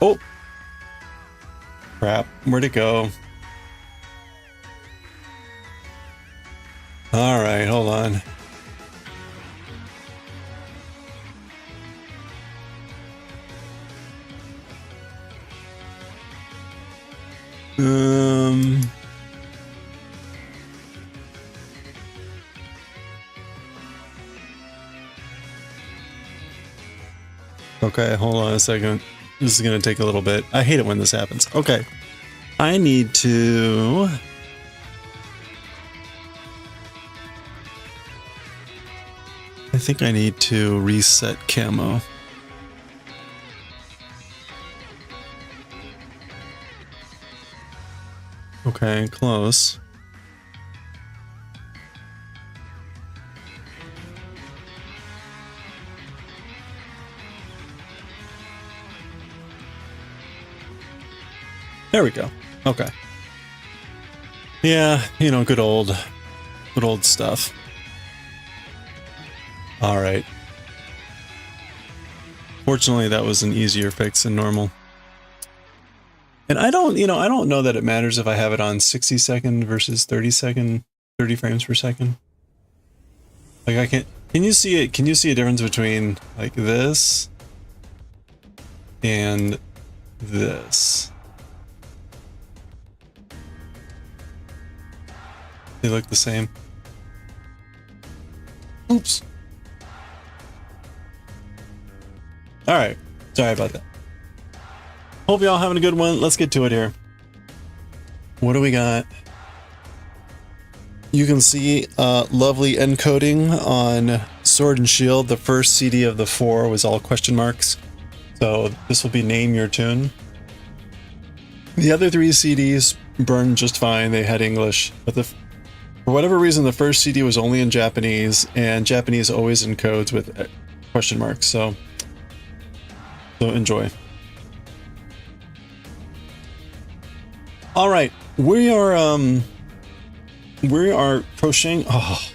Oh, crap. Where'd it go? All right, hold on. Okay, hold on a second. This is gonna take a little bit. I hate it when this happens. Okay. I need to... I think I need to reset camo. Okay, close. There we go. Okay. Yeah, you know, good old stuff. All right. Fortunately, that was an easier fix than normal. And I don't know that it matters if I have it on 60-second versus 30 frames per second. Like can you see it? Can you see a difference between like this and this? They look the same. Oops. All right. Sorry about that. Hope y'all having a good one. Let's get to it here. What do we got? You can see lovely encoding on Sword and Shield. The first CD of the 4 was all question marks. So this will be Name Your Tune. The other 3 CDs burned just fine. They had English, but for whatever reason, the first CD was only in Japanese, and Japanese always encodes with question marks. So enjoy. All right, we are crocheting. Oh,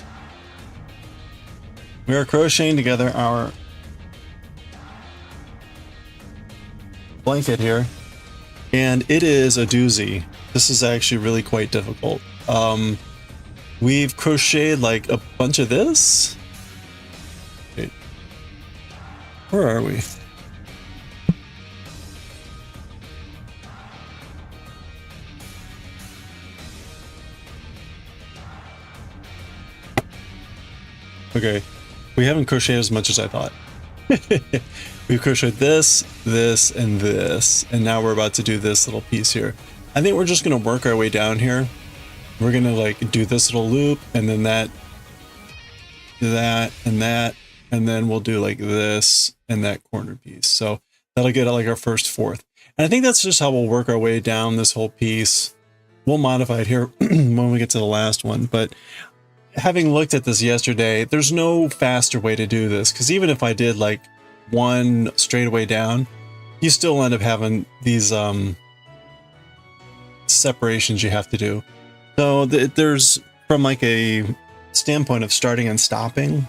we are crocheting together our blanket here, and it is a doozy. This is actually really quite difficult. We've crocheted like a bunch of this. Wait, where are we? Okay, we haven't crocheted as much as I thought. We've crocheted this, this, and this, and now we're about to do this little piece here. I think we're just gonna work our way down here. We're gonna like do this little loop, and then that, and then we'll do like this and that corner piece. So that'll get like our first fourth. And I think that's just how we'll work our way down this whole piece. We'll modify it here when we get to the last one, but having looked at this yesterday, there's no faster way to do this, because even if I did like one straight away down, you still end up having these separations you have to do. So there's, from like a standpoint of starting and stopping,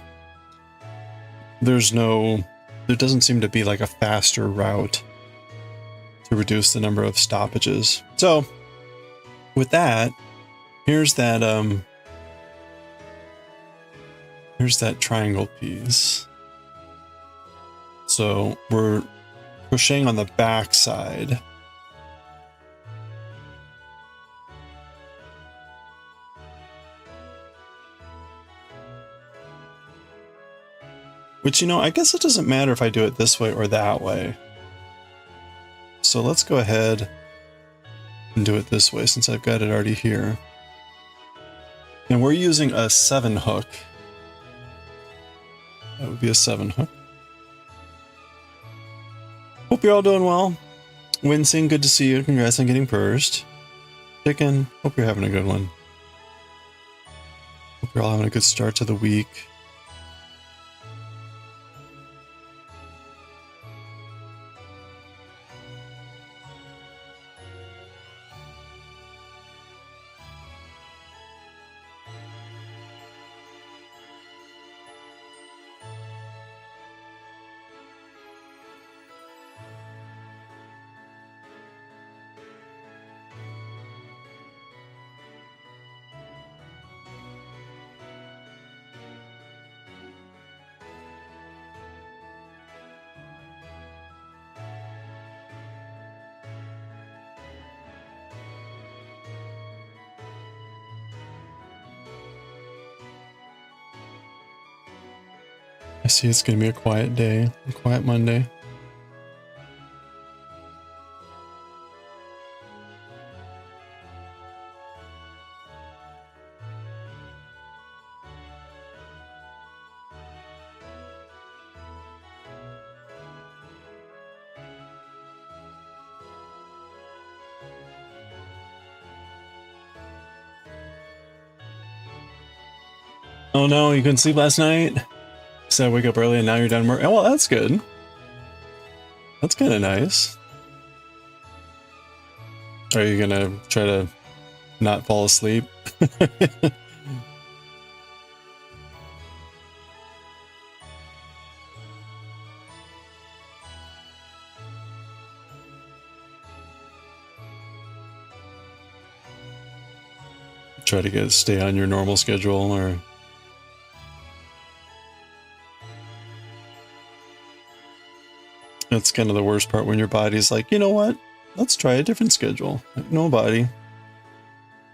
there doesn't seem to be like a faster route to reduce the number of stoppages. So with that, here's that triangle piece. So we're crocheting on the back side. Which, you know, I guess it doesn't matter if I do it this way or that way. So let's go ahead and do it this way since I've got it already here. And we're using a 7 hook. That would be a 7 hook. Hope you're all doing well. Wincing, good to see you. Congrats on getting first. Chicken, hope you're having a good one. Hope you're all having a good start to the week. I see it's going to be a quiet day, a quiet Monday. Oh no, you couldn't sleep last night? So wake up early and now you're done work. Oh, well, that's good. That's kind of nice. Are you gonna try to not fall asleep? Try to stay on your normal schedule, or that's kind of the worst part when your body's like, you know what? Let's try a different schedule. Like, no body,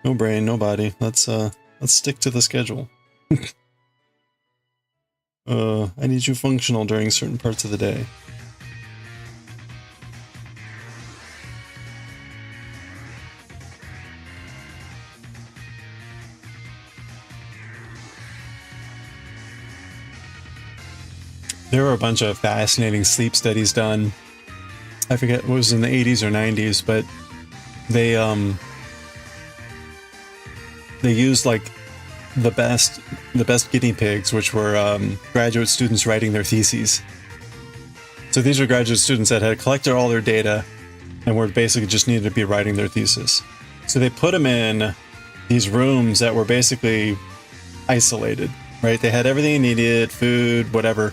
no brain, no body. Let's stick to the schedule. I need you functional during certain parts of the day. There were a bunch of fascinating sleep studies done. I forget what was in the 80s or 90s, but they used like the best guinea pigs, which were graduate students writing their theses. So these are graduate students that had collected all their data and were basically just needed to be writing their thesis. So they put them in these rooms that were basically isolated, right? They had everything they needed, food, whatever,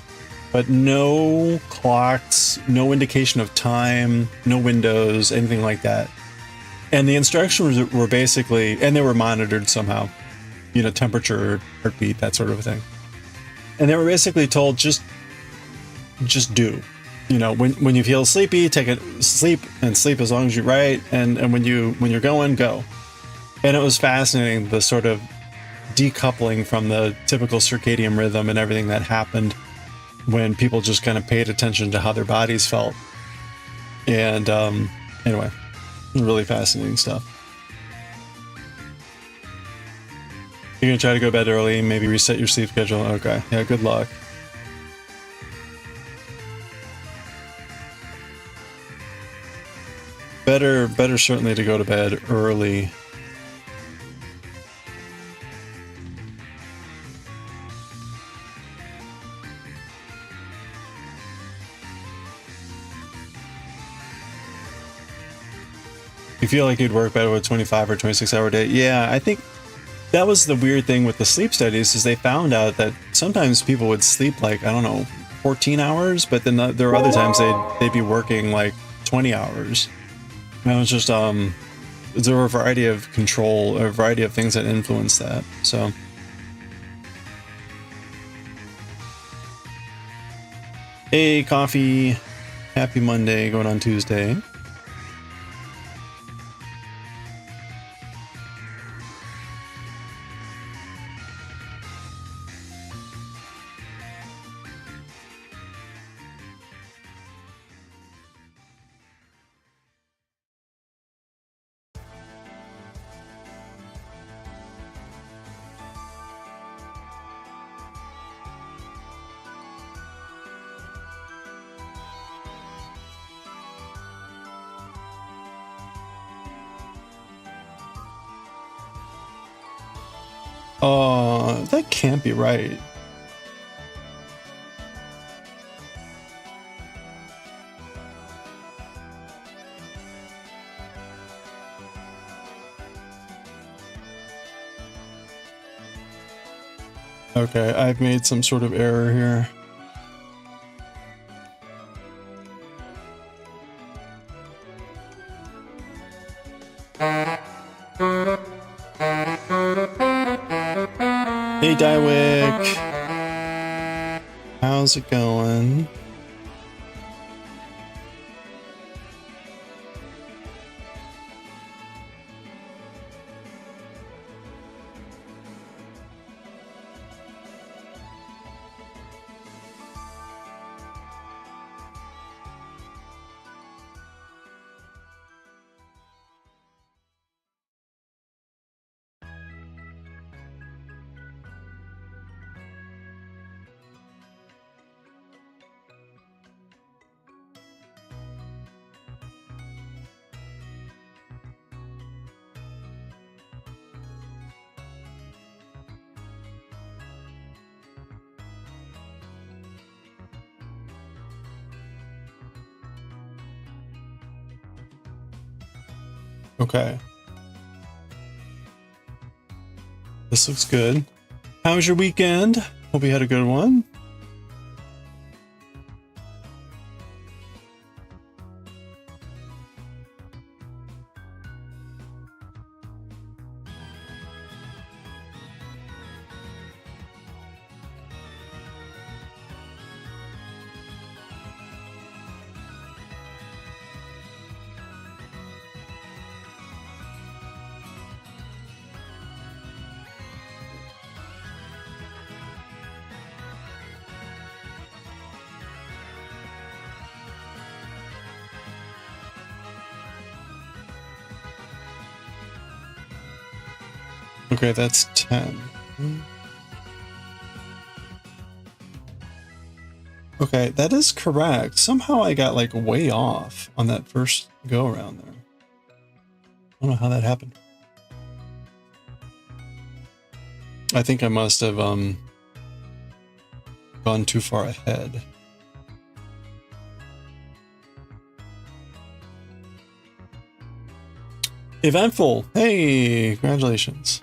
but no clocks, no indication of time, no windows, anything like that. And the instructions were basically, and they were monitored somehow, you know, temperature, heartbeat, that sort of thing. And they were basically told, just do, you know, when you feel sleepy, take a sleep and sleep as long as you write. And when you're going, go. And it was fascinating, the sort of decoupling from the typical circadian rhythm and everything that happened when people just kind of paid attention to how their bodies felt. And anyway, really fascinating stuff. You're gonna try to go to bed early, maybe reset your sleep schedule. Okay, yeah, good luck. Better certainly to go to bed early. You feel like you'd work better with a 25 or 26 hour day? Yeah, I think that was the weird thing with the sleep studies, is they found out that sometimes people would sleep like, I don't know, 14 hours, but then there were other times they'd be working like 20 hours. And it was just, there were a variety of a variety of things that influenced that, so. Hey, coffee. Happy Monday, going on Tuesday. That can't be right. Okay, I've made some sort of error here. Hey, Dywick. How's it going? Okay. This looks good. How was your weekend? Hope you had a good one. Okay, that's 10. Okay, that is correct. Somehow I got like way off on that first go around there. I don't know how that happened. I think I must have gone too far ahead. Eventful. Hey, congratulations.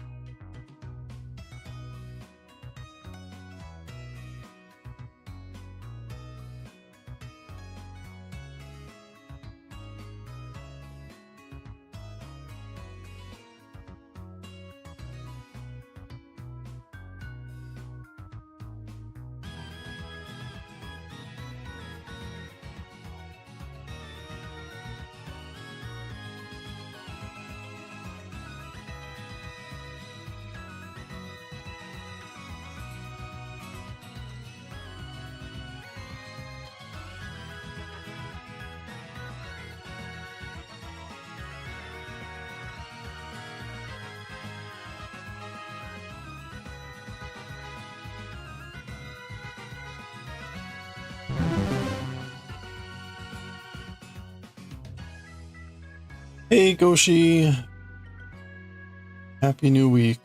Hey, Goshi. Happy New Week.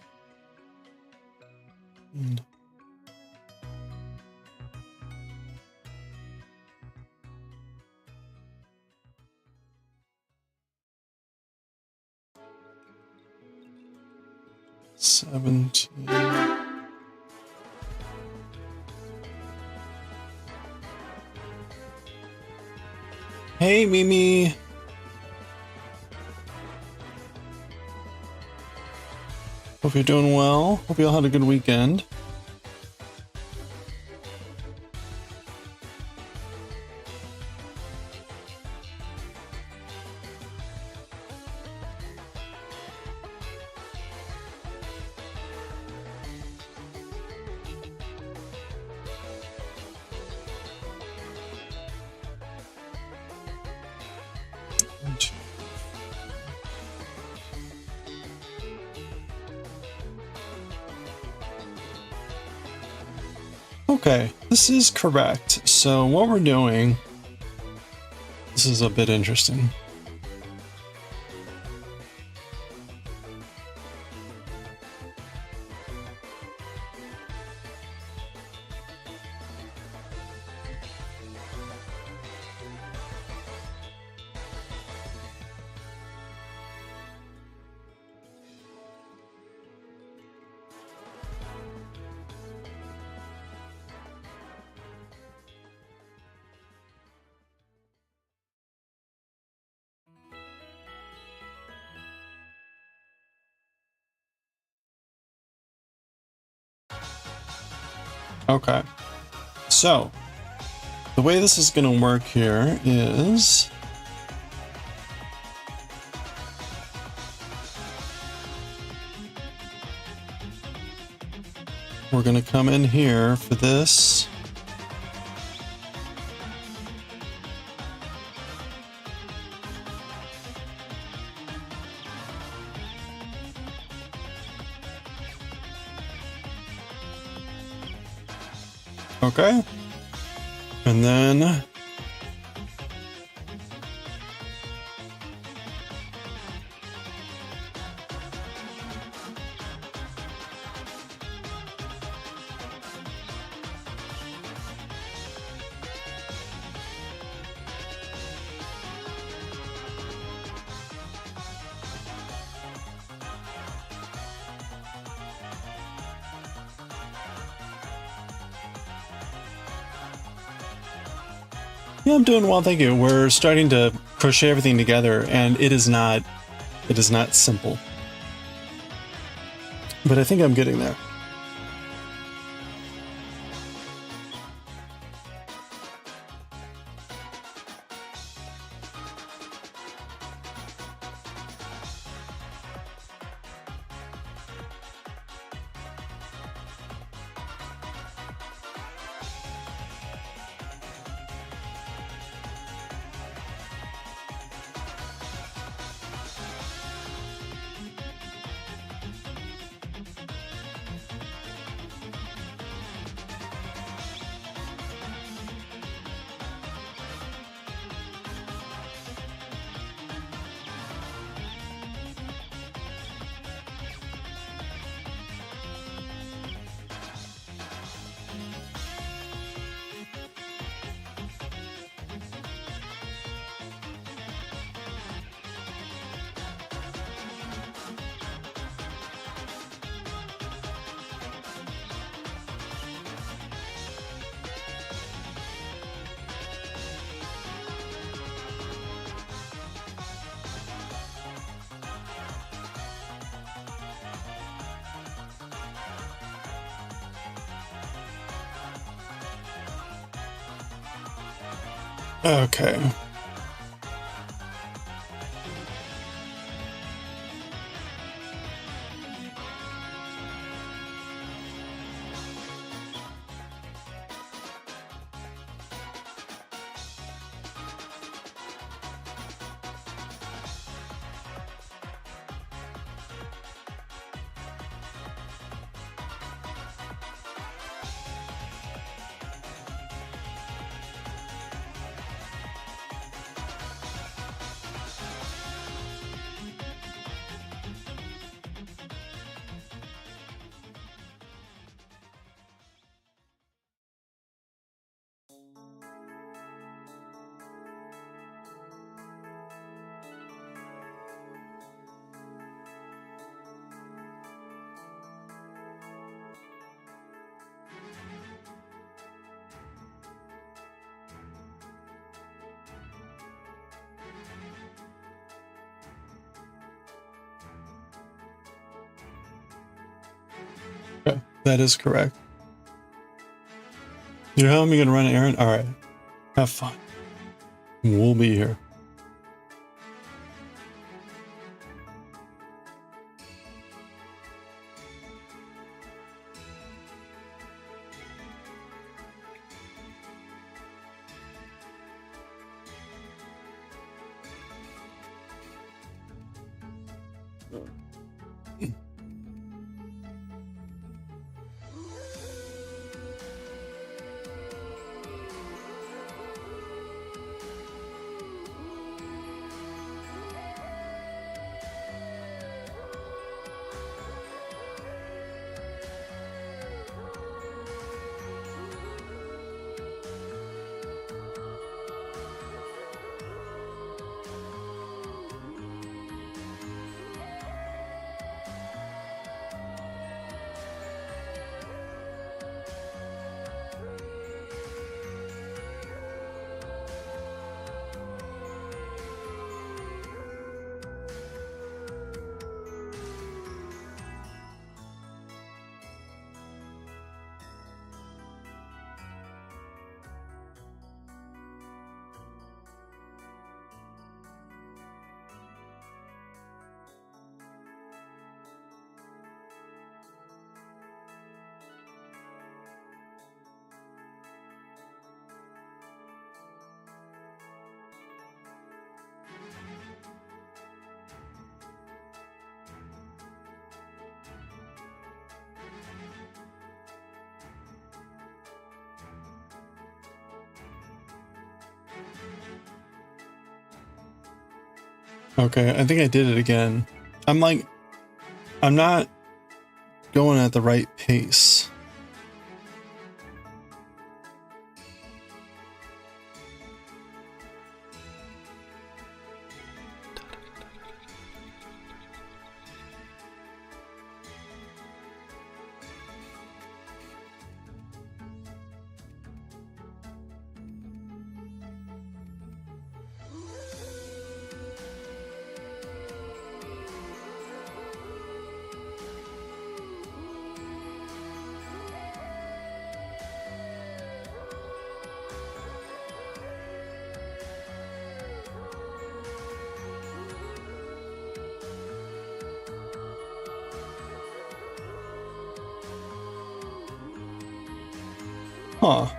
$17. Hey, Mimi. Hope you're doing well. Hope you all had a good weekend. Okay, this is correct. So what we're doing, this is a bit interesting. Okay, so the way this is going to work here is we're going to come in here for this. Okay, and then Yeah, I'm doing well, thank you. We're starting to crochet everything together, and it is not simple. But I think I'm getting there. Okay. Okay, that is correct. You're helping me gonna run an errand? All right. Have fun. We'll be here. Okay, I think I did it again. I'm not going at the right pace. Huh.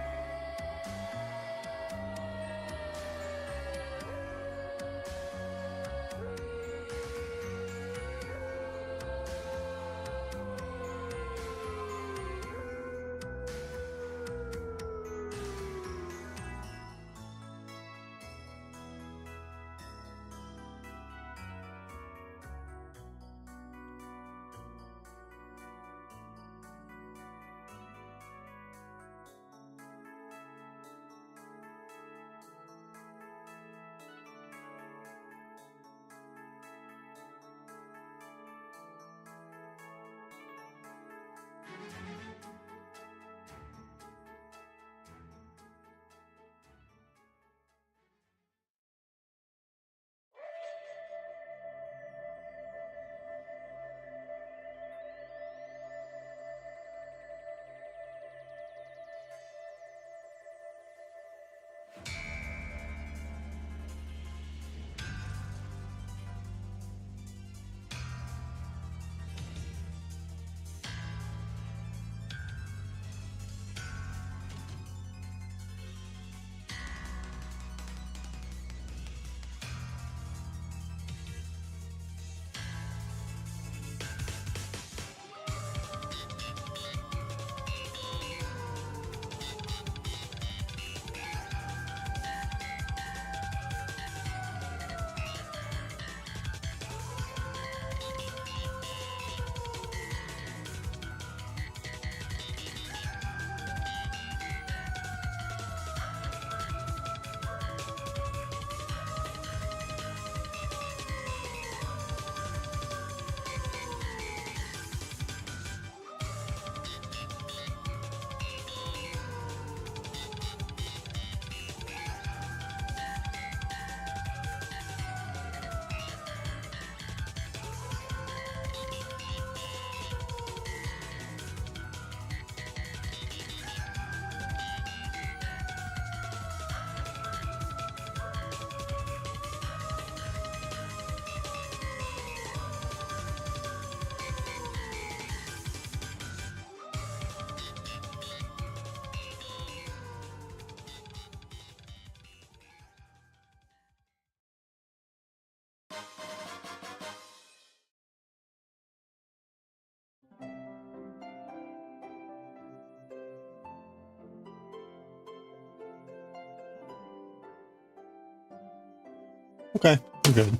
Okay, I'm good.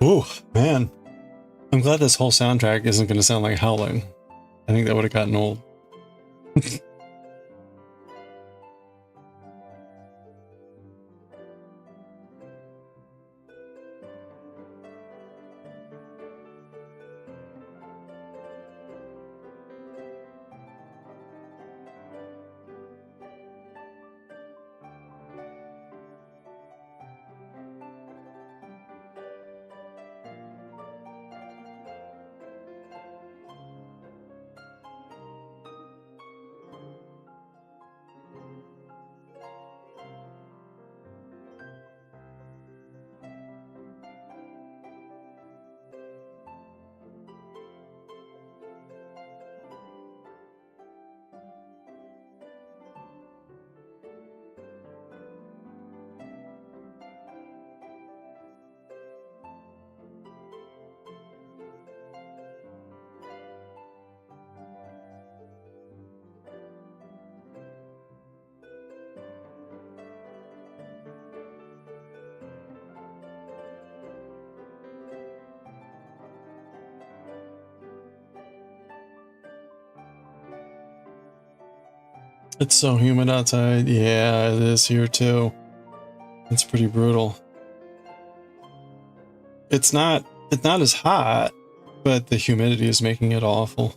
Ooh, man. I'm glad this whole soundtrack isn't going to sound like howling. I think that would have gotten old. It's so humid outside. Yeah, it is here too. It's pretty brutal. It's not as hot, but the humidity is making it awful.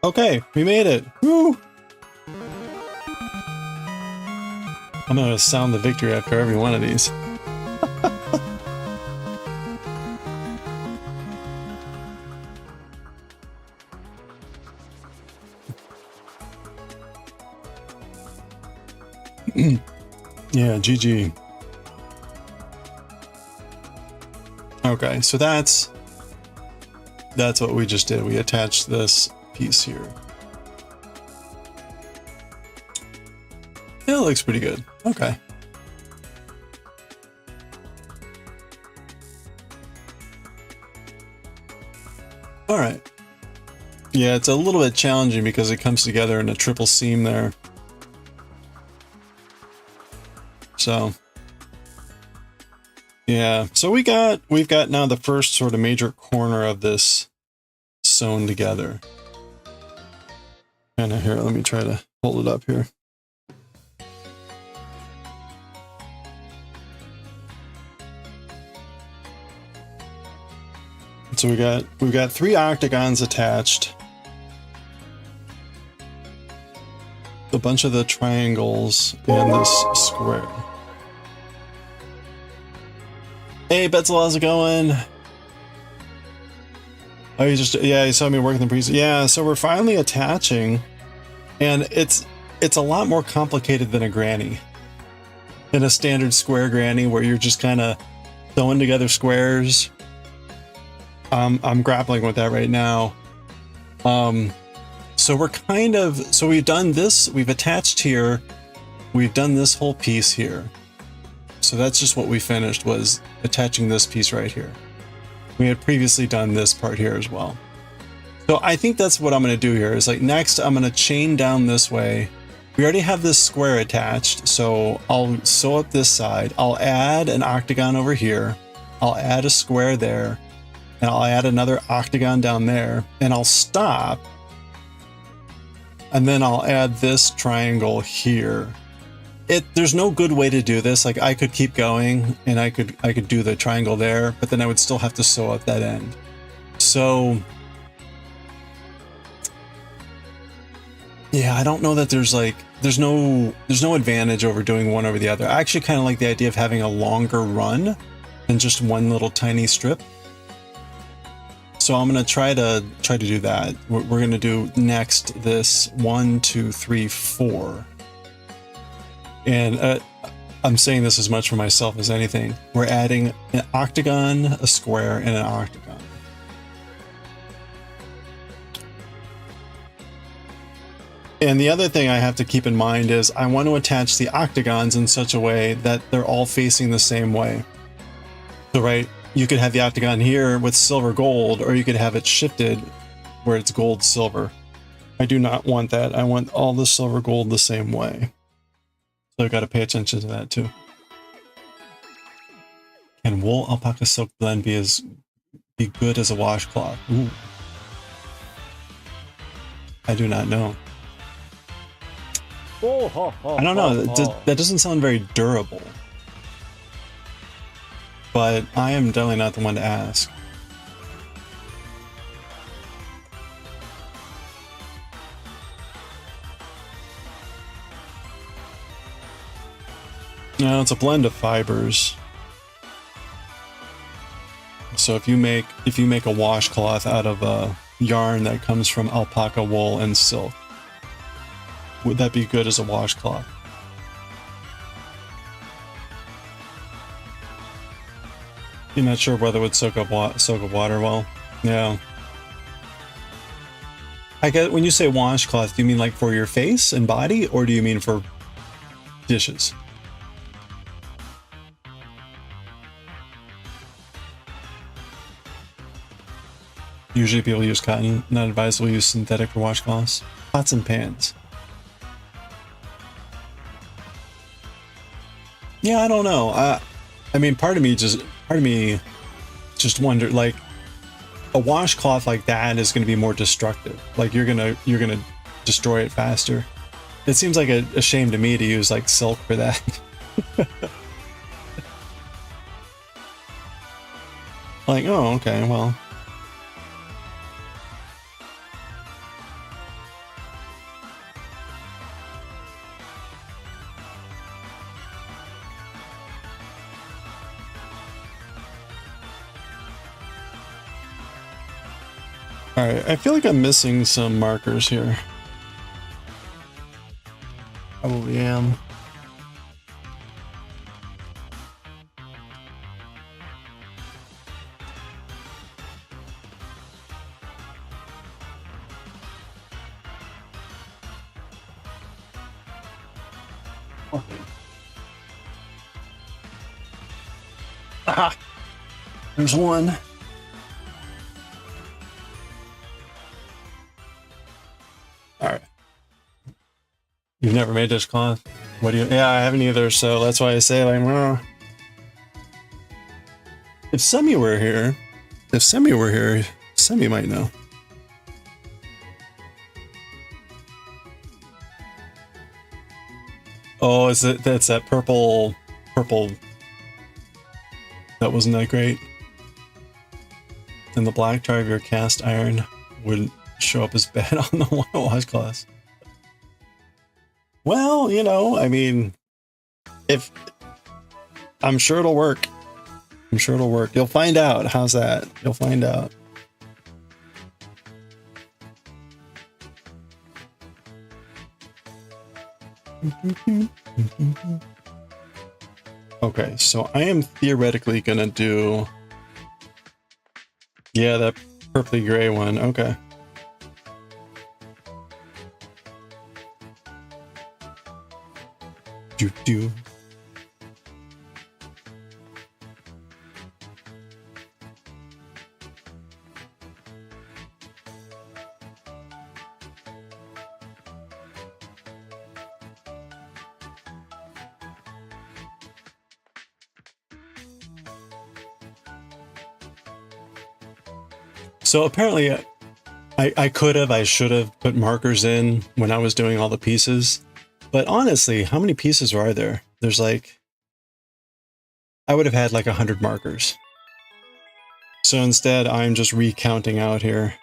Okay, we made it. Woo! I'm gonna sound the victory after every one of these. Yeah, GG. Okay, so that's what we just did. We attached this piece here. It looks pretty good. Okay. All right. Yeah, it's a little bit challenging because it comes together in a triple seam there. So yeah, so we've got now the first sort of major corner of this sewn together. And here, let me try to hold it up here. So we've got 3 octagons attached. A bunch of the triangles and this square. Hey Betzel, how's it going? Oh, you saw me working the preset. Yeah, so we're finally attaching, and it's a lot more complicated than a granny. In a standard square granny where you're just kind of sewing together squares. I'm grappling with that right now. So we've done this, we've attached here, we've done this whole piece here. So that's just what we finished, was attaching this piece right here. We had previously done this part here as well. So I think that's what I'm going to do here, is like next I'm going to chain down this way. We already have this square attached, so I'll sew up this side. I'll add an octagon over here. I'll add a square there. And I'll add another octagon down there, and I'll stop. And then I'll add this triangle here. There's no good way to do this. Like I could keep going and I could do the triangle there, but then I would still have to sew up that end. So yeah, I don't know that there's no advantage over doing one over the other. I actually kind of like the idea of having a longer run than just one little tiny strip. So I'm going to try to do that. We're going to do next this 1, 2, 3, 4. And I'm saying this as much for myself as anything. We're adding an octagon, a square, and an octagon. And the other thing I have to keep in mind is I want to attach the octagons in such a way that they're all facing the same way. So right, you could have the octagon here with silver gold, or you could have it shifted where it's gold silver. I do not want that. I want all the silver gold the same way. So I've got to pay attention to that too. Can wool alpaca silk blend be good as a washcloth? Ooh. I do not know. I don't know. That doesn't sound very durable. But I am definitely not the one to ask. No, it's a blend of fibers. So if you make a washcloth out of a yarn that comes from alpaca wool and silk, would that be good as a washcloth? You're not sure whether it would soak up water well? Yeah. I get when you say washcloth, do you mean like for your face and body, or do you mean for dishes? Usually people use cotton, not advisable to use synthetic for washcloths. Pots and pans. Yeah, I don't know. I mean, part of me just wondered, like, a washcloth like that is going to be more destructive. Like you're gonna destroy it faster. It seems like a shame to me to use like silk for that. Like, oh, okay, well. All right, I feel like I'm missing some markers here. Probably am. Okay. Aha! There's one. All right. You've never made dishcloth? What do you? Yeah, I haven't either. So that's why I say like, well, if Semi were here, Semi might know. Oh, is it? That's that purple. That wasn't that great. Then the black tar of your cast iron would show up as bad on the washcloth. Well, you know, I mean, if I'm sure it'll work. I'm sure it'll work. You'll find out. How's that? You'll find out. Okay, so I am theoretically gonna do, yeah, that purpley gray one. Okay. Do. So apparently I should have put markers in when I was doing all the pieces. But honestly, how many pieces are there? There's like, I would have had like 100 markers. So instead, I'm just recounting out here.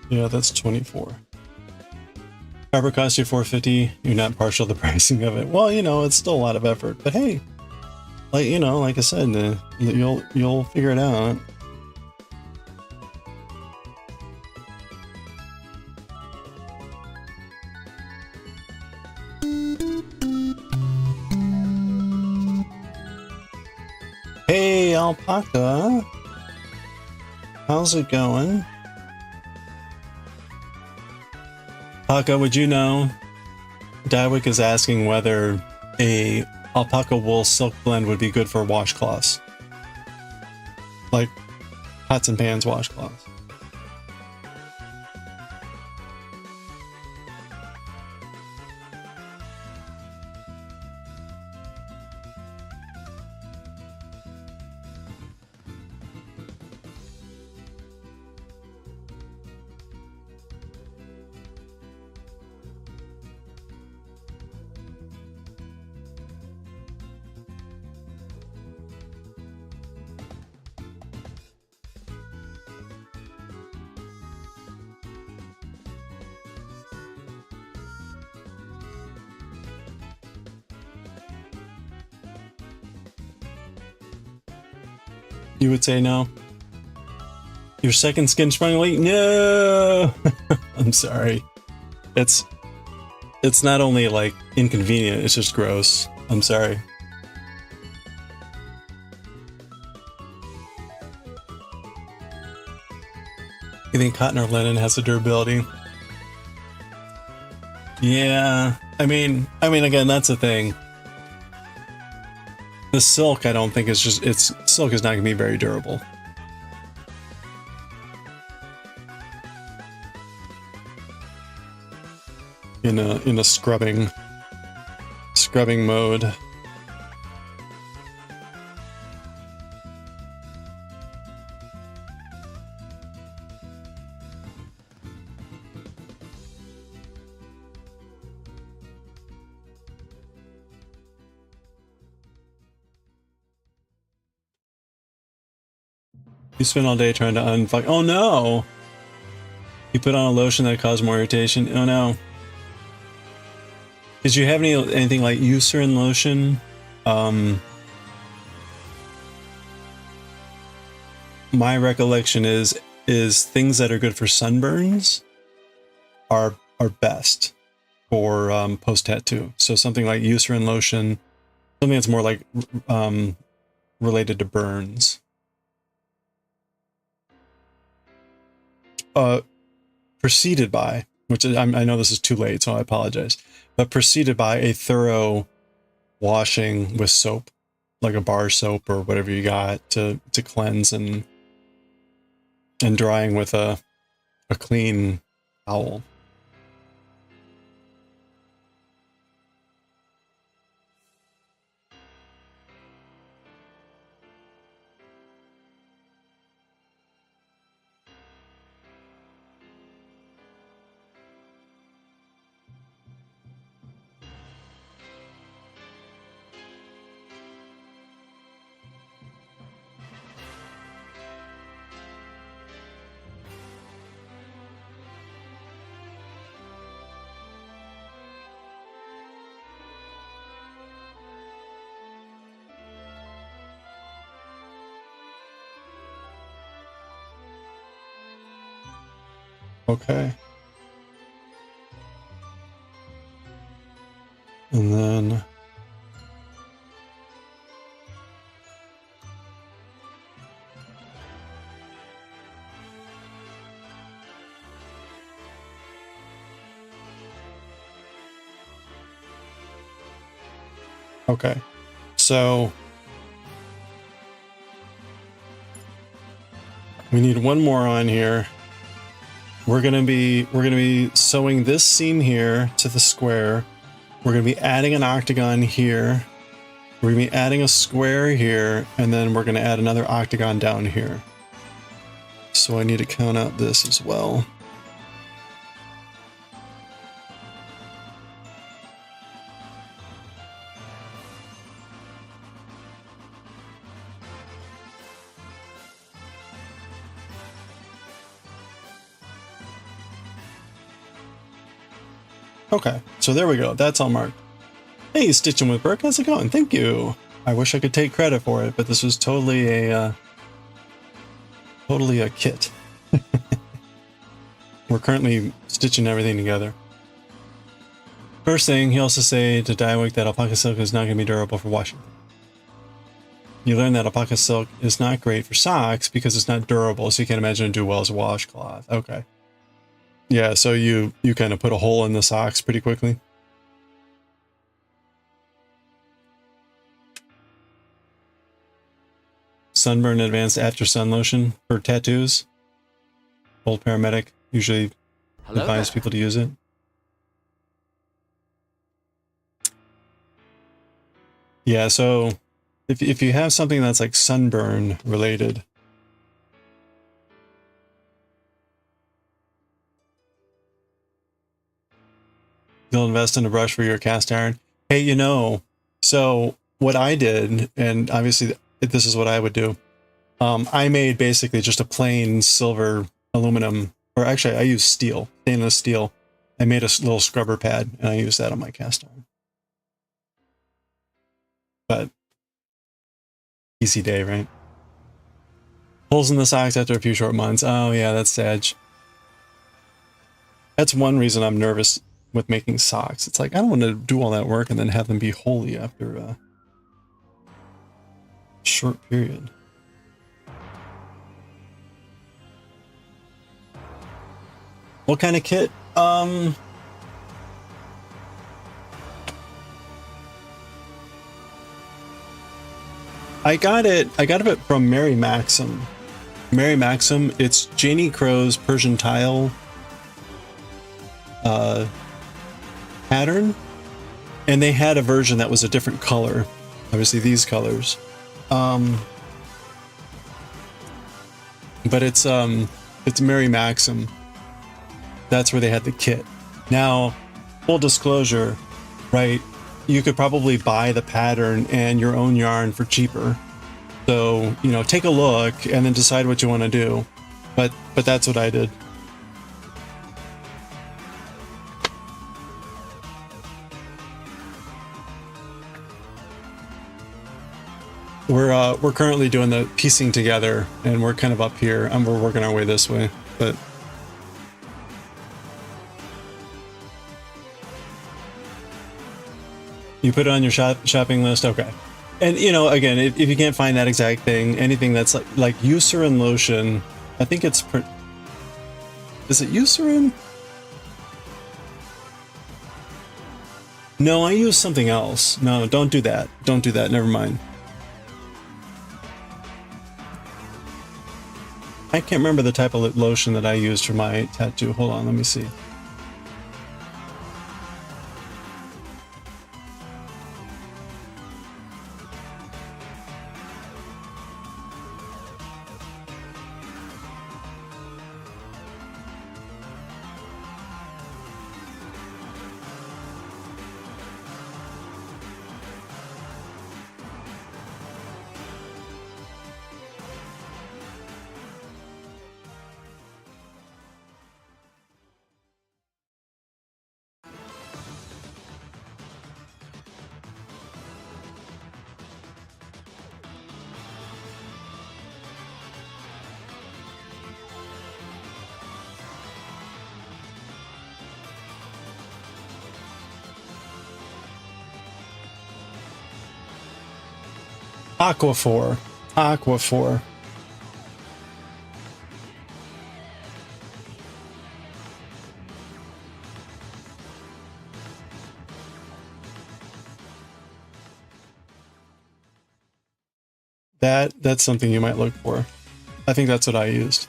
Yeah, that's 24. Fabric cost you $450. You're not partial to the pricing of it. Well, you know, it's still a lot of effort. But hey, like, you know, like I said, you'll figure it out. Hey, Alpaca. How's it going? Alpaca, would you know? Dywick is asking whether a alpaca wool silk blend would be good for washcloths. Like pots and pans washcloths. You would say no? Your second skin sprung late? No! I'm sorry. It's not only like inconvenient, it's just gross. I'm sorry. You think cotton or linen has the durability? Yeah, I mean, again, that's the thing. The silk, I don't think silk is not going to be very durable. In a scrubbing mode. You spent all day trying to unfuck. Oh no! You put on a lotion that caused more irritation. Oh no. Did you have anything like Eucerin lotion? My recollection is things that are good for sunburns are best for post tattoo. So something like Eucerin lotion, something that's more like related to burns. Preceded by, which I know this is too late, so I apologize, but preceded by a thorough washing with soap, like a bar soap or whatever you got to cleanse, and drying with a clean towel. Okay. And then okay. So we need one more on here. We're gonna be sewing this seam here to the square. We're gonna be adding an octagon here. We're gonna be adding a square here, and then we're gonna add another octagon down here. So I need to count out this as well. Okay, so there we go. That's all marked. Hey, Stitching with Burke, how's it going? Thank you. I wish I could take credit for it, but this was totally a kit. We're currently stitching everything together. First thing, he also say to Diewick that alpaca silk is not going to be durable for washing. You learn that alpaca silk is not great for socks because it's not durable, so you can't imagine it do well as a washcloth. Okay. Yeah, so you kind of put a hole in the socks pretty quickly. Sunburn Advanced After Sun Lotion for tattoos. Old Paramedic usually advise people to use it. Yeah, so if you have something that's like sunburn related, you'll invest in a brush for your cast iron. Hey, you know, so what I did, and obviously this is what I would do. I made basically just a plain silver aluminum, or actually I used steel, stainless steel. I made a little scrubber pad and I used that on my cast iron. But easy day, right? Holes in the socks after a few short months. Oh yeah, that's sad. That's one reason I'm nervous with making socks. It's like, I don't want to do all that work and then have them be holy after a short period. What kind of kit? I got it from Mary Maxim. Mary Maxim, it's Janie Crow's Persian tile pattern, and they had a version that was a different color, obviously these colors, but it's Mary Maxim. That's where they had the kit. Now, full disclosure, right, you could probably buy the pattern and your own yarn for cheaper, So, you know, take a look and then decide what you want to do. But that's what I did. We're currently doing the piecing together, and we're kind of up here, and we're working our way this way. But you put it on your shopping list, okay? And you know, again, if you can't find that exact thing, anything that's like Eucerin lotion, I think it's is it Eucerin? No, I use something else. No, don't do that. Don't do that. Never mind. I can't remember the type of lotion that I used for my tattoo. Hold on, let me see. Aquaphor. Aquaphor. That's something you might look for. I think that's what I used.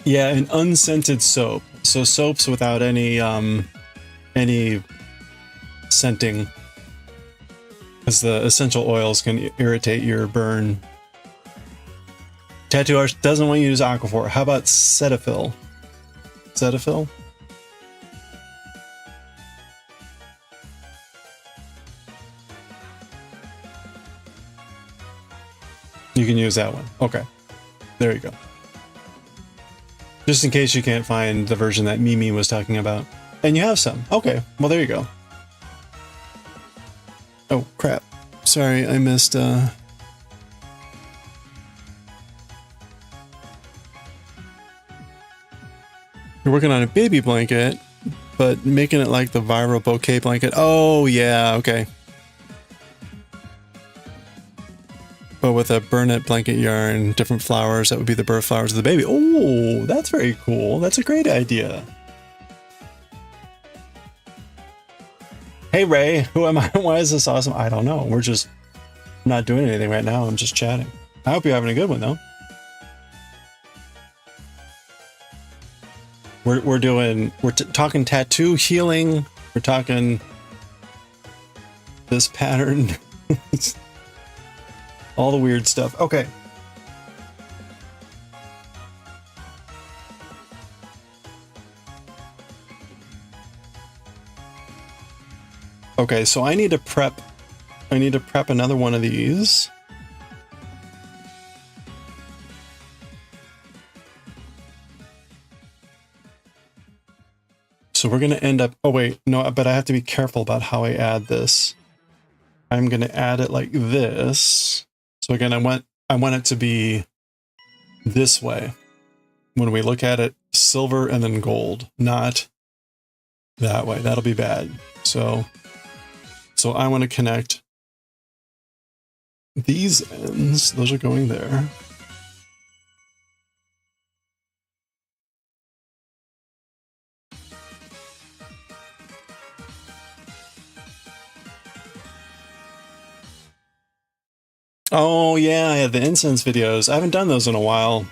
Yeah, an unscented soap. So soaps without any scenting, because the essential oils can irritate your burn. Tattoo artist doesn't want you to use Aquaphor. How about Cetaphil? Cetaphil? You can use that one. Okay. There you go. Just in case you can't find the version that Mimi was talking about. And you have some. Okay. Well, there you go. Oh, crap. Sorry, I missed, You're working on a baby blanket, but making it like the viral bouquet blanket. Oh, yeah, okay. But with a burnet blanket yarn, different flowers, that would be the birth flowers of the baby. Oh, that's very cool. That's a great idea. Hey, Ray, who am I? Why is this awesome? I don't know. We're just not doing anything right now. I'm just chatting. I hope you're having a good one, though. We're talking tattoo healing. We're talking this pattern. All the weird stuff. Okay. Okay, so I need to prep another one of these. So we're going to end up, oh wait, no, but I have to be careful about how I add this. I'm going to add it like this. So again, I want it to be this way. When we look at it, silver and then gold, not that way. That'll be bad. So I want to connect these ends. Those are going there. Oh yeah, I had the incense videos. I haven't done those in a while.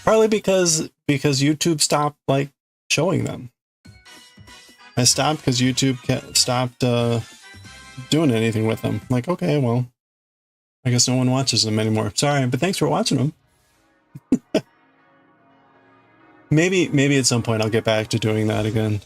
Partly because YouTube stopped like showing them. I stopped because YouTube stopped doing anything with them. Like, okay, well, I guess no one watches them anymore. Sorry, but thanks for watching them. Maybe at some point I'll get back to doing that again.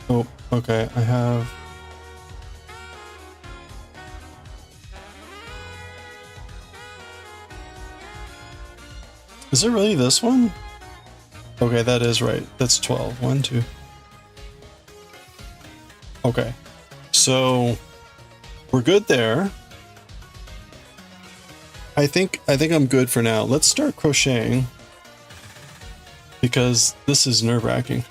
Oh, okay, I have... Is it really this one? Okay, that is right. That's 12. 1, 2. Okay. So we're good there. I think I'm good for now. Let's start crocheting because this is nerve-wracking.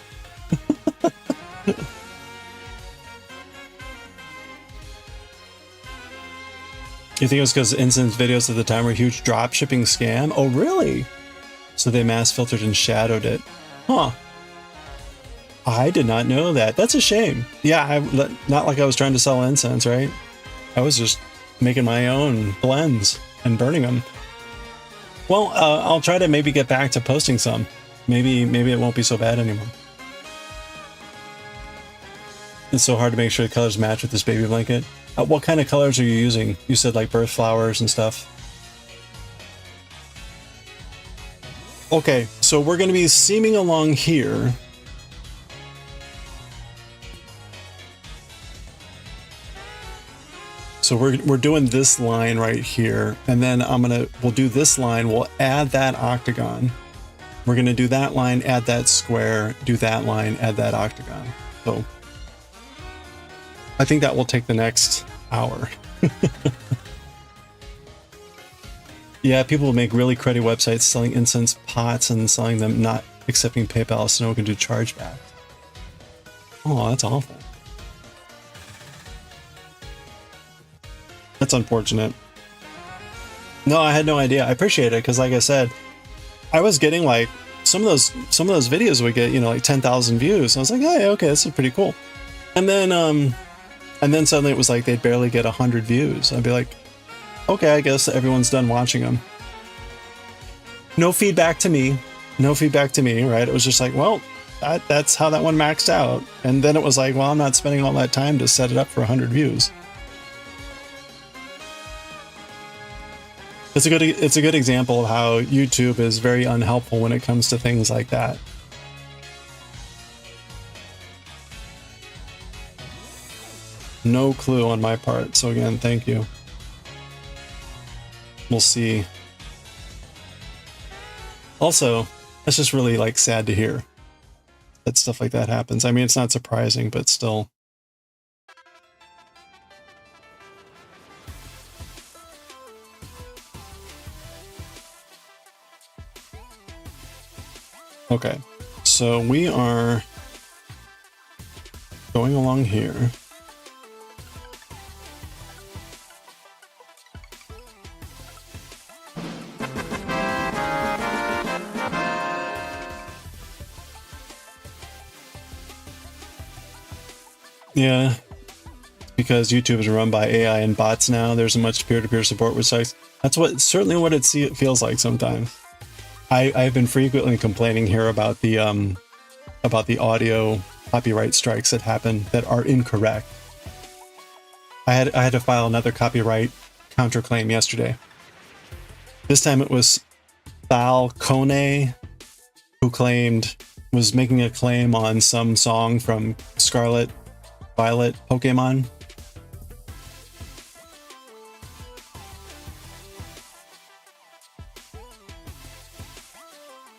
You think it was because Incense videos at the time were a huge drop shipping scam? Oh, really? So they mass filtered and shadowed it. Huh. I did not know that. That's a shame. Yeah, not like I was trying to sell incense, right? I was just making my own blends and burning them. Well, I'll try to maybe get back to posting some. Maybe it won't be so bad anymore. It's so hard to make sure the colors match with this baby blanket. What kind of colors are you using? You said like birth flowers and stuff. Okay, so we're going to be seaming along here. So we're doing this line right here, and then we'll do this line, we'll add that octagon. We're going to do that line, add that square, do that line, add that octagon. So I think that will take the next hour. Yeah, people will make really cruddy websites selling incense pots and selling them, not accepting PayPal, so no one can do chargeback. Oh, that's awful. That's unfortunate. No, I had no idea. I appreciate it because, like I said, I was getting like some of those videos would get, you know, like 10,000 views. I was like, oh, yeah, okay, this is pretty cool. And then suddenly it was like they'd barely get 100 views. I'd be like, okay, I guess everyone's done watching them. No feedback to me. No feedback to me, right? It was just like, well, that's how that one maxed out. And then it was like, well, I'm not spending all that time to set it up for 100 views. It's a good example of how YouTube is very unhelpful when it comes to things like that. No clue on my part. So again, thank you. We'll see. Also, that's just really like sad to hear that stuff like that happens. I mean, it's not surprising, but still. Okay, so we are going along here. Yeah, because YouTube is run by AI and bots now. There's much peer-to-peer support with sites. That's certainly what it feels like sometimes. I've been frequently complaining here about the audio copyright strikes that happen that are incorrect. I had to file another copyright counterclaim yesterday. This time it was Falcone who was making a claim on some song from Scarlet Violet Pokemon.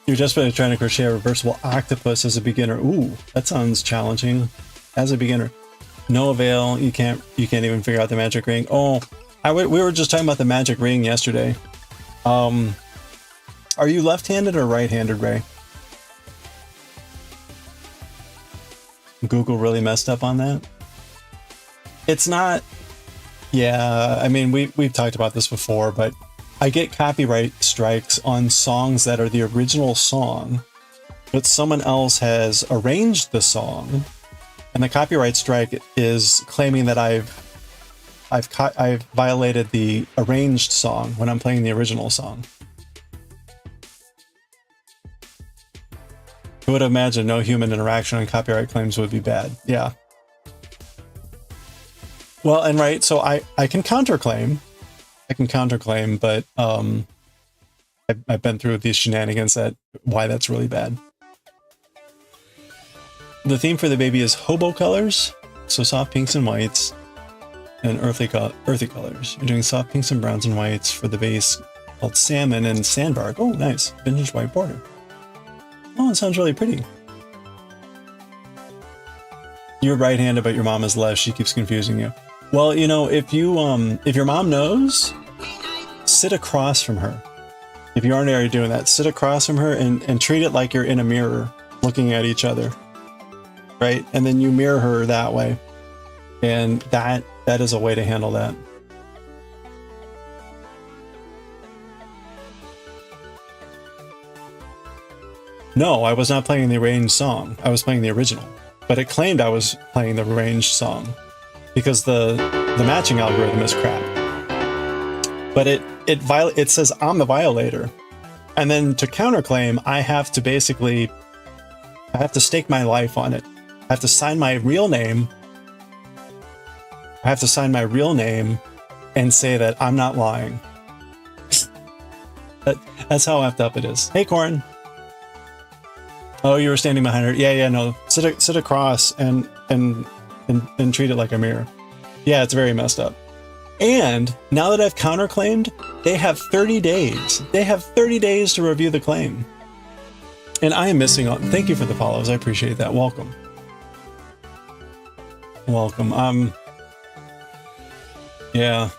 You're just trying to crochet a reversible octopus as a beginner. Ooh, that sounds challenging. As a beginner, no avail. You can't even figure out the magic ring. Oh, we were just talking about the magic ring yesterday. Are you left-handed or right-handed, Ray? Google really messed up on that. It's not. Yeah, I mean we've talked about this before, but I get copyright strikes on songs that are the original song, but someone else has arranged the song, and the copyright strike is claiming that I've violated the arranged song when I'm playing the original song. Who would have imagined no human interaction on copyright claims would be bad? Yeah. Well, and right, so I can counterclaim. But I've been through these shenanigans why that's really bad. the theme for the baby is hobo colors, so soft pinks and whites, and earthy colors. You're doing soft pinks and browns and whites for the base called salmon and sandbark. Oh, nice. Vintage white border. Oh, it sounds really pretty. You're right-handed, but your mom is left. She keeps confusing you. Well, you know, if your mom knows, sit across from her. If you aren't already doing that, sit across from her and treat it like you're in a mirror looking at each other, right? And then you mirror her that way. And that is a way to handle that. No, I was not playing the arranged song. I was playing the original. But it claimed I was playing the arranged song because the matching algorithm is crap. But it says I'm the violator. And then to counterclaim, I have to stake my life on it. I have to sign my real name. I have to sign my real name and say that I'm not lying. That's how effed up it is. Hey, Corin. Oh, you were standing behind her. Yeah, no. Sit across and treat it like a mirror. Yeah, it's very messed up. And now that I've counterclaimed, they have 30 days. They have 30 days to review the claim. And I am missing out. Thank you for the follows. I appreciate that. Welcome. Welcome. Yeah.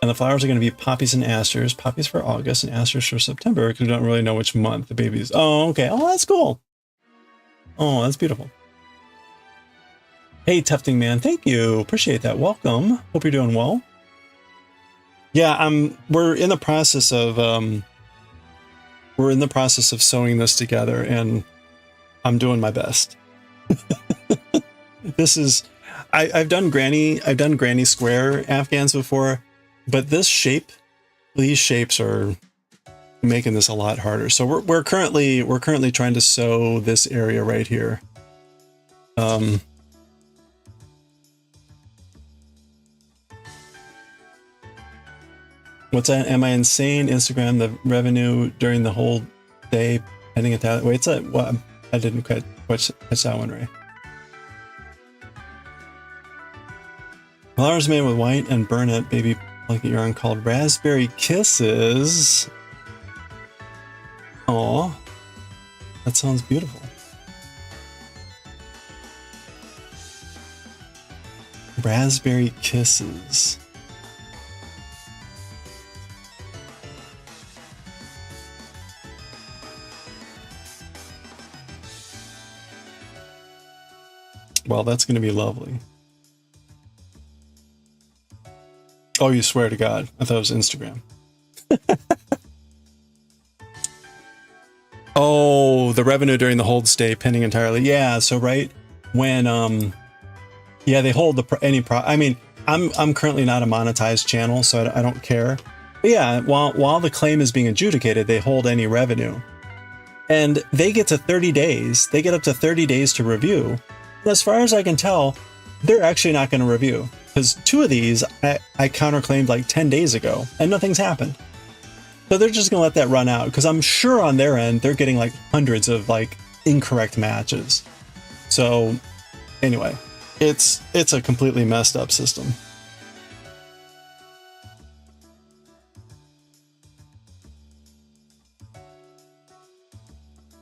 And the flowers are going to be poppies and asters. Poppies for August and asters for September, because we don't really know which month the baby is. Oh, okay. Oh, that's cool. Oh, that's beautiful. Hey, Tufting Man. Thank you. Appreciate that. Welcome. Hope you're doing well. Yeah, we're in the process of sewing this together, and I'm doing my best. This is I've done granny square Afghans before. But these shapes are making this a lot harder. So we're currently trying to sew this area right here. What's that? Am I insane? Instagram, the revenue during the whole day heading at that. Wait, what? I didn't quite catch that one right. Flowers made with white and burnet baby blanket yarn called Raspberry Kisses. Aw, that sounds beautiful. Raspberry Kisses. Well, that's going to be lovely. Oh, you swear to God. I thought it was Instagram. Oh, the revenue during the hold stay pending entirely. Yeah, so right when yeah, they hold I mean, I'm currently not a monetized channel, so I don't care. But yeah, while the claim is being adjudicated, they hold any revenue. And they get to 30 days. They get up to 30 days to review. And as far as I can tell, they're actually not going to review. Because 2 of these I counterclaimed like 10 days ago and nothing's happened. So they're just going to let that run out because I'm sure on their end they're getting like hundreds of like incorrect matches. So anyway, it's a completely messed up system.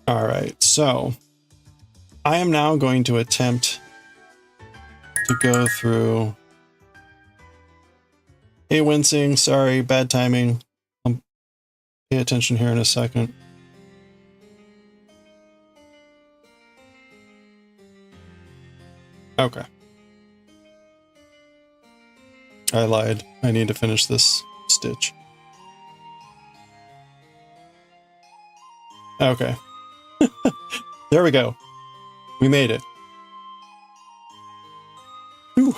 All right, so I am now going to attempt to go through. Hey, Wincing, sorry, bad timing. I'll pay attention here in a second. Okay. I lied. I need to finish this stitch. Okay. There we go. We made it. Whew.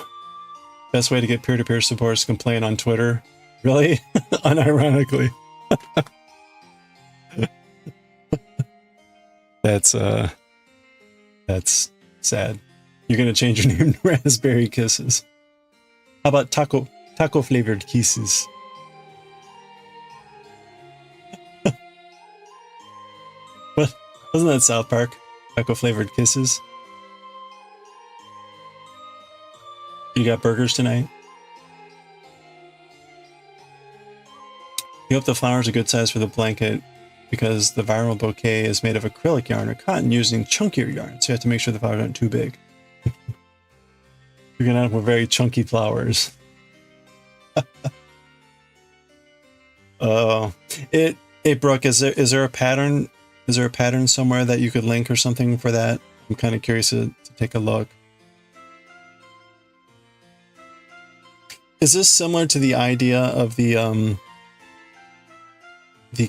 Best way to get peer-to-peer support is complain on Twitter. Really? Unironically. That's sad. You're gonna change your name to Raspberry Kisses. How about taco flavored kisses? What? Wasn't that South Park? Taco-flavored kisses. You got burgers tonight? You hope the flowers are good size for the blanket because the viral bouquet is made of acrylic yarn or cotton using chunkier yarn. So you have to make sure the flowers aren't too big. You're going to end up with very chunky flowers. Oh, hey Brooke, is there a pattern? Is there a pattern somewhere that you could link or something for that? I'm kind of curious to take a look. Is this similar to the idea of the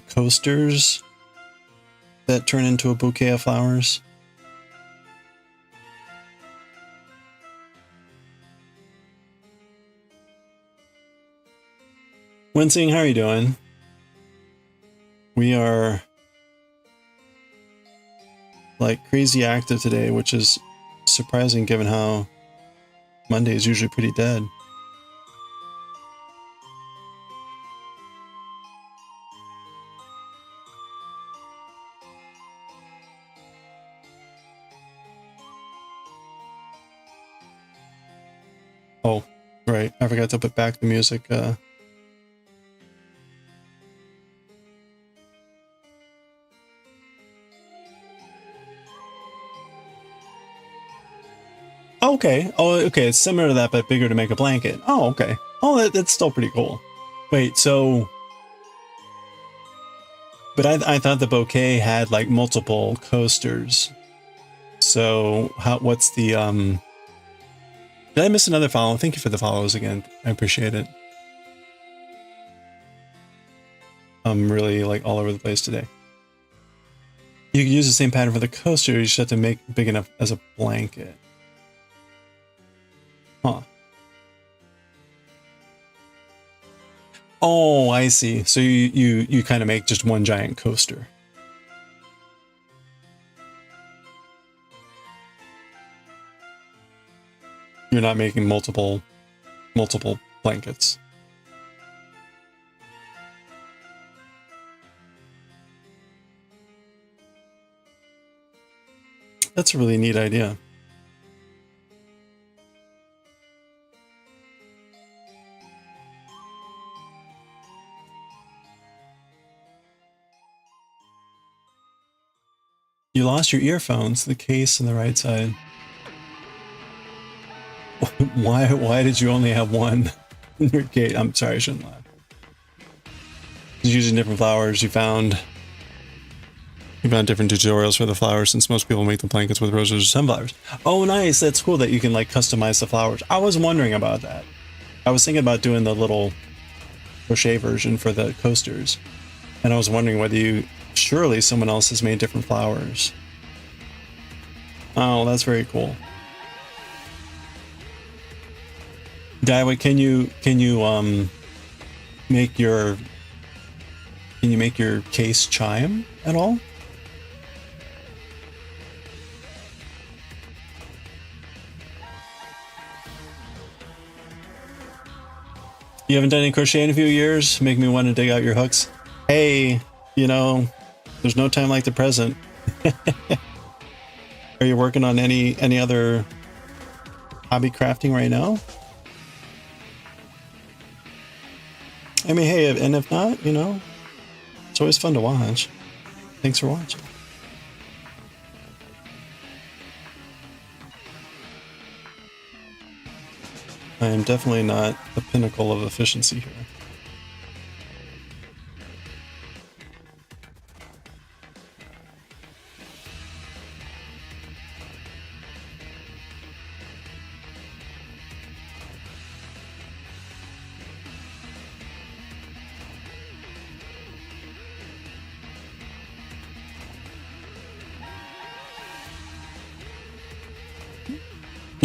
coasters that turn into a bouquet of flowers? Wincing, how are you doing? We are like crazy active today, which is surprising given how Monday is usually pretty dead. Oh, right. I forgot to put back the music. Okay. Oh, okay. It's similar to that, but bigger to make a blanket. Oh, okay. Oh, that's still pretty cool. Wait, so... But I thought the bouquet had, like, multiple coasters. So, what's the, Did I miss another follow? Thank you for the follows again. I appreciate it. I'm really, like, all over the place today. You can use the same pattern for the coaster, you just have to make big enough as a blanket. Huh. Oh, I see. So you kind of make just one giant coaster. You're not making multiple blankets. That's a really neat idea. You lost your earphones, the case on the right side. Why did you only have one in your case? I'm sorry, I shouldn't laugh. Using different flowers, you found different tutorials for the flowers since most people make the blankets with roses or sunflowers. Oh, nice. That's cool that you can like customize the flowers. I was wondering about that. I was thinking about doing the little crochet version for the coasters. And I was wondering whether surely someone else has made different flowers. Oh, that's very cool. Daiwa, can you make your case chime at all? You haven't done any crochet in a few years? Make me want to dig out your hooks. Hey, you know, there's no time like the present. Are you working on any other hobby crafting right now? I mean, hey, and if not, you know, it's always fun to watch. Thanks for watching. I am definitely not the pinnacle of efficiency here.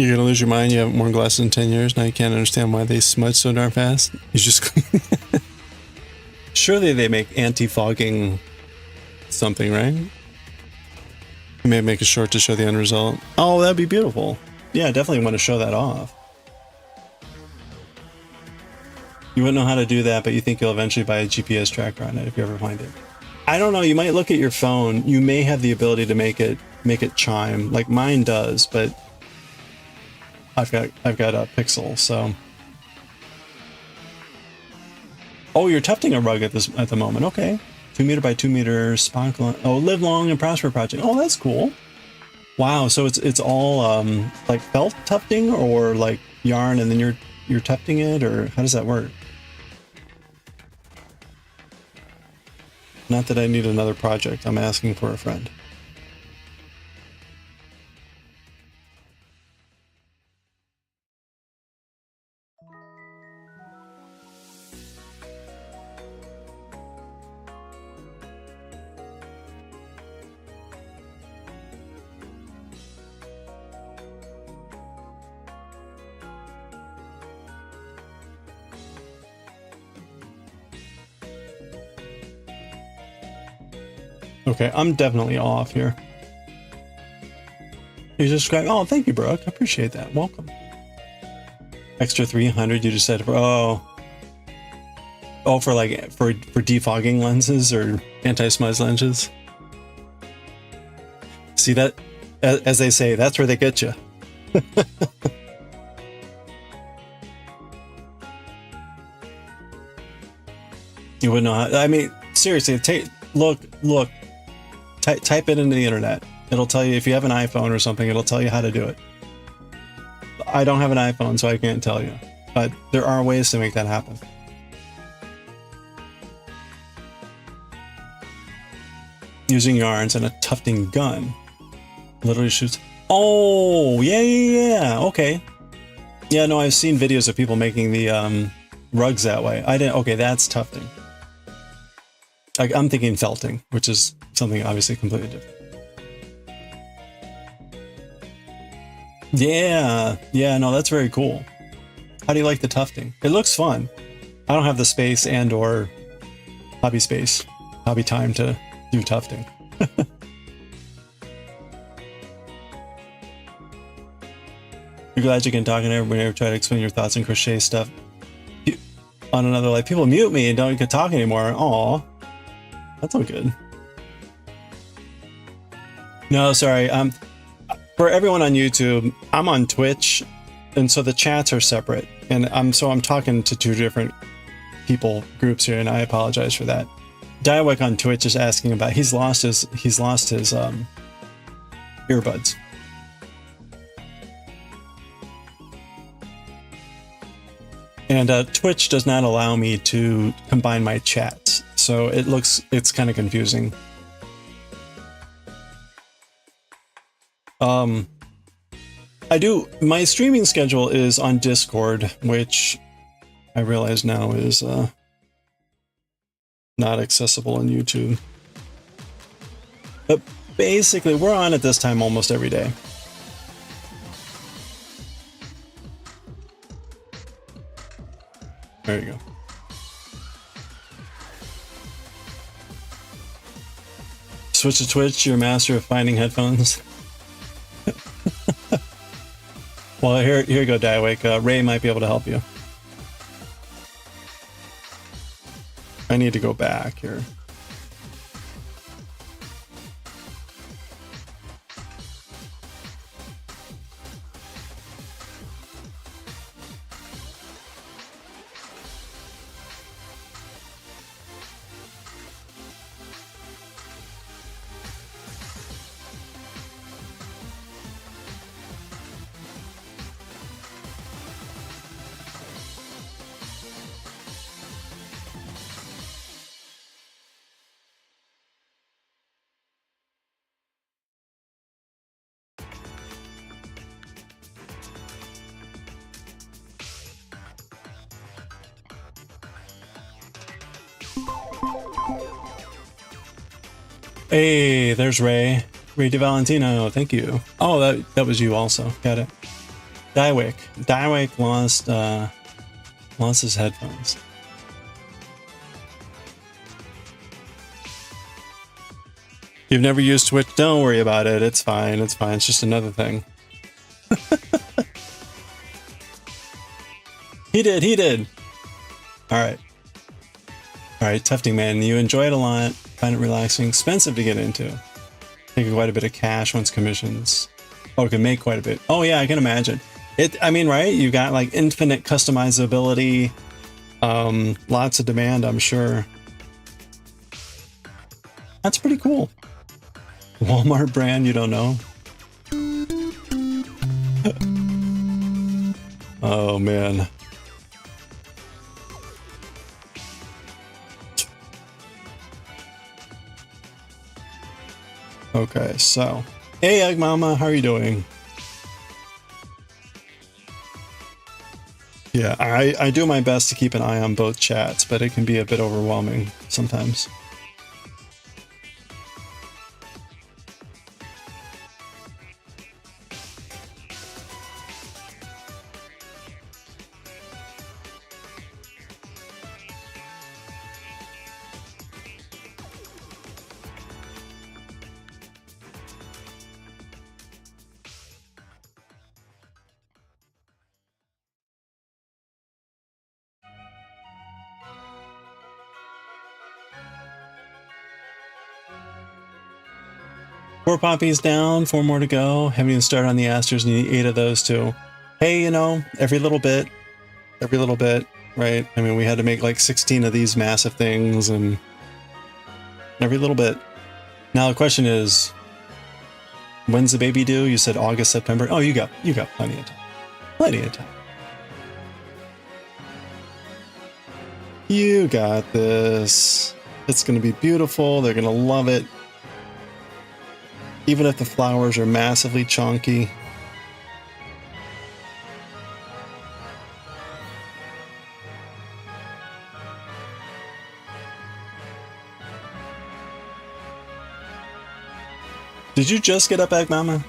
You're gonna lose your mind. You haven't worn glasses in 10 years. Now you can't understand why they smudge so darn fast. You just... Surely they make anti-fogging something, right? You may make a short to show the end result. Oh, that'd be beautiful. Yeah, I definitely want to show that off. You wouldn't know how to do that, but you think you'll eventually buy a GPS tracker on it if you ever find it. I don't know. You might look at your phone. You may have the ability to make it make it chime like mine does, but I've got a pixel, so. Oh, you're tufting a rug at the moment. Okay, 2 meter by 2 meter spawn. Oh, live long and prosper project. Oh, that's cool. Wow, so it's all like felt tufting or like yarn, and then you're tufting it, or how does that work? Not that I need another project. I'm asking for a friend. Okay, I'm definitely off here. You're just going, oh, thank you, Brooke. I appreciate that. Welcome. Extra 300 you just said for, oh, for like, for defogging lenses or anti-smudge lenses. See that, as they say, that's where they get you. You wouldn't know how, I mean, seriously, look, type it into the internet. It'll tell you if you have an iPhone or something, it'll tell you how to do it. I don't have an iPhone, so I can't tell you, but there are ways to make that happen. Using yarns and a tufting gun. Literally shoots. Oh, yeah. Okay. Yeah, no, I've seen videos of people making the rugs that way. I didn't. Okay, that's tufting. I'm thinking felting, which is something obviously completely different. Yeah, no, that's very cool. How do you like the tufting? It looks fun. I don't have the space and or hobby time to do tufting. You're glad you can talk and everybody ever try to explain your thoughts and crochet stuff on another life. People mute me and don't get to talk anymore. Aw, that's not good. No, sorry. For everyone on YouTube, I'm on Twitch, and so the chats are separate, and I'm talking to two different groups here, and I apologize for that. Diawick on Twitch is asking about he's lost his earbuds. And Twitch does not allow me to combine my chats, so it's kind of confusing. My streaming schedule is on Discord, which I realize now is not accessible on YouTube. But basically, we're on at this time almost every day. There you go. Switch to Twitch, you're a master of finding headphones. Well, here you go, Diawake. Ray might be able to help you. I need to go back here. Hey, there's Ray. Ray DeValentino, thank you. Oh, that was you also. Got it. Diawick. Diawick lost his headphones. You've never used Twitch? Don't worry about it. It's fine. It's fine. It's just another thing. He did. All right, tufting man. You enjoy it a lot. Find it relaxing. Expensive to get into. Making quite a bit of cash once commissions. Oh, it can make quite a bit. Oh yeah, I can imagine. I mean, right? You got like infinite customizability, lots of demand, I'm sure. That's pretty cool. Walmart brand, you don't know? Oh man. Okay, so. Hey, Egg Mama, how are you doing? Yeah, I do my best to keep an eye on both chats, but it can be a bit overwhelming sometimes. Four poppies down, 4 more to go. Haven't even started on the asters, need 8 of those too. Hey, you know, every little bit, right? I mean, we had to make like 16 of these massive things, and every little bit. Now the question is, when's the baby due? You said August, September. Oh, you got plenty of time. Plenty of time. You got this. It's gonna be beautiful. They're gonna love it. Even if the flowers are massively chunky. Did you just get up, Egg Mama?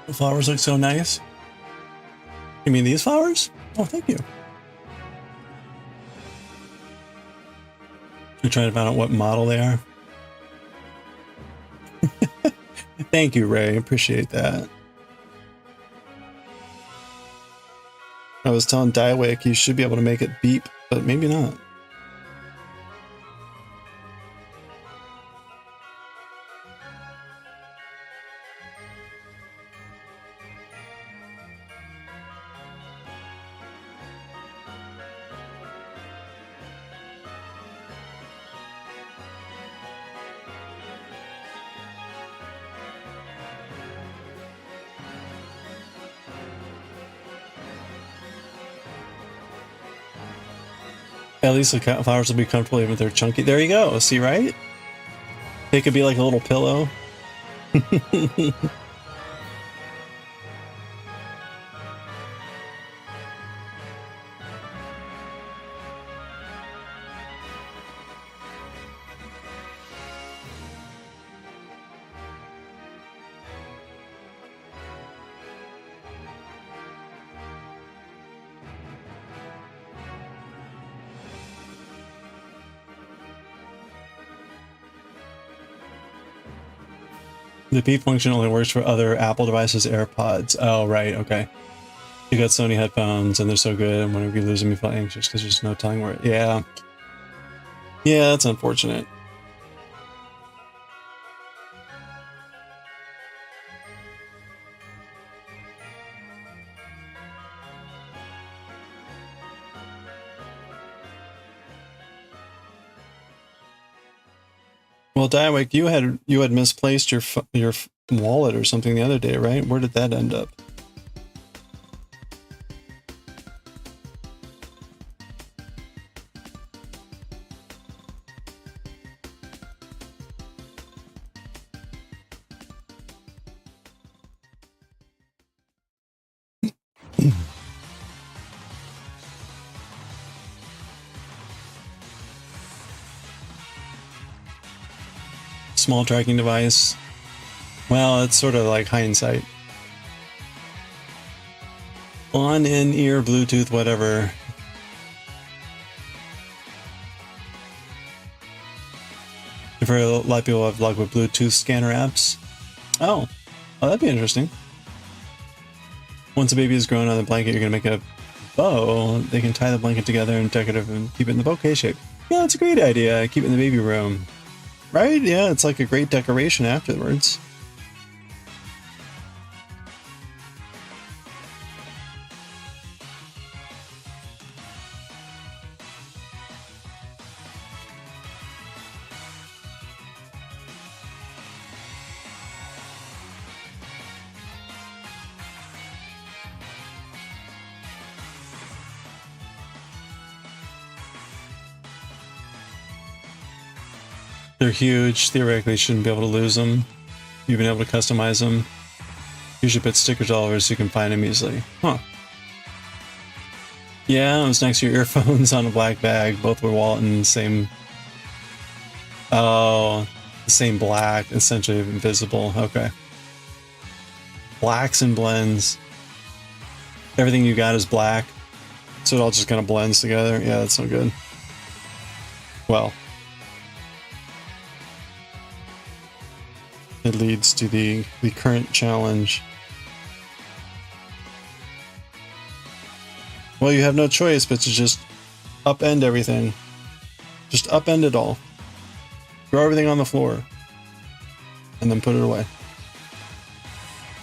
The flowers look so nice. You mean these flowers? Oh, thank you. You're trying to find out what model they are. Thank you, Ray. Appreciate that. I was telling Diewick you should be able to make it beep, but maybe not. At least the flowers will be comfortable even if they're chunky. There you go. See, right? They could be like a little pillow. The beep function only works for other Apple devices, AirPods. Oh, right, okay. You got Sony headphones and they're so good, and whenever you lose them you feel anxious because there's no telling where. Yeah. Yeah, that's unfortunate. Well, Diewick, you had misplaced your wallet or something the other day, right? Where did that end up? Small tracking device. Well, it's sort of like hindsight. On, in, ear, Bluetooth, whatever. I've heard a lot of people have luck with Bluetooth scanner apps. Oh, that'd be interesting. Once a baby is grown on the blanket, you're gonna make a bow. They can tie the blanket together and decorative and keep it in the bouquet shape. Yeah, it's a great idea. Keep it in the baby room. Right? Yeah, it's like a great decoration afterwards. They're huge. Theoretically, you shouldn't be able to lose them. You've been able to customize them. You should put stickers all over so you can find them easily. Huh. Yeah, it was next to your earphones on a black bag. Both were wallet and same... Oh, the same black, essentially invisible. Okay. Blacks and blends. Everything you got is black. So it all just kind of blends together. Yeah, that's no good. Well... It leads to the current challenge. Well, you have no choice but to just upend everything. Just upend it all. Throw everything on the floor. And then put it away.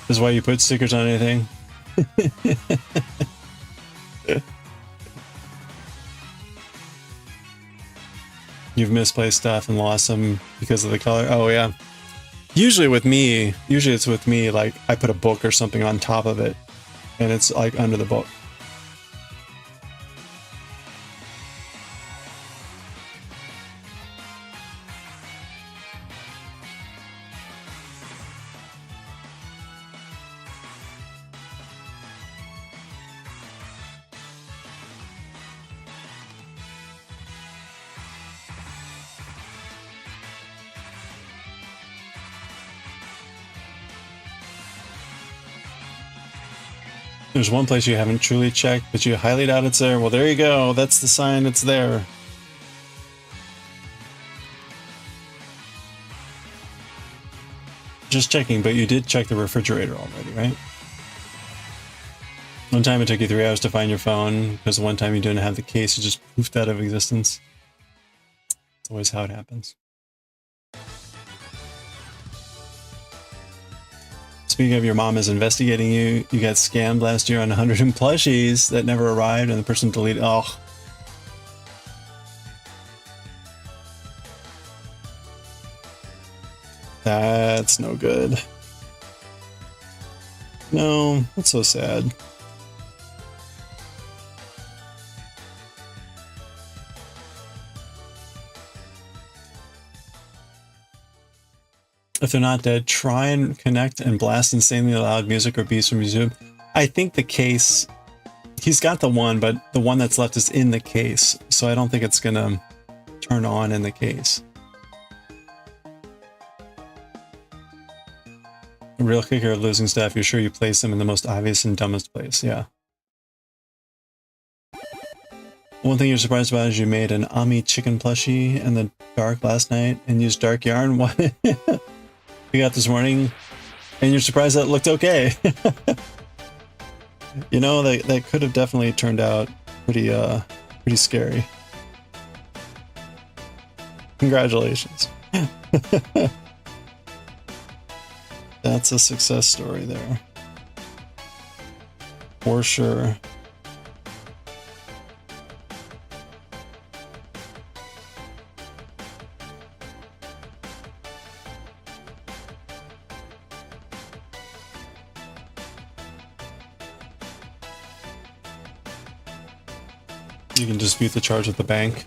This is why you put stickers on anything. You've misplaced stuff and lost them because of the color. Oh, yeah. Usually it's with me, like I put a book or something on top of it and it's like under the book. There's one place you haven't truly checked, but you highly doubt it's there. Well, there you go. That's the sign it's there. Just checking, but you did check the refrigerator already, right? One time it took you 3 hours to find your phone, because the one time you didn't have the case, it just poofed out of existence. It's always how it happens. Speaking of, your mom is investigating you. You got scammed last year on 100 plushies that never arrived and the person deleted. Oh. That's no good. No, that's so sad. If they're not dead, try and connect and blast insanely loud music or beats from YouTube. I think the case, he's got the one, but the one that's left is in the case. So I don't think it's gonna turn on in the case. A real kicker of losing stuff, you're sure you place them in the most obvious and dumbest place. Yeah. One thing you're surprised about is you made an Ami chicken plushie in the dark last night and used dark yarn. What? We got this morning, and you're surprised that it looked okay. You know, that could have definitely turned out pretty scary. Congratulations. That's a success story there. For sure. You can dispute the charge with the bank.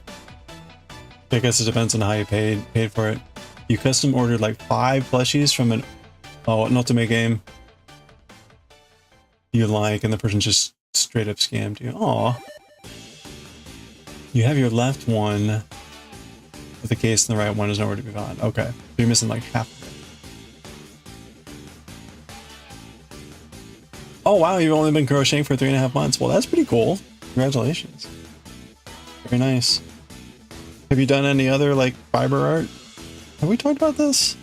I guess it depends on how you paid for it. You custom ordered like 5 plushies from an ultimate game you like, and the person just straight up scammed you. Aw. You have your left one with the case and the right one is nowhere to be found. Okay. So you're missing like half of it. Oh wow, you've only been crocheting for 3.5 months. Well, that's pretty cool. Congratulations. Very nice. Have you done any other like fiber art? Have we talked about this?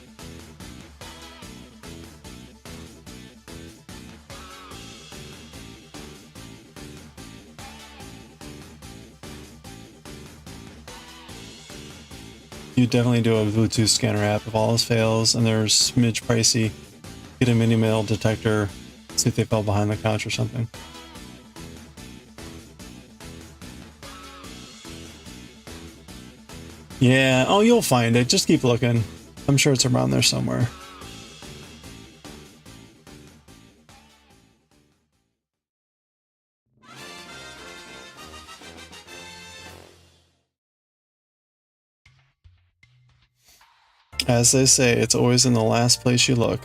you definitely do a Bluetooth scanner app if all else fails, and they're smidge pricey. Get a mini metal detector, see if they fell behind the couch or something. Yeah, oh, you'll find it. Just keep looking. I'm sure it's around there somewhere. As they say, it's always in the last place you look.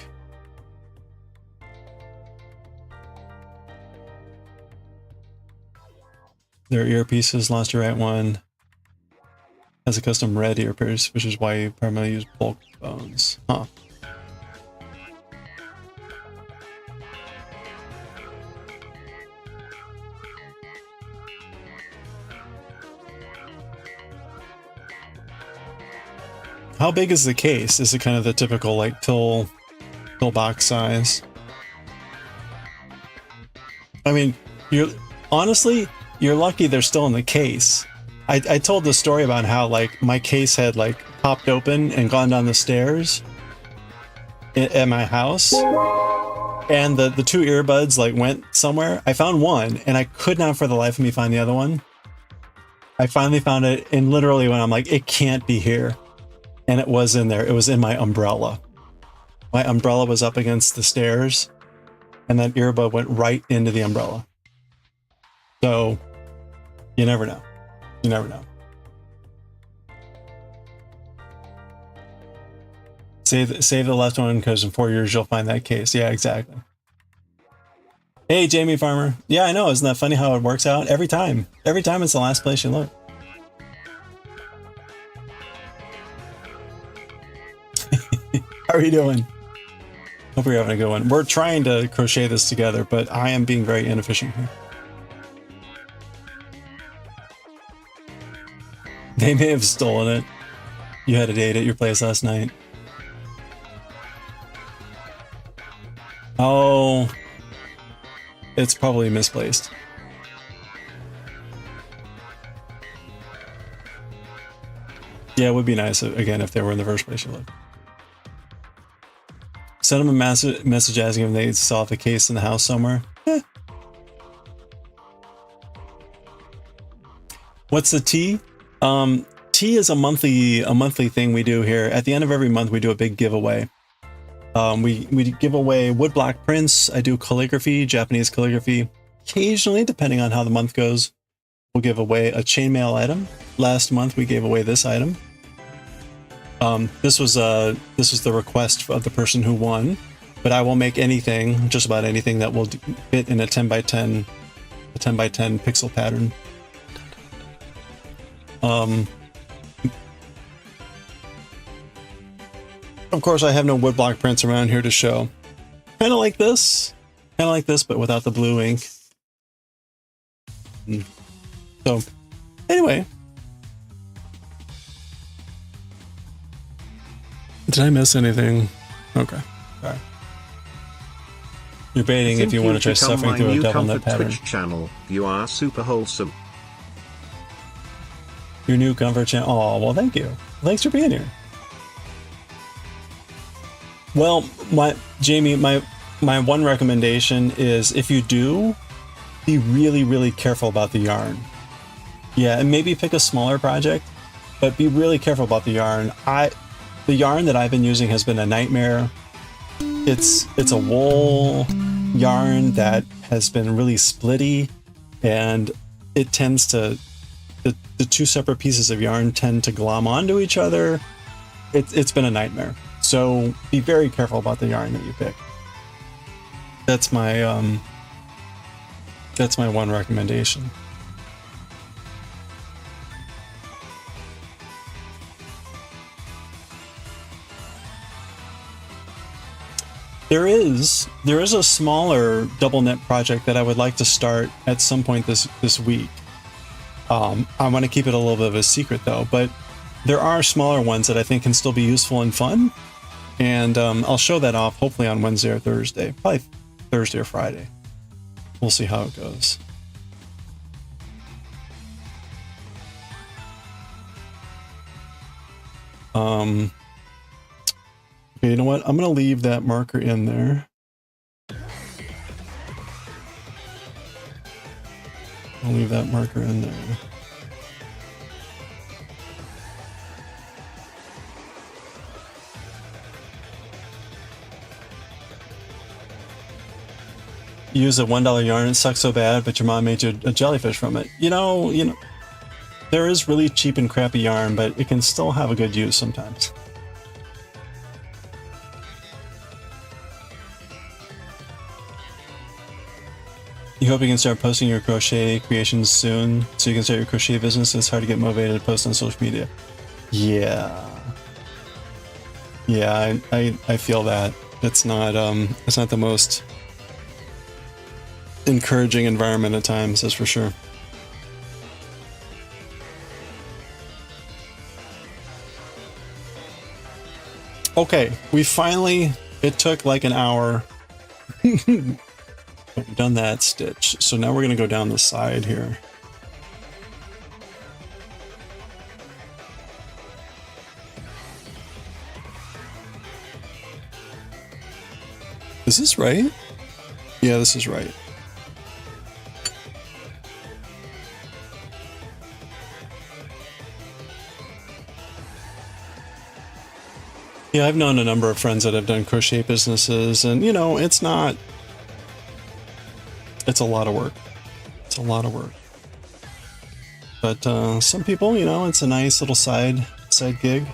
Their earpieces, lost your right one. Has a custom red earpiece, which is why you primarily use bulk phones. Huh. How big is the case? Is it kind of the typical like pill box size? I mean, honestly, you're lucky they're still in the case. I told the story about how like my case had like popped open and gone down the stairs at my house, and the two earbuds like went somewhere. I found one and I could not for the life of me find the other one. I finally found it, and literally when I'm like, it can't be here. And it was in there. It was in my umbrella. My umbrella was up against the stairs, and that earbud went right into the umbrella. So, you never know. You never know. Save the left one, because in 4 years you'll find that case. Yeah, exactly. Hey, Jamie Farmer. Yeah, I know. Isn't that funny how it works out? Every time. Every time it's the last place you look. How are you doing? Hope you're having a good one. We're trying to crochet this together, but I am being very inefficient here. They may have stolen it. You had a date at your place last night. Oh, it's probably misplaced. Yeah, it would be nice, again, if they were in the first place you looked. Send them a message asking if they saw the case in the house somewhere. What's the tea? Tea is a monthly thing we do here. At the end of every month, we do a big giveaway. We give away woodblock prints. I do calligraphy, Japanese calligraphy. Occasionally, depending on how the month goes, we'll give away a chainmail item. Last month, we gave away this item. This was the request of the person who won, but I will make anything, just about anything, that will fit in a 10 by 10 pixel pattern. Of course, I have no woodblock prints around here to show. Kind of like this, but without the blue ink. So, anyway. Did I miss anything? Okay. Sorry. You're baiting if you want to try suffering through a double net pattern. Twitch channel. You are super wholesome. Your new comfort channel. Oh, well, thank you. Thanks for being here. Well, Jamie, my one recommendation is, if you do, be really, really careful about the yarn. Yeah, and maybe pick a smaller project, but be really careful about the yarn. The yarn that I've been using has been a nightmare. It's a wool yarn that has been really splitty, and it tends to, the two separate pieces of yarn tend to glom onto each other. It's been a nightmare. So be very careful about the yarn that you pick. That's my one recommendation. There is a smaller double knit project that I would like to start at some point this week. I want to keep it a little bit of a secret though, but there are smaller ones that I think can still be useful and fun. And I'll show that off hopefully on Wednesday or Thursday, probably Thursday or Friday. We'll see how it goes. Okay, you know what? I'm gonna leave that marker in there. I'll leave that marker in there. You use a $1 yarn, it sucks so bad, but your mom made you a jellyfish from it. You know, there is really cheap and crappy yarn, but it can still have a good use sometimes. You hope you can start posting your crochet creations soon so you can start your crochet business. It's hard to get motivated to post on social media. Yeah. Yeah, I feel that. It's not the most encouraging environment at times, that's for sure. Okay, we finally, it took like an hour. We've done that stitch, so now we're going to go down the side here. Is this right? Yeah, this is right. Yeah, I've known a number of friends that have done crochet businesses, and you know, it's a lot of work. It's a lot of work. But some people, you know, it's a nice little side gig.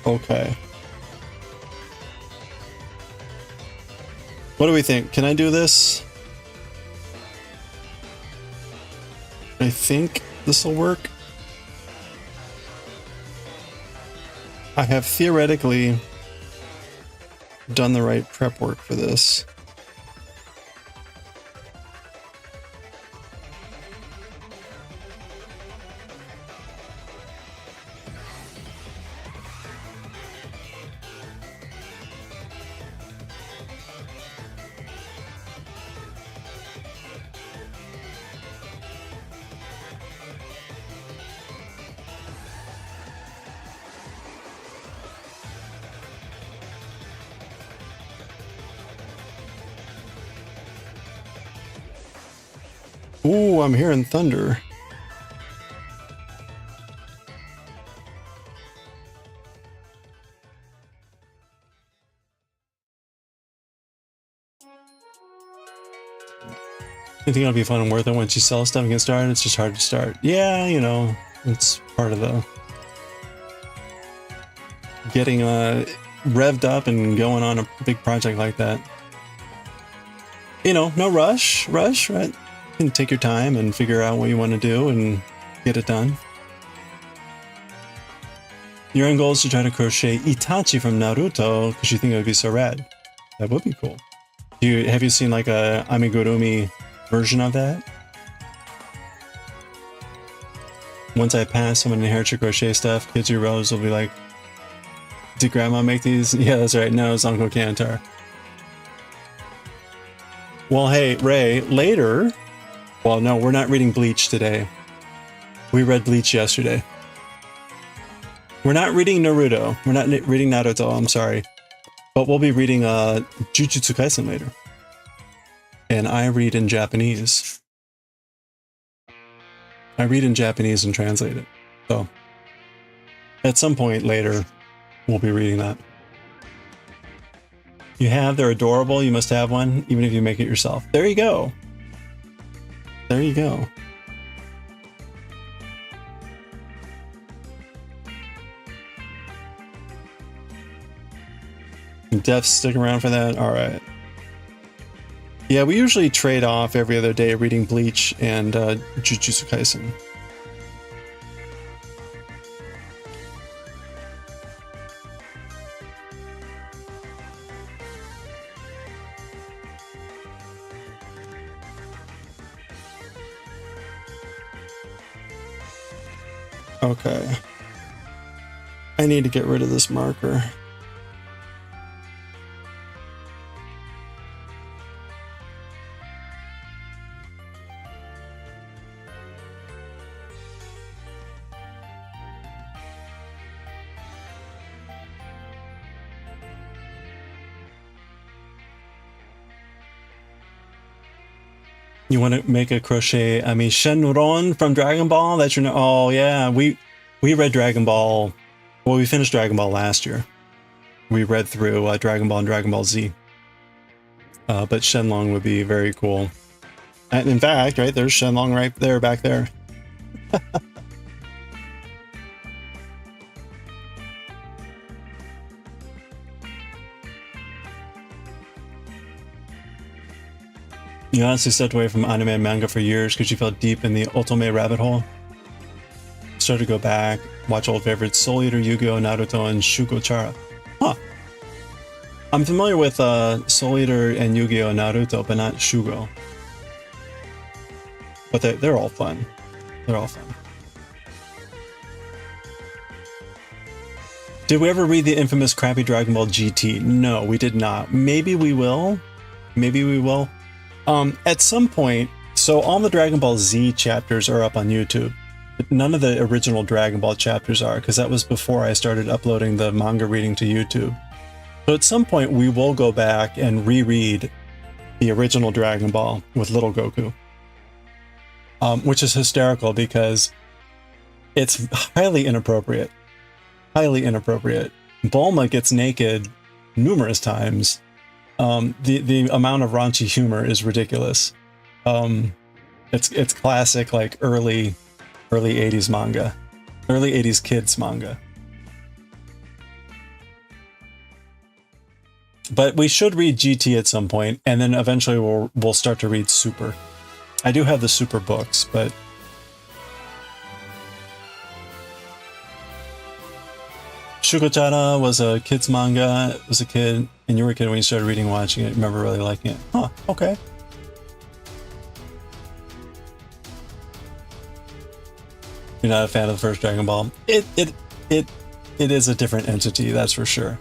Okay. What do we think? Can I do this? I think this will work. I have theoretically done the right prep work for this. Ooh, I'm hearing thunder. You think it'll be fun and worth it once you sell stuff and get started? It's just hard to start. Yeah, you know, it's part of the getting revved up and going on a big project like that. You know, no rush, right? You can take your time and figure out what you want to do and get it done. Your end goal is to try to crochet Itachi from Naruto because you think it would be so rad. That would be cool. Have you seen like a amigurumi version of that? Once I pass someone inherits your crochet stuff, kids or relatives will be like, did grandma make these? Yeah, that's right. No, it's Uncle Kantar. Well, hey, Ray, later. Well, no, we're not reading Bleach today. We read Bleach yesterday. We're not reading Naruto. We're not reading Naruto, I'm sorry. But we'll be reading Jujutsu Kaisen later. And I read in Japanese. I read in Japanese and translate it. So, at some point later, we'll be reading that. They're adorable. You must have one, even if you make it yourself. There you go. There you go. Devs stick around for that? Alright. Yeah, we usually trade off every other day reading Bleach and Jujutsu Kaisen. Okay. I need to get rid of this marker. You want to make a crochet? I mean, Shenron from Dragon Ball. That's your. Oh yeah, we read Dragon Ball. Well, we finished Dragon Ball last year. We read through Dragon Ball and Dragon Ball Z. But Shenlong would be very cool. And in fact, right there's Shenlong right there, back there. You honestly stepped away from anime and manga for years because you felt deep in the otome rabbit hole. Started to go back, watch old favorites Soul Eater, Yu-Gi-Oh, Naruto, and Shugo Chara. Huh. I'm familiar with Soul Eater and Yu-Gi-Oh, Naruto, but not Shugo. But they're all fun. They're all fun. Did we ever read the infamous crappy Dragon Ball GT? No, we did not. Maybe we will. Maybe we will. At some point, so all the Dragon Ball Z chapters are up on YouTube. But none of the original Dragon Ball chapters are, because that was before I started uploading the manga reading to YouTube. So at some point, we will go back and reread the original Dragon Ball with Little Goku. Which is hysterical because it's highly inappropriate. Highly inappropriate. Bulma gets naked numerous times. The amount of raunchy humor is ridiculous. It's classic, like early 80s manga, early 80s kids manga. But we should read GT at some point, and then eventually we'll start to read Super. I do have the Super books, but Shugochara was a kid's manga. It was a kid, and you were a kid when you started reading and watching it. I remember really liking it. Huh, okay. You're not a fan of the first Dragon Ball? It is a different entity, that's for sure.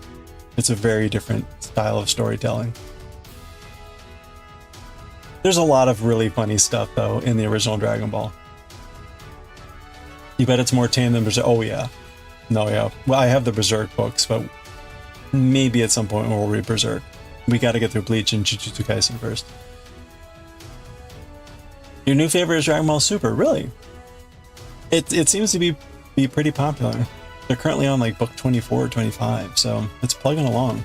It's a very different style of storytelling. There's a lot of really funny stuff, though, in the original Dragon Ball. You bet it's more tame than Berserk? Oh, yeah. No, yeah. Well, I have the Berserk books, but maybe at some point we'll read Berserk. We gotta get through Bleach and Jujutsu Kaisen first. Your new favorite is Dragon Ball Super, really? It seems to be pretty popular. They're currently on like book 24 or 25, so it's plugging along.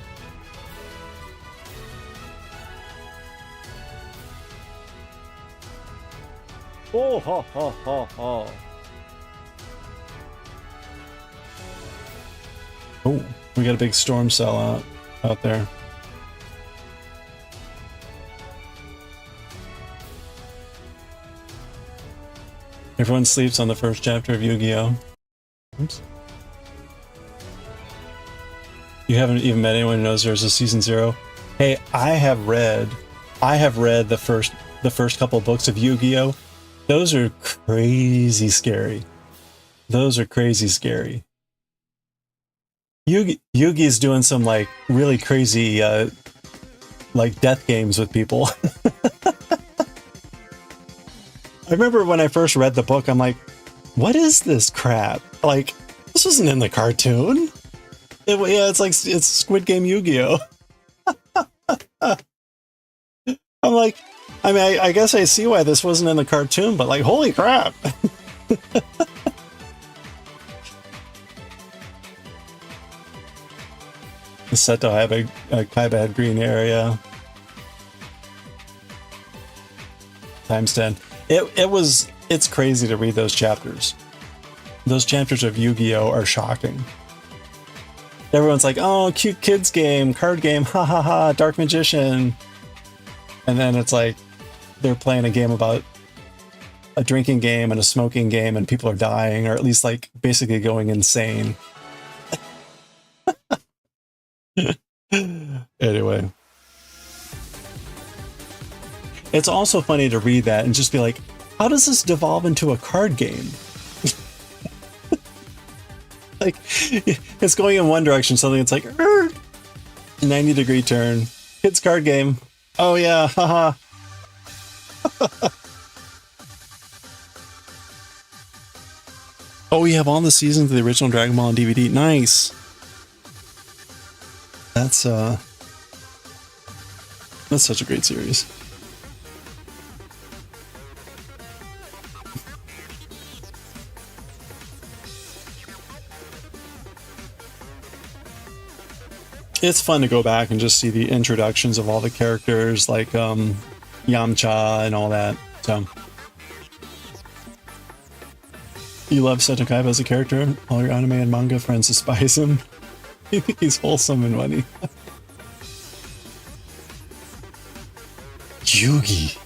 Oh, ha, ha, ha, ha. Oh, we got a big storm cell out there. Everyone sleeps on the first chapter of Yu-Gi-Oh! Oops. You haven't even met anyone who knows there's a season 0. Hey, I have read the first couple books of Yu-Gi-Oh! Those are crazy scary. Those are crazy scary. Yugi's doing some like really crazy like death games with people. I remember when I first read the book, I'm like, what is this crap? Like, this wasn't in the cartoon. Yeah, it's Squid Game Yu-Gi-Oh! I'm like, I mean, I guess I see why this wasn't in the cartoon, but like, holy crap. Seto Kaiba had green area. Times 10. It's crazy to read those chapters. Those chapters of Yu-Gi-Oh! Are shocking. Everyone's like, oh, cute kids game, card game, ha ha ha, Dark Magician. And then it's like, they're playing a game about a drinking game and a smoking game, and people are dying, or at least like basically going insane. Anyway. It's also funny to read that and just be like, how does this devolve into a card game? Like, it's going in one direction, suddenly it's like, 90-degree turn. Kids card game. Oh yeah, haha. Oh, we have all the seasons of the original Dragon Ball on DVD. Nice. That's such a great series. It's fun to go back and just see the introductions of all the characters, like Yamcha and all that. So, you love Seto Kaiba as a character? All your anime and manga friends despise him. You think he's wholesome and funny. Yugi.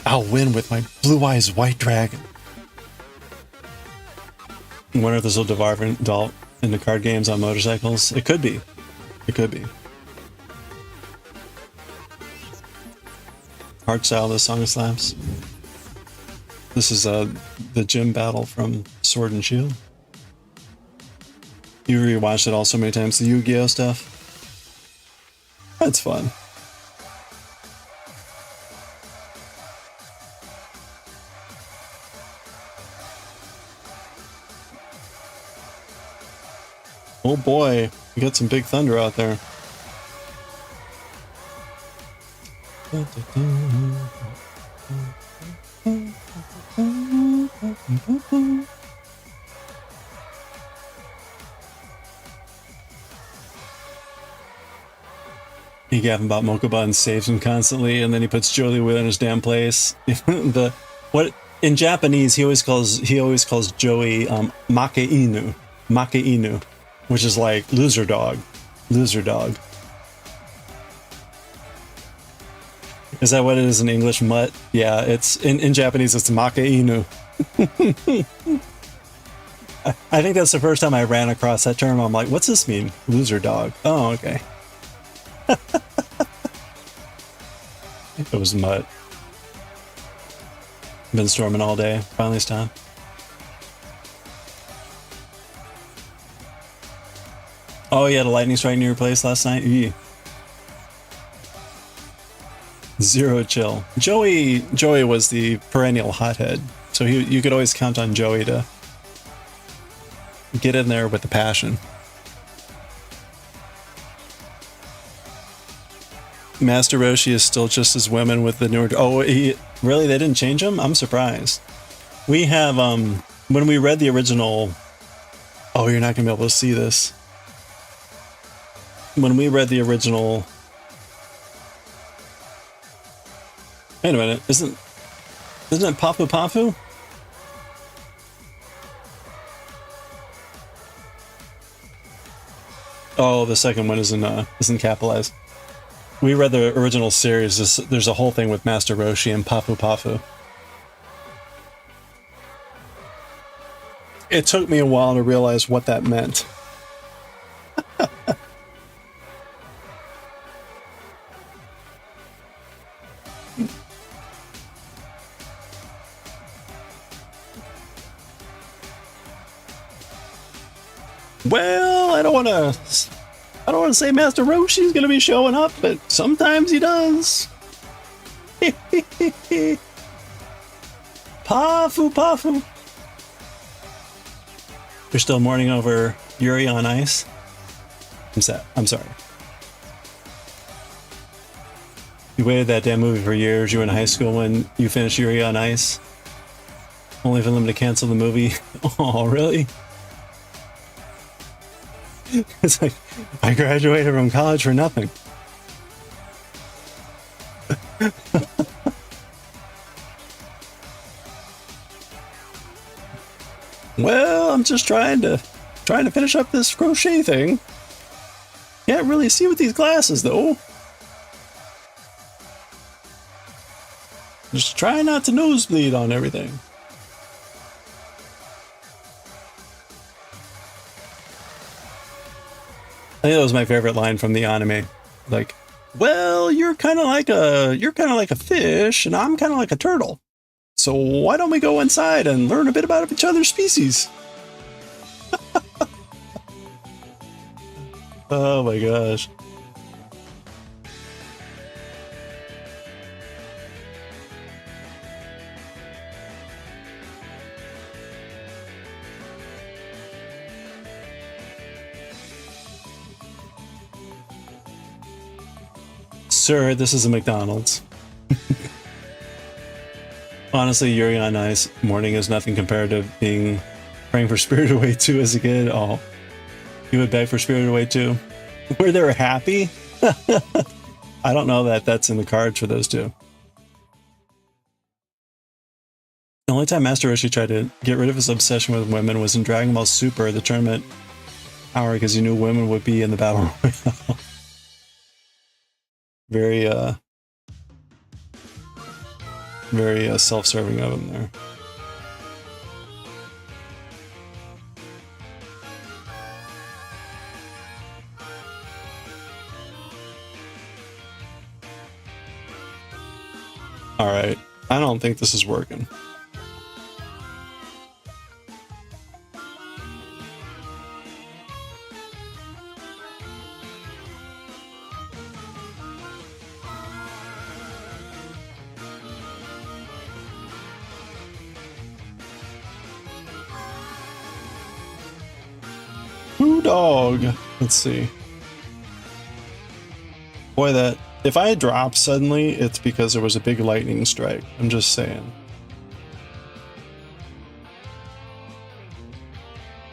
I'll win with my blue eyes white dragon. I wonder if this will devolve into card games on motorcycles. It could be. It could be. Hard style, this song slaps. This is the gym battle from Sword and Shield. You rewatched it all so many times, the Yu-Gi-Oh stuff. That's fun. Oh boy, we got some big thunder out there. He Gavin bought Mokuba and saves him constantly, and then he puts Jolie Wheel in his damn place. What in Japanese he always calls Joey Make Inu, which is like loser dog. Is that what it is in English? Mutt? Yeah, it's in Japanese it's Make Inu. I think that's the first time I ran across that term. I'm like, what's this mean? Loser dog. Oh, okay. It was Mutt. Been storming all day. Finally stopped. Oh, you had a lightning strike near your place last night? Eee. Zero chill. Joey was the perennial hothead, so you could always count on Joey to get in there with the passion. Master Roshi is still just as women with the newer... Oh, really? They didn't change him? I'm surprised. We have, when we read the original... Oh, you're not going to be able to see this. When we read the original... Wait a minute, isn't it Papu Papu? Oh, the second one isn't capitalized. We read the original series. There's a whole thing with Master Roshi and Papu Papu. It took me a while to realize what that meant. Well, I don't want to say Master Roshi's going to be showing up, but sometimes he does. Pafu Pafu. You're still mourning over Yuri on Ice? I'm sad. I'm sorry. You waited that damn movie for years. You were in high school when you finished Yuri on Ice. Only for them to cancel the movie. Oh, really? It's like, I graduated from college for nothing. Well, I'm just trying to finish up this crochet thing. Can't really see with these glasses, though. Just try not to nosebleed on everything. I think that was my favorite line from the anime. Like, Well, you're kind of like a fish, and I'm kind of like a turtle. So why don't we go inside and learn a bit about each other's species? Oh my gosh. Sir, this is a McDonald's. Honestly, Yuri on Ice morning is nothing compared to being praying for Spirited Away 2 as a kid. Oh, you would beg for Spirited Away 2? Where they were happy? I don't know that that's in the cards for those two. The only time Master Roshi tried to get rid of his obsession with women was in Dragon Ball Super, the tournament hour, because he knew women would be in the Battle Royale. Very self-serving of him there. All right, I don't think this is working. Dog. Let's see. Boy, that if I drop suddenly, it's because there was a big lightning strike. I'm just saying.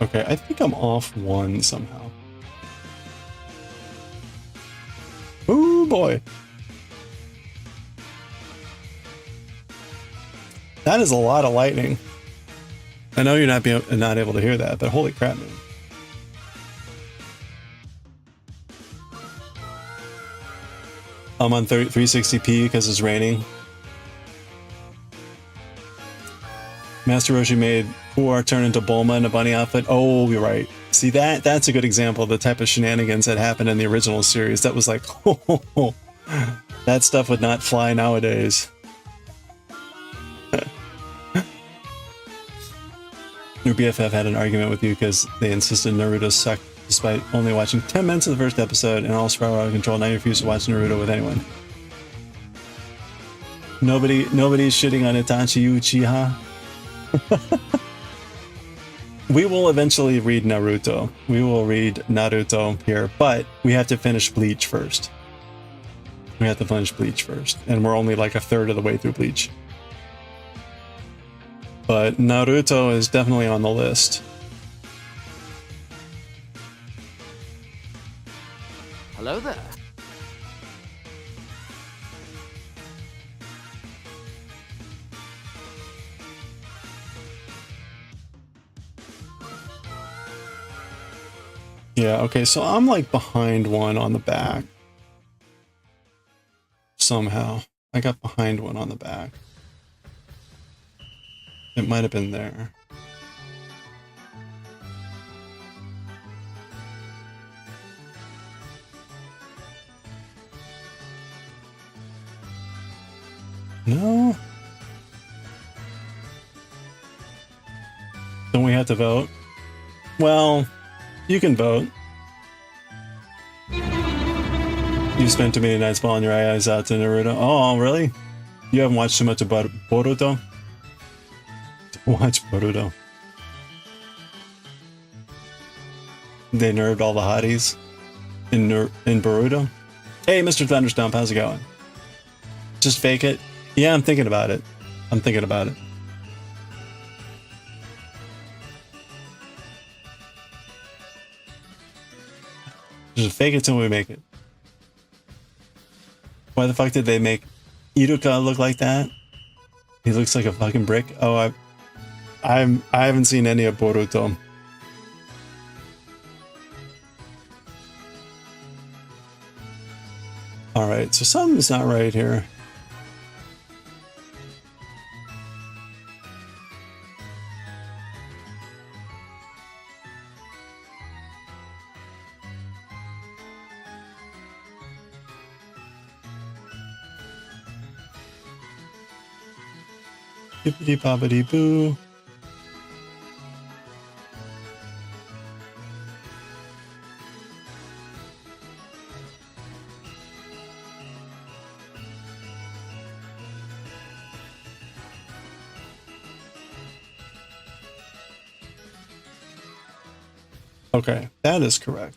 Okay, I think I'm off one somehow. Oh boy. That is a lot of lightning. I know you're not able to hear that, but holy crap, man. I'm on 360p because it's raining. Master Roshi made Puar turn into Bulma in a bunny outfit. Oh, you're right. See, that's a good example of the type of shenanigans that happened in the original series. That was like, oh, that stuff would not fly nowadays. Your BFF had an argument with you because they insisted Naruto sucked despite only watching 10 minutes of the first episode and all spiral out of control. Now you refuse to watch Naruto with anyone. Nobody's shitting on Itachi Uchiha. We will eventually read Naruto. We will read Naruto here, but we have to finish Bleach first. We have to finish Bleach first, and we're only like a third of the way through Bleach. But Naruto is definitely on the list. Hello there. Yeah, okay, so I'm like behind one on the back. Somehow. I got behind one on the back. It might have been there. No? Don't we have to vote? Well, you can vote. You spent too many nights bawling your eyes out to Naruto. Oh, really? You haven't watched too much about Boruto? Watch Boruto. They nerfed all the hotties in Boruto. Hey, Mr. Thunderstomp, how's it going? Just fake it? Yeah, I'm thinking about it. I'm thinking about it. Just fake it till we make it. Why the fuck did they make Iruka look like that? He looks like a fucking brick. Oh, I haven't seen any of Boruto. All right, so something's not right here. Bippity boppity boo. Okay, that is correct.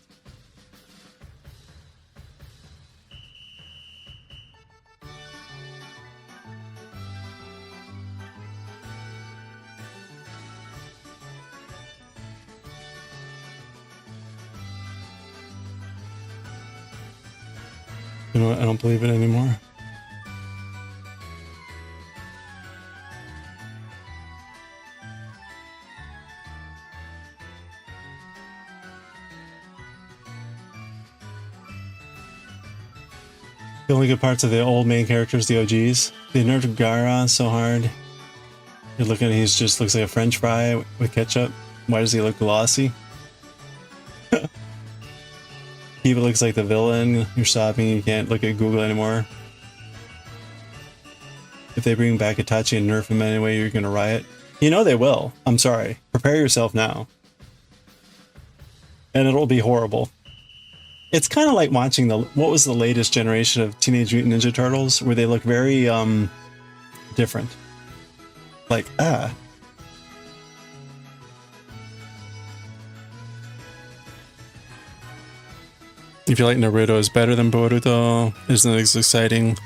You know what? I don't believe it anymore. The only good parts of the old main characters, the OGs. They nerfed Gaara so hard. You're looking, he just looks like a French fry with ketchup. Why does he look glossy? He looks like the villain. You're stopping, you can't look at Google anymore. If they bring back Itachi and nerf him anyway, you're gonna riot. You know they will. I'm sorry. Prepare yourself now. And it'll be horrible. It's kind of like watching what was the latest generation of Teenage Mutant Ninja Turtles, where they look very different. Like, If you like Naruto is better than Boruto, isn't as exciting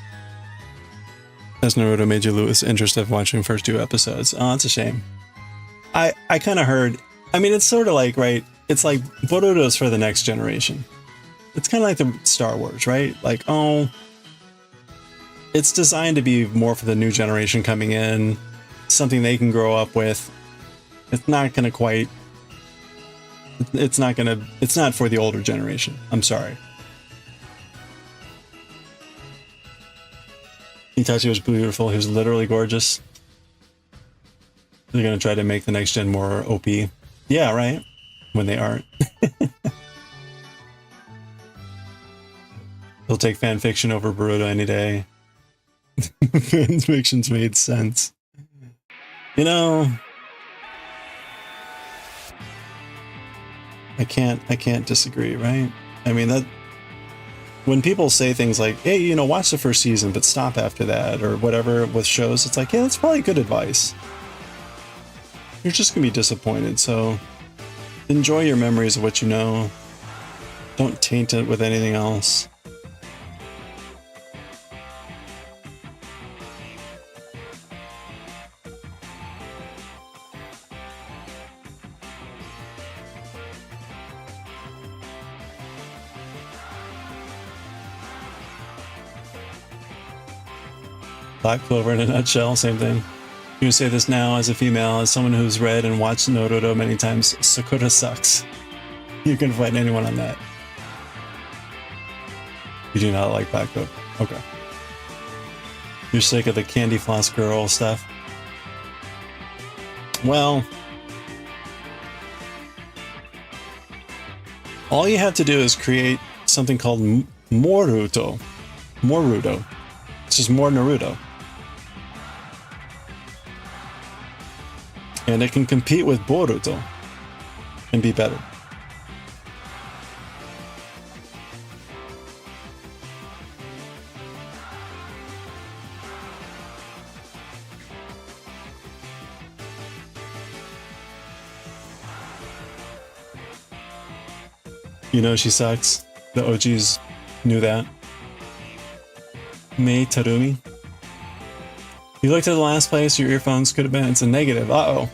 as Naruto made you lose interest of watching the first 2 episodes. Oh, it's a shame. I kind of heard, I mean, it's sort of like, right, it's like Boruto's for the next generation. It's kind of like the Star Wars, right? Like, oh, it's designed to be more for the new generation coming in, something they can grow up with. It's not going to quite, it's not for the older generation. I'm sorry. Itachi was beautiful. He was literally gorgeous. They're going to try to make the next gen more OP. Yeah, right? When they aren't. They'll take fan fiction over Boruto any day. Fan fiction's made sense. You know, I can't disagree, right? I mean, that when people say things like, hey, you know, watch the first season, but stop after that, or whatever with shows, it's like, yeah, that's probably good advice. You're just gonna be disappointed, so enjoy your memories of what you know. Don't taint it with anything else. Black Clover in a nutshell, same thing. You can say this now as a female, as someone who's read and watched Naruto many times. Sakura sucks. You can fight anyone on that. You do not like Black Clover. Okay. You're sick of the candy floss girl stuff. Well, all you have to do is create something called Moruto. Moruto. It's just more Naruto. And it can compete with Boruto and be better. You know she sucks. The OGs knew that. Mei Tarumi. You looked at the last place your earphones could have been. It's a negative. Uh-oh.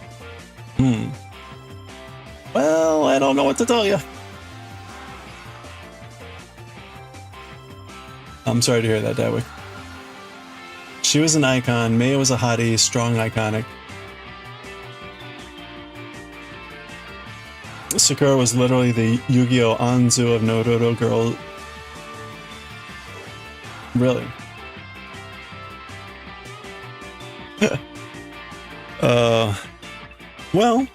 Well, I don't know what to tell you. I'm sorry to hear that, Dawick. She was an icon. Mei was a hottie. Strong, iconic. Sakura was literally the Yu-Gi-Oh! Anzu of Naruto girl. Really? Well.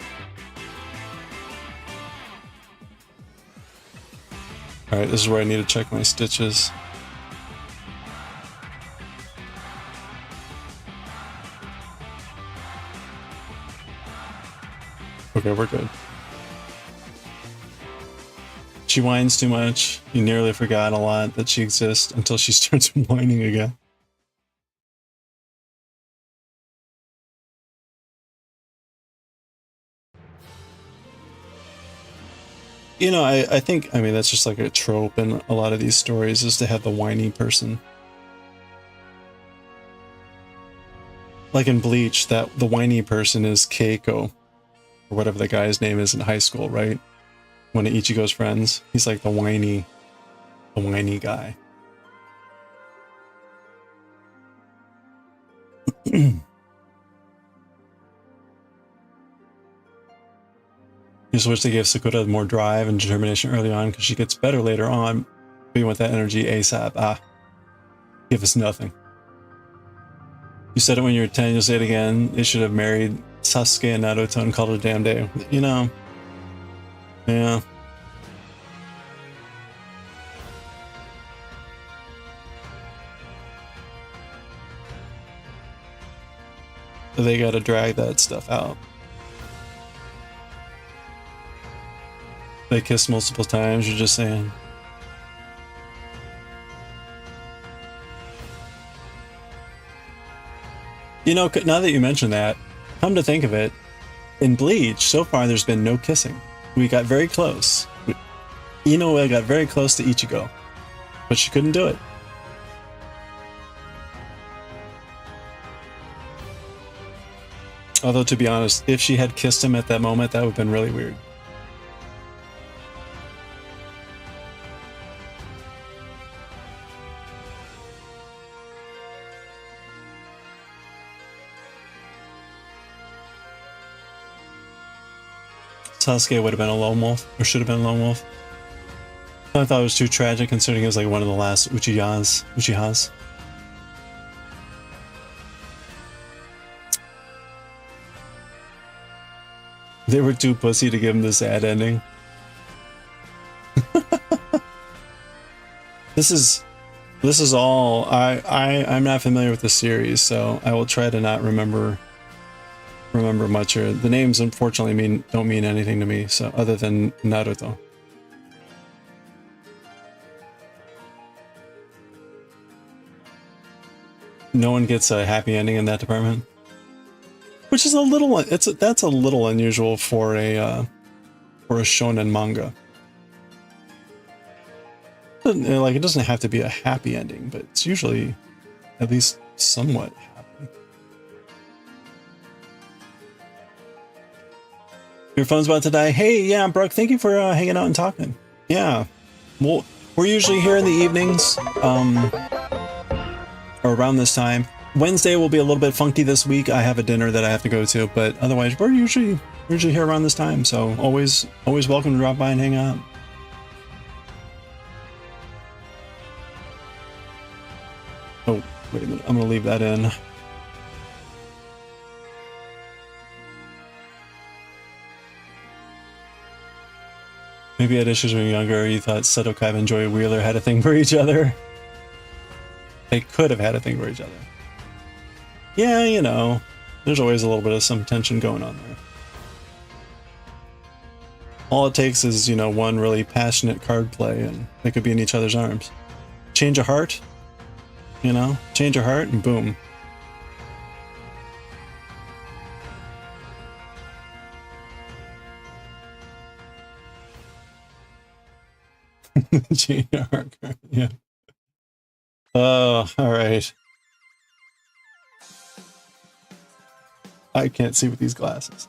Alright, this is where I need to check my stitches. Okay, we're good. She whines too much. You nearly forgot a lot that she exists until she starts whining again. You know, I think, I mean, that's just like a trope in a lot of these stories, is to have the whiny person. Like in Bleach, that the whiny person is Keiko, or whatever the guy's name is in high school, right? One of Ichigo's friends. He's like the whiny guy. Just wish they gave Sakura more drive and determination early on, because she gets better later on. But you want that energy ASAP. Ah, give us nothing. You said it when you were 10, you'll say it again. They should have married Sasuke and Naruto and called it a damn day. You know. Yeah. They gotta drag that stuff out. They kissed multiple times, you're just saying. You know, now that you mention that, come to think of it, in Bleach, so far there's been no kissing. We got very close. I got very close to Ichigo, but she couldn't do it. Although, to be honest, if she had kissed him at that moment, that would have been really weird. Sasuke would have been a lone wolf, or should have been a lone wolf. I thought it was too tragic, considering it was like one of the last Uchihas. They were too pussy to give him the sad ending. This is all I'm not familiar with the series, so I will try to not remember much. Or the names unfortunately don't mean anything to me, so other than Naruto. No one gets a happy ending in that department, which is that's a little unusual for a shonen manga. Like, it doesn't have to be a happy ending, but it's usually at least somewhat happy. Your phone's about to die. Hey, yeah, Brooke, thank you for hanging out and talking. Yeah, well, we're usually here in the evenings, or around this time. Wednesday will be a little bit funky this week. I have a dinner that I have to go to, but otherwise we're usually here around this time. So always welcome to drop by and hang out. Oh, wait a minute. I'm gonna leave that in. Maybe you had issues when you were younger. You thought Seto Kaiba and Joy Wheeler had a thing for each other. They could have had a thing for each other. Yeah, you know, there's always a little bit of some tension going on there. All it takes is, you know, one really passionate card play and they could be in each other's arms. Change a heart, you know, change a heart and boom. Change a heart card, yeah. Oh, all right. I can't see with these glasses.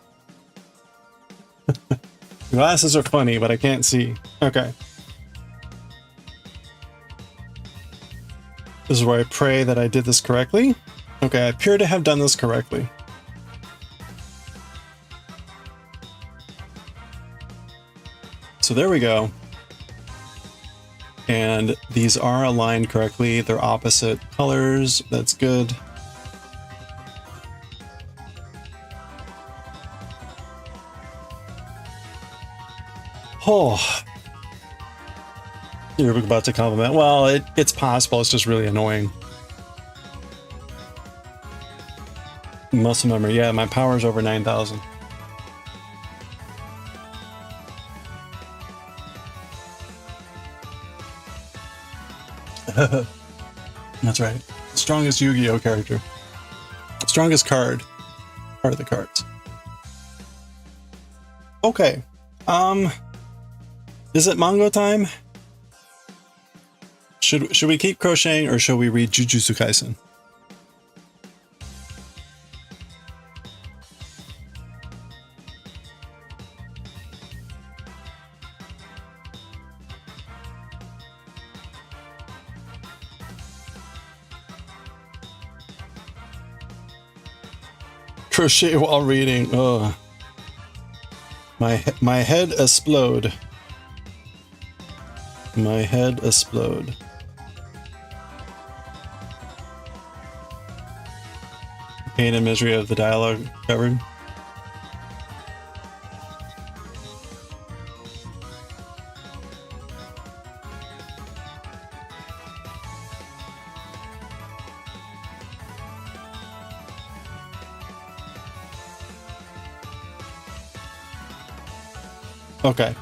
Glasses are funny, but I can't see. Okay. This is where I pray that I did this correctly. Okay, I appear to have done this correctly. So there we go. And these are aligned correctly. They're opposite colors. That's good. Oh, you're about to compliment. Well, it's possible. It's just really annoying. Muscle memory. Yeah, my power's over 9,000. That's right. Strongest Yu-Gi-Oh character. Strongest card. Part of the cards. Okay. Is it manga time? Should we keep crocheting or should we read Jujutsu Kaisen? Crochet while reading. Ugh. My head explode. My head explode. Pain and misery of the dialogue covered. Okay.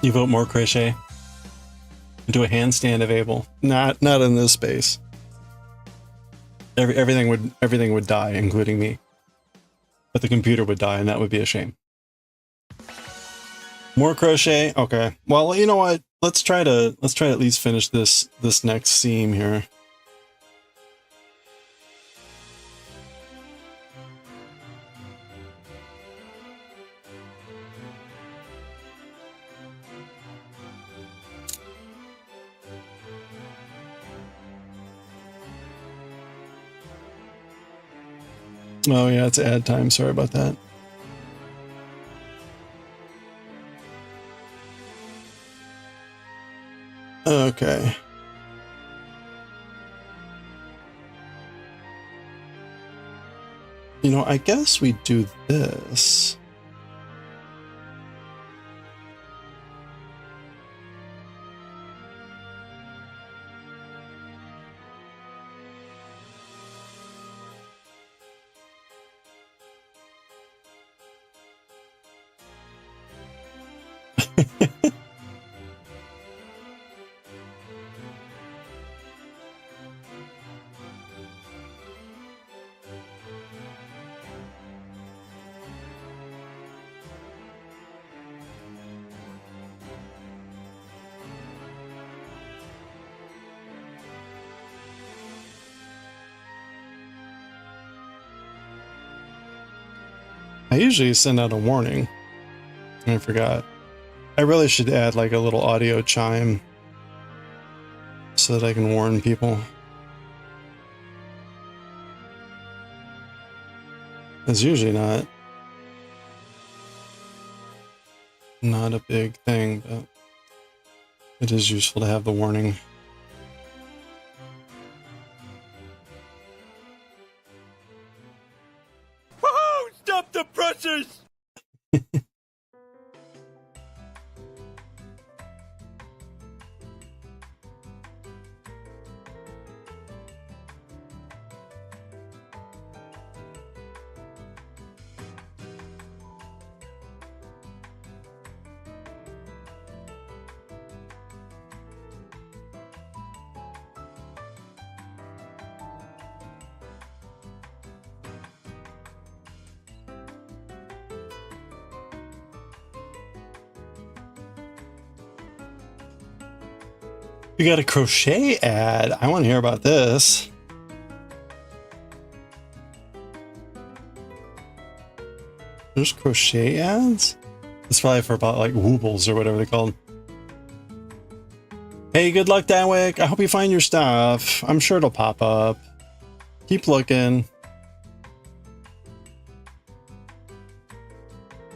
You vote more crochet? Do a handstand of Abel. Not in this space. Everything would die, including me. But the computer would die, and that would be a shame. More crochet? Okay. Well, you know what? Let's try to at least finish this next seam here. Oh yeah, it's ad time. Sorry about that. Okay. You know, I guess we do this. I usually send out a warning. I forgot. I really should add like a little audio chime so that I can warn people. It's usually not a big thing, but it is useful to have the warning. Woohoo! Stop the presses! You got a crochet ad. I want to hear about this. There's crochet ads? It's probably for about like woobles or whatever they're called. Hey, good luck, Danwick. I hope you find your stuff. I'm sure it'll pop up. Keep looking.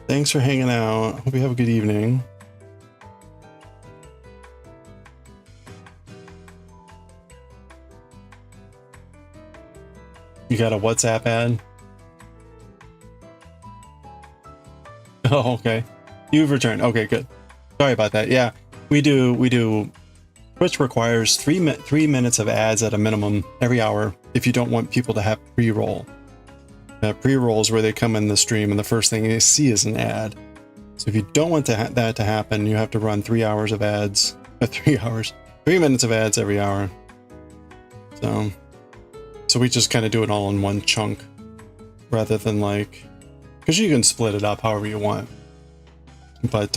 Thanks for hanging out. Hope you have a good evening. You got a WhatsApp ad? Oh, okay. You've returned. Okay, good. Sorry about that. Yeah, we do. Twitch requires 3 minutes of ads at a minimum every hour if you don't want people to have pre-roll. Pre-rolls where they come in the stream and the first thing they see is an ad. So if you don't want that to happen, you have to run 3 hours of ads, 3 hours, 3 minutes of ads every hour. So we just kind of do it all in one chunk rather than like, because you can split it up however you want. But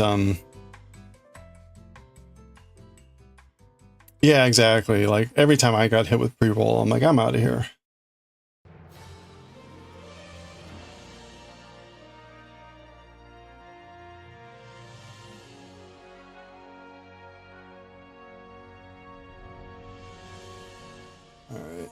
yeah, exactly. Like every time I got hit with pre-roll, I'm like, I'm out of here. All right.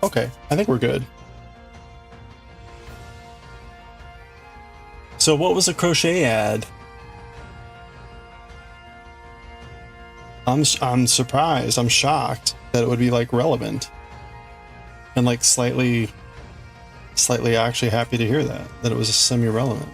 Okay, I think we're good. So what was the crochet ad? I'm surprised. I'm shocked that it would be like relevant. And like slightly actually happy to hear that it was semi-relevant.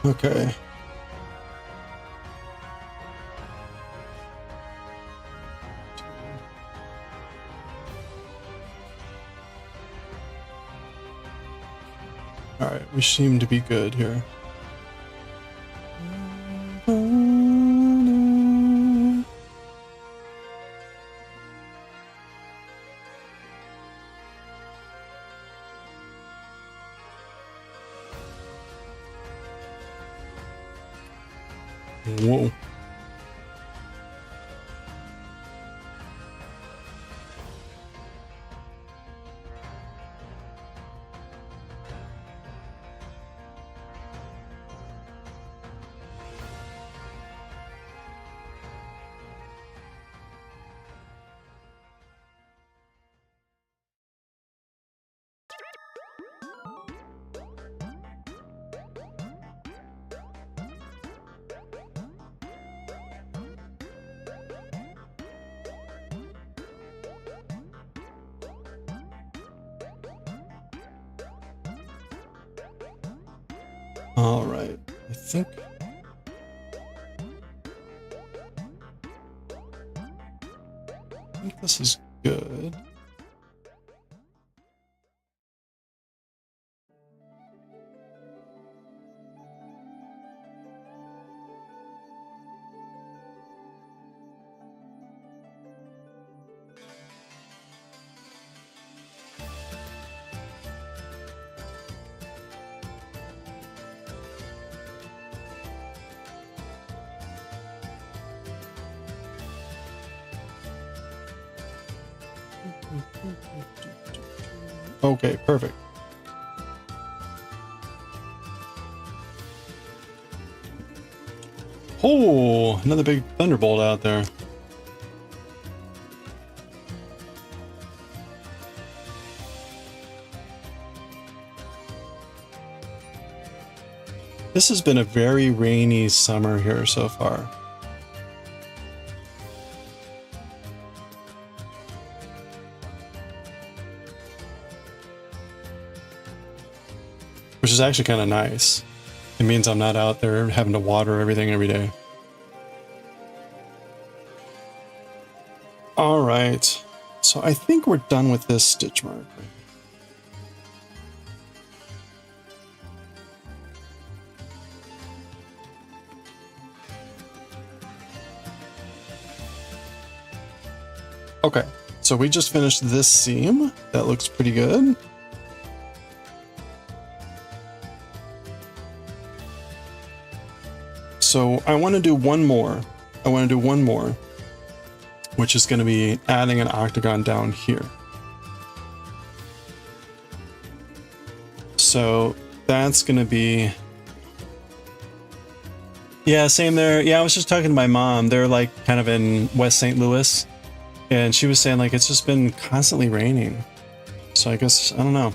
Okay. All right, we seem to be good here. Whoa. All right, I think this is good. Okay, perfect. Oh, another big thunderbolt out there. This has been a very rainy summer here so far. Which is actually kind of nice. It means I'm not out there having to water everything every day. All right, so I think we're done with this stitch marker. Okay, so we just finished this seam. That looks pretty good. So I want to do one more. Which is going to be adding an octagon down here. So that's going to be, yeah, same there. Yeah, I was just talking to my mom. They're like kind of in West St. Louis, and she was saying like it's just been constantly raining. So I guess, I don't know.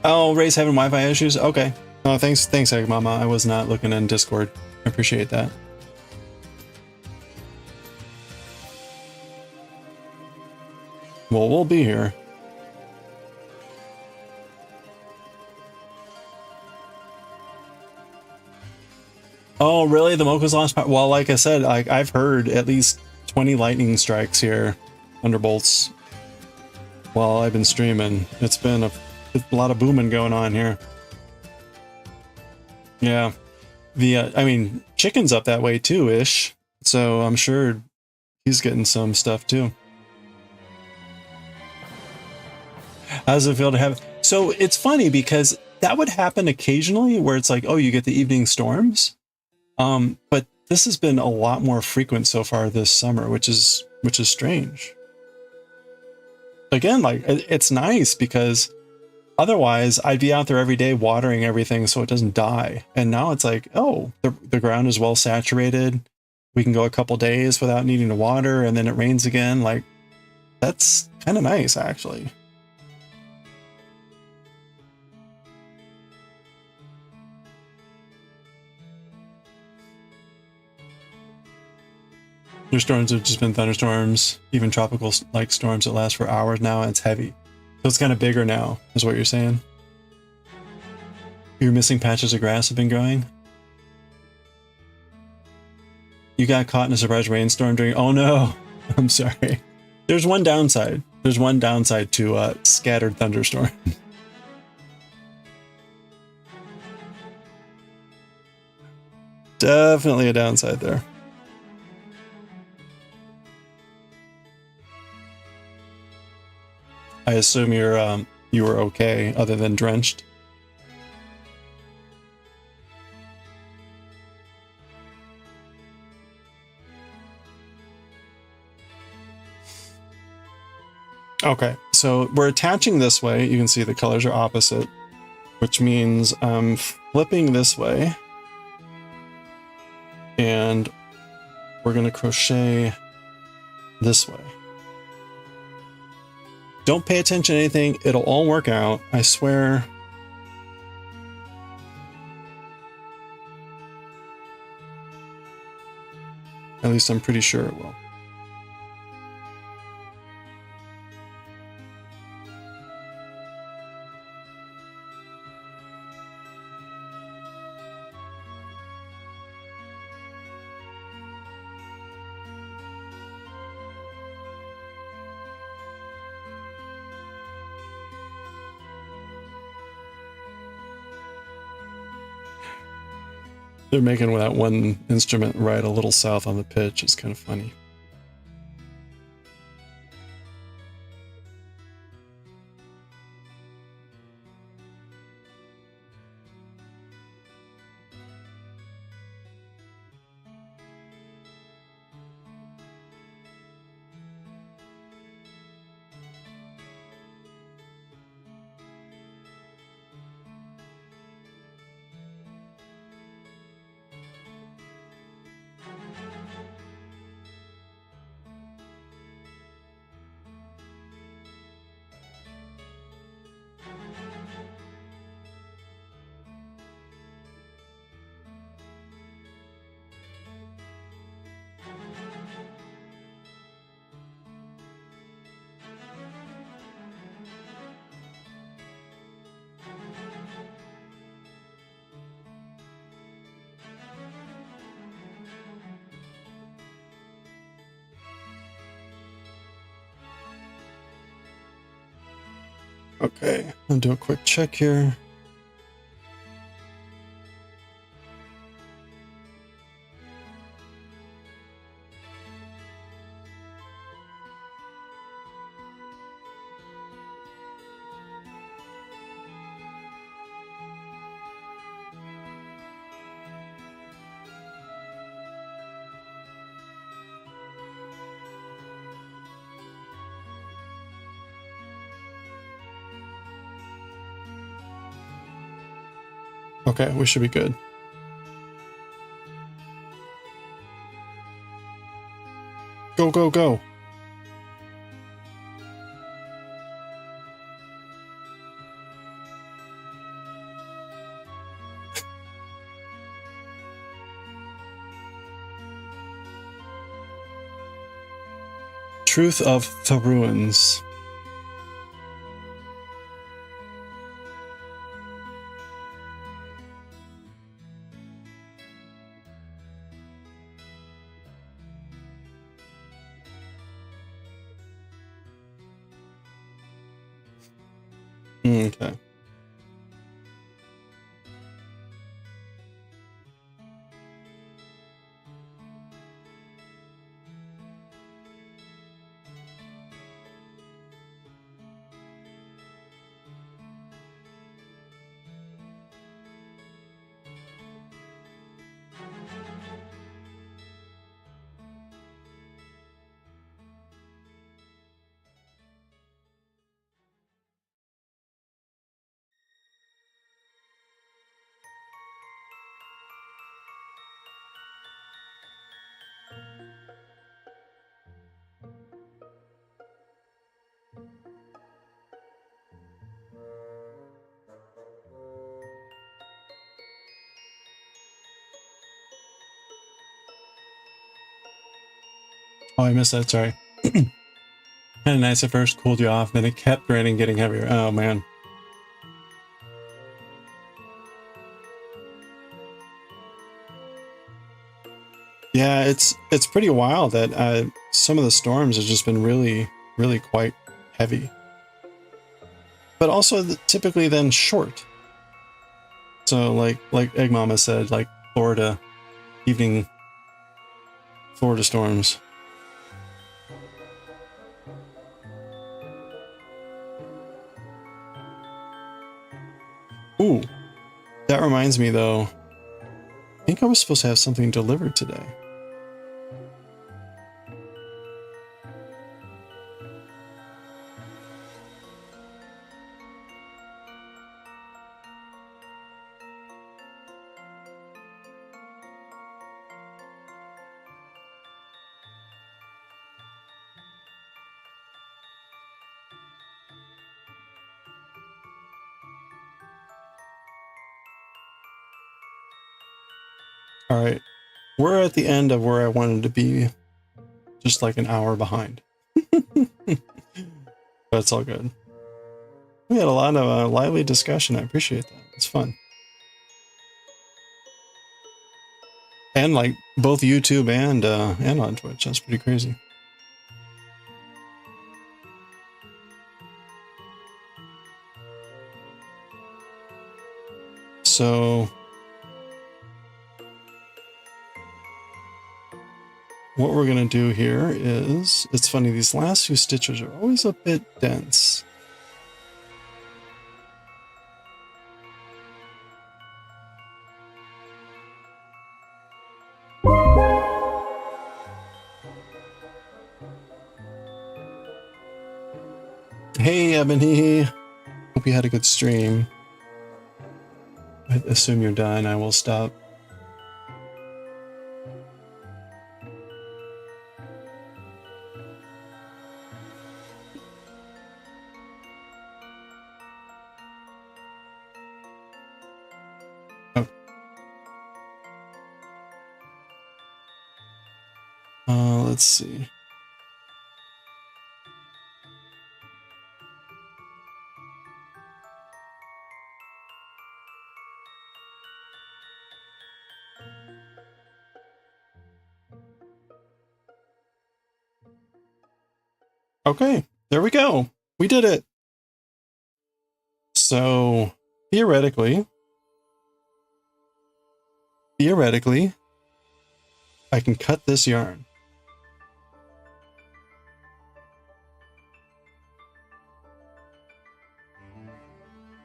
Oh, Ray's having Wi-Fi issues? Okay. Oh, thanks, Egg Mama. I was not looking in Discord. I appreciate that. Well, we'll be here. Oh, really? The Mocha's lost power? Well, like I said, I've heard at least 20 lightning strikes here, thunderbolts, while I've been streaming. It's been a lot of booming going on here. Yeah. I mean, Chicken's up that way too, ish. So I'm sure he's getting some stuff too. How does it feel to have? So it's funny because that would happen occasionally where it's like, oh, you get the evening storms. But this has been a lot more frequent so far this summer, which is strange. Again, like it's nice because otherwise I'd be out there every day watering everything so it doesn't die. And now it's like, oh, the ground is well saturated. We can go a couple days without needing to water, and then it rains again. Like, that's kind of nice, actually. Your storms have just been thunderstorms, even tropical like storms that last for hours now, and it's heavy. So it's kind of bigger now, is what you're saying. Your missing patches of grass have been growing. You got caught in a surprise rainstorm during... Oh no, I'm sorry. There's one downside. There's one downside to scattered thunderstorm. Definitely a downside there. I assume you were okay, other than drenched. Okay, so we're attaching this way. You can see the colors are opposite, which means I'm flipping this way, and we're going to crochet this way. Don't pay attention to anything. It'll all work out. I swear. At least I'm pretty sure it will. They're making that one instrument right a little south on the pitch. It's kind of funny. Okay, I'll do a quick check here. Okay, we should be good. Go, go, go. Truth of the Ruins. Okay. Oh, I missed that, sorry. Kind of nice at first, cooled you off, then it kept raining, getting heavier. Oh, man. Yeah, it's pretty wild that some of the storms have just been really, really quite heavy. But also typically then short. So like Egg Mama said, like Florida, evening Florida storms. Ooh, that reminds me though, I think I was supposed to have something delivered today. All right, we're at the end of where I wanted to be, just like an hour behind. But it's all good. We had a lot of lively discussion. I appreciate that. It's fun. And like both YouTube and on Twitch. That's pretty crazy. So what we're going to do here is, it's funny, these last few stitches are always a bit dense. Hey, Ebony. Hope you had a good stream. I assume you're done. I will stop. Let's see. Okay, there we go. We did it. So theoretically, I can cut this yarn.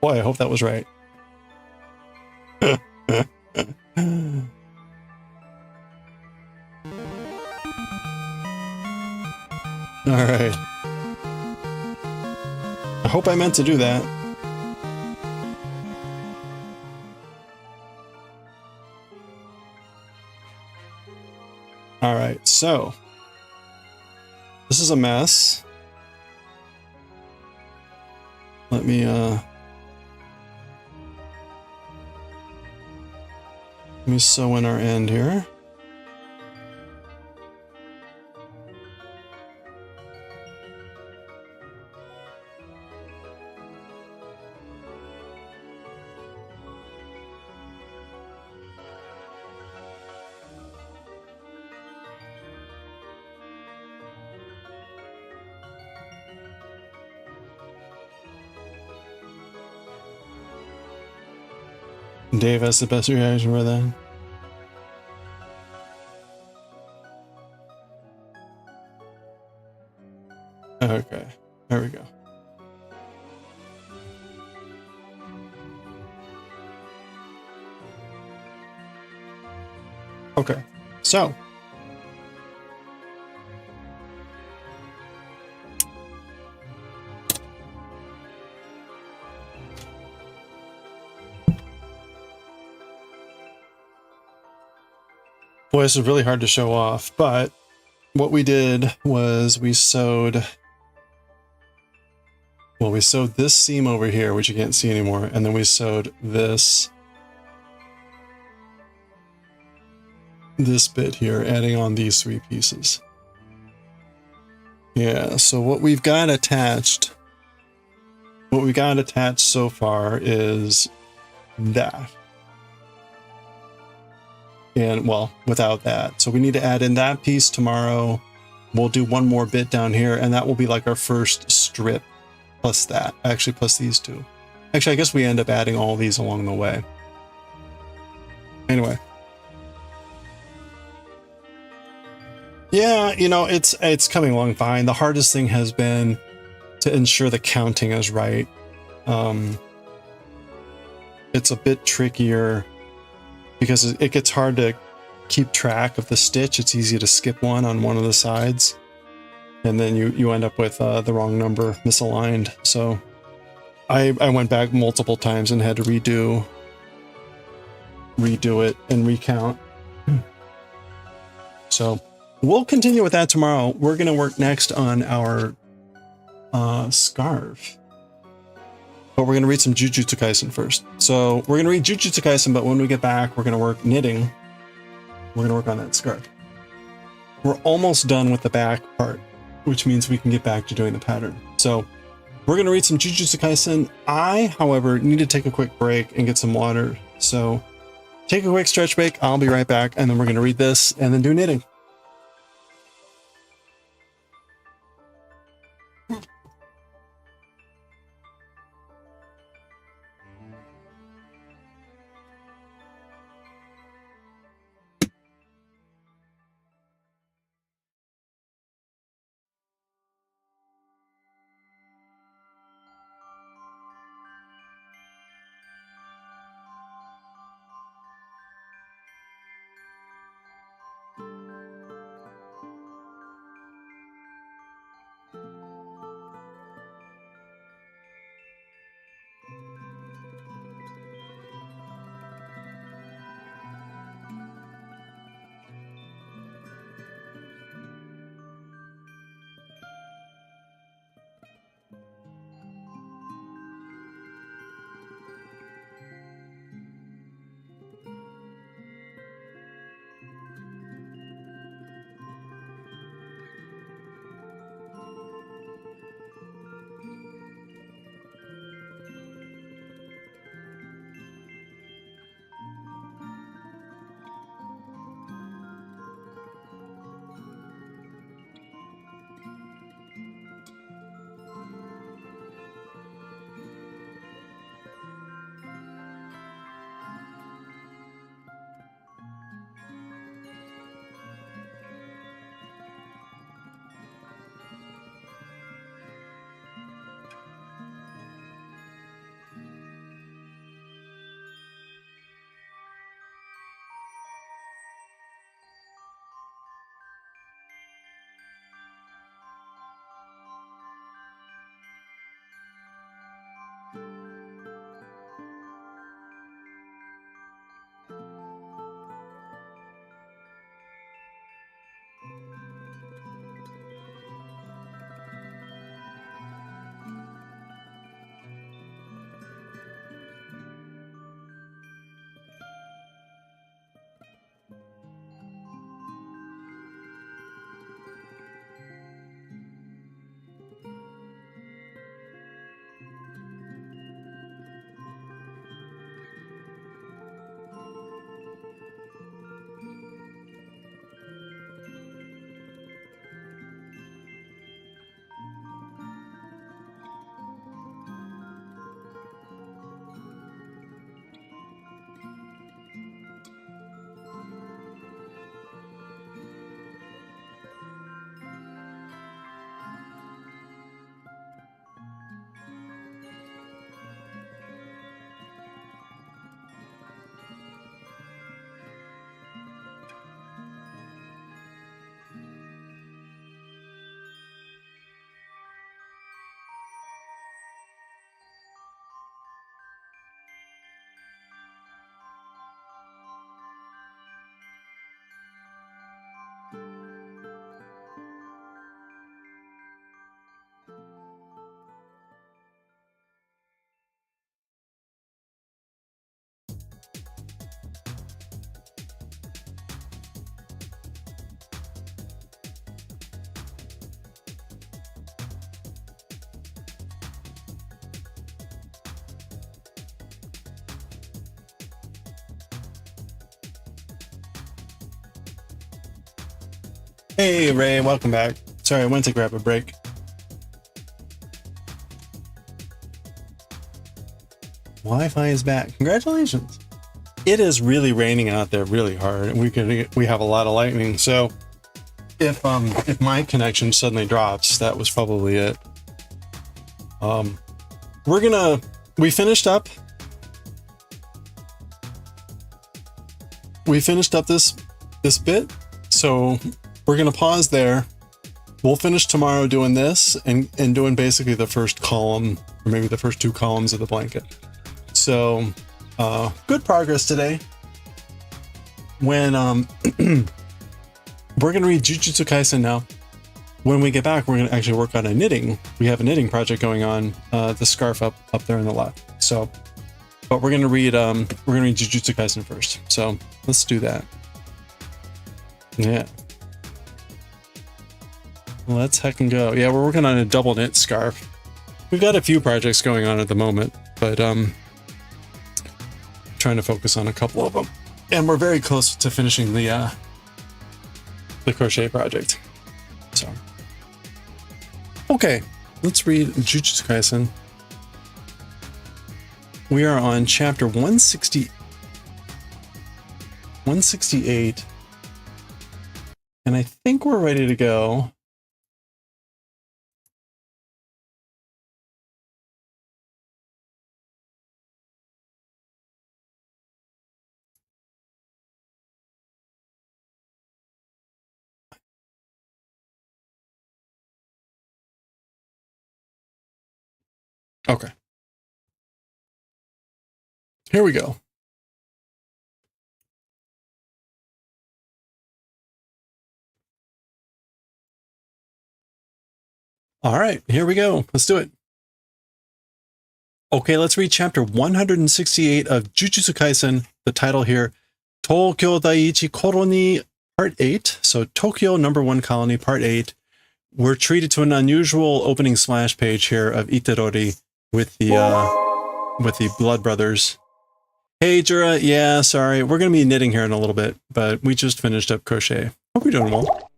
Boy, I hope that was right. All right. I hope I meant to do that. All right, so this is a mess. Let me sew in our end here. Dave has the best reaction for that. Okay, there we go. Okay, so boy, this is really hard to show off, but what we did was we sewed this seam over here, which you can't see anymore, and then we sewed this bit here, adding on these 3 pieces. Yeah, so what we've got attached so far is that. And well, without that. So we need to add in that piece tomorrow. We'll do one more bit down here, and that will be like our first strip plus that. Actually, plus these 2. Actually, I guess we end up adding all these along the way. Anyway. Yeah, you know, it's coming along fine. The hardest thing has been to ensure the counting is right. It's a bit trickier because it gets hard to keep track of the stitch. It's easy to skip one on one of the sides, and then you end up with the wrong number misaligned. So I went back multiple times and had to redo it and recount. So we'll continue with that tomorrow. We're going to work next on our scarf. But we're going to read some Jujutsu Kaisen first. So we're going to read Jujutsu Kaisen, but when we get back, we're going to work knitting. We're going to work on that scarf. We're almost done with the back part, which means we can get back to doing the pattern. So we're going to read some Jujutsu Kaisen. I, however, need to take a quick break and get some water. So take a quick stretch break. I'll be right back. And then we're going to read this and then do knitting. Hey, Ray, welcome back. Sorry, I went to grab a break. Wi-Fi is back. Congratulations. It is really raining out there really hard, and we have a lot of lightning. So if my connection suddenly drops, that was probably it. We finished up this bit, so we're gonna pause there. We'll finish tomorrow doing this and doing basically the first column, or maybe the first 2 columns of the blanket. So good progress today. When we're gonna read Jujutsu Kaisen now. When we get back, we're gonna actually work on a knitting. We have a knitting project going on. The scarf up there on the left. So, but we're gonna read Jujutsu Kaisen first. So let's do that. Yeah. Let's heckin' go. Yeah, we're working on a double knit scarf. We've got a few projects going on at the moment, but trying to focus on a couple of them. And we're very close to finishing the crochet project. So, okay, let's read Jujutsu Kaisen. We are on chapter 168, and I think we're ready to go. Okay. Here we go. All right, here we go. Let's do it. Okay, let's read chapter 168 of Jujutsu Kaisen. The title here, Tokyo Daiichi Colony Part 8. So Tokyo #1 Colony Part 8. We're treated to an unusual opening splash page here of Itadori with the Blood Brothers. Hey, Jura. Yeah, sorry. We're going to be knitting here in a little bit, but we just finished up crochet. Hope you're doing well.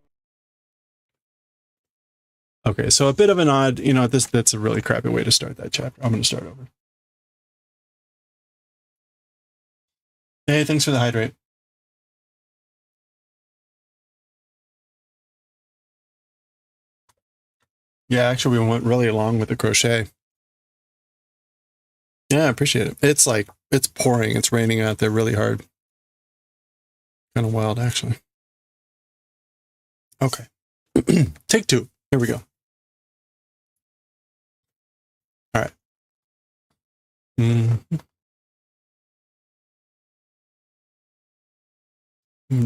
Okay, so a bit of an odd, that's a really crappy way to start that chapter. I'm going to start over. Hey, thanks for the hydrate. Yeah, actually, we went really along with the crochet. Yeah, I appreciate it. It's pouring. It's raining out there really hard. Kind of wild, actually. Okay. Take 2. Here we go. All right.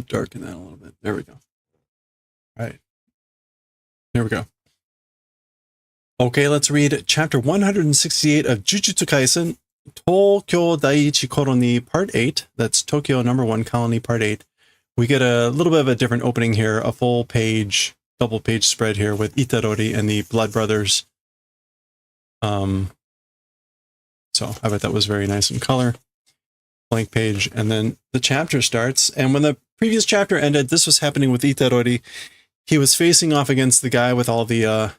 Darken that a little bit. There we go. All right. Here we go. Okay, let's read chapter 168 of Jujutsu Kaisen, Tokyo Daiichi Colony Part 8. That's Tokyo #1 Colony Part 8. We get a little bit of a different opening here, a full page, double page spread here with Itadori and the Blood Brothers. So I bet that was very nice in color. Blank page, and then the chapter starts. And when the previous chapter ended, this was happening with Itadori. He was facing off against the guy with all the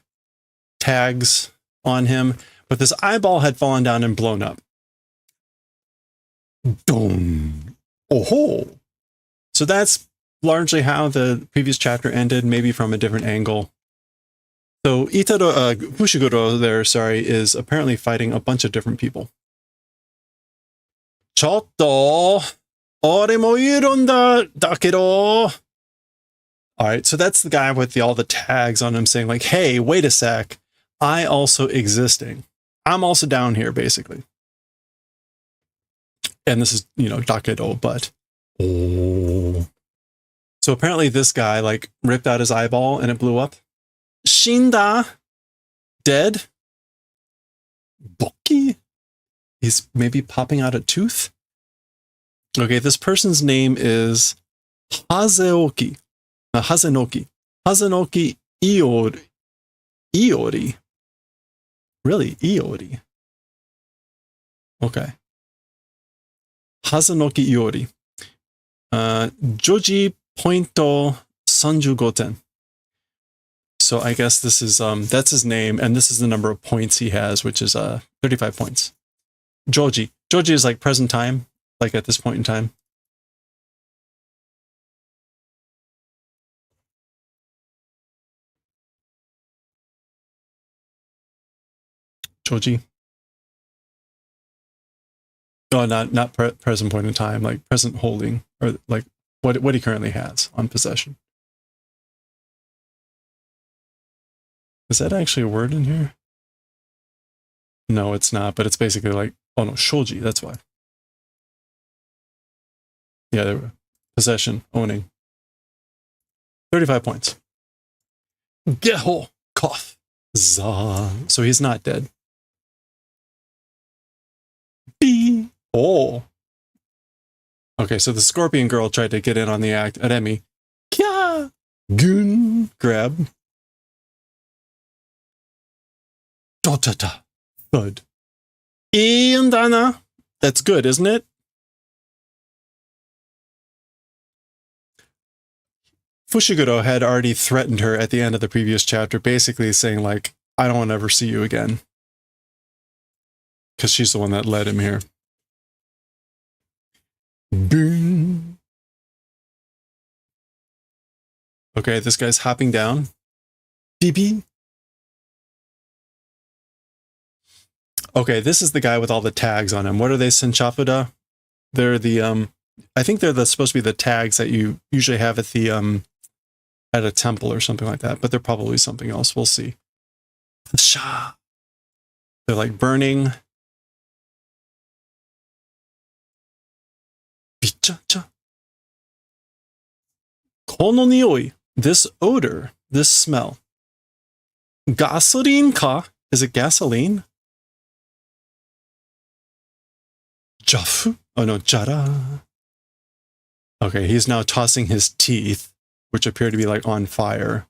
tags on him, but this eyeball had fallen down and blown up. Boom. Oh-ho. So that's largely how the previous chapter ended, maybe from a different angle. So Fushiguro there, is apparently fighting a bunch of different people. Chotto, ore mo irunda dakedo. All right, so that's the guy with all the tags on him saying like, hey, wait a sec. I also existing. I'm also down here, basically. And this is, dakedo, but. Oh. So apparently this guy, ripped out his eyeball and it blew up. Shinda. Dead. Boki. He's maybe popping out a tooth. Okay, this person's name is Hazenoki. Hazenoki Iori. Really? Iori. Okay. Hazenoki Iori. Joji pointo 35 ten. So I guess this is, that's his name, and this is the number of points he has, which is 35 points. Joji. Joji is like present time, like at this point in time. Joji. Oh, not present point in time, like present holding, or like what he currently has on possession. Is that actually a word in here? No, it's not, but it's basically like, oh no, shoji, that's why. Yeah, there we go. Possession, owning. 35 points. Geho, cough, za. So he's not dead. B. Oh. Okay, so the scorpion girl tried to get in on the act. Aremi. Kya. Gun. Grab. Dotata. Thud. Indana. That's good, isn't it? Fushiguro had already threatened her at the end of the previous chapter, basically saying, like, I don't want to ever see you again. Because she's the one that led him here. Boom. Okay, this guy's hopping down. BB. Okay, this is the guy with all the tags on him. What are they, Senchafuda? They're the, I think they're supposed to be the tags that you usually have at the, at a temple or something like that, but they're probably something else. We'll see. They're like burning. Kono nioi. This odor, this smell. Gasoline ka? Is it gasoline? Jafu? Oh no, jara. Okay, he's now tossing his teeth, which appear to be like on fire.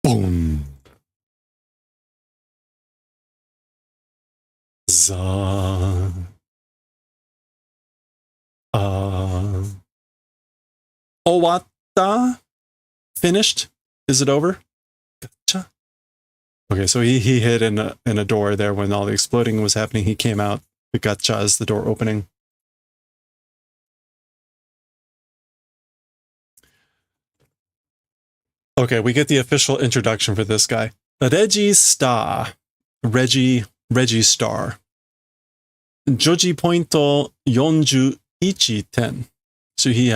Boom. Za. Owatta? Finished? Is it over? Gotcha. Okay, so he hid in a door there when all the exploding was happening. He came out. The gotcha is the door opening. Okay, we get the official introduction for this guy. Reggie Star. Reggie Star. Joji pointo 41 10. So he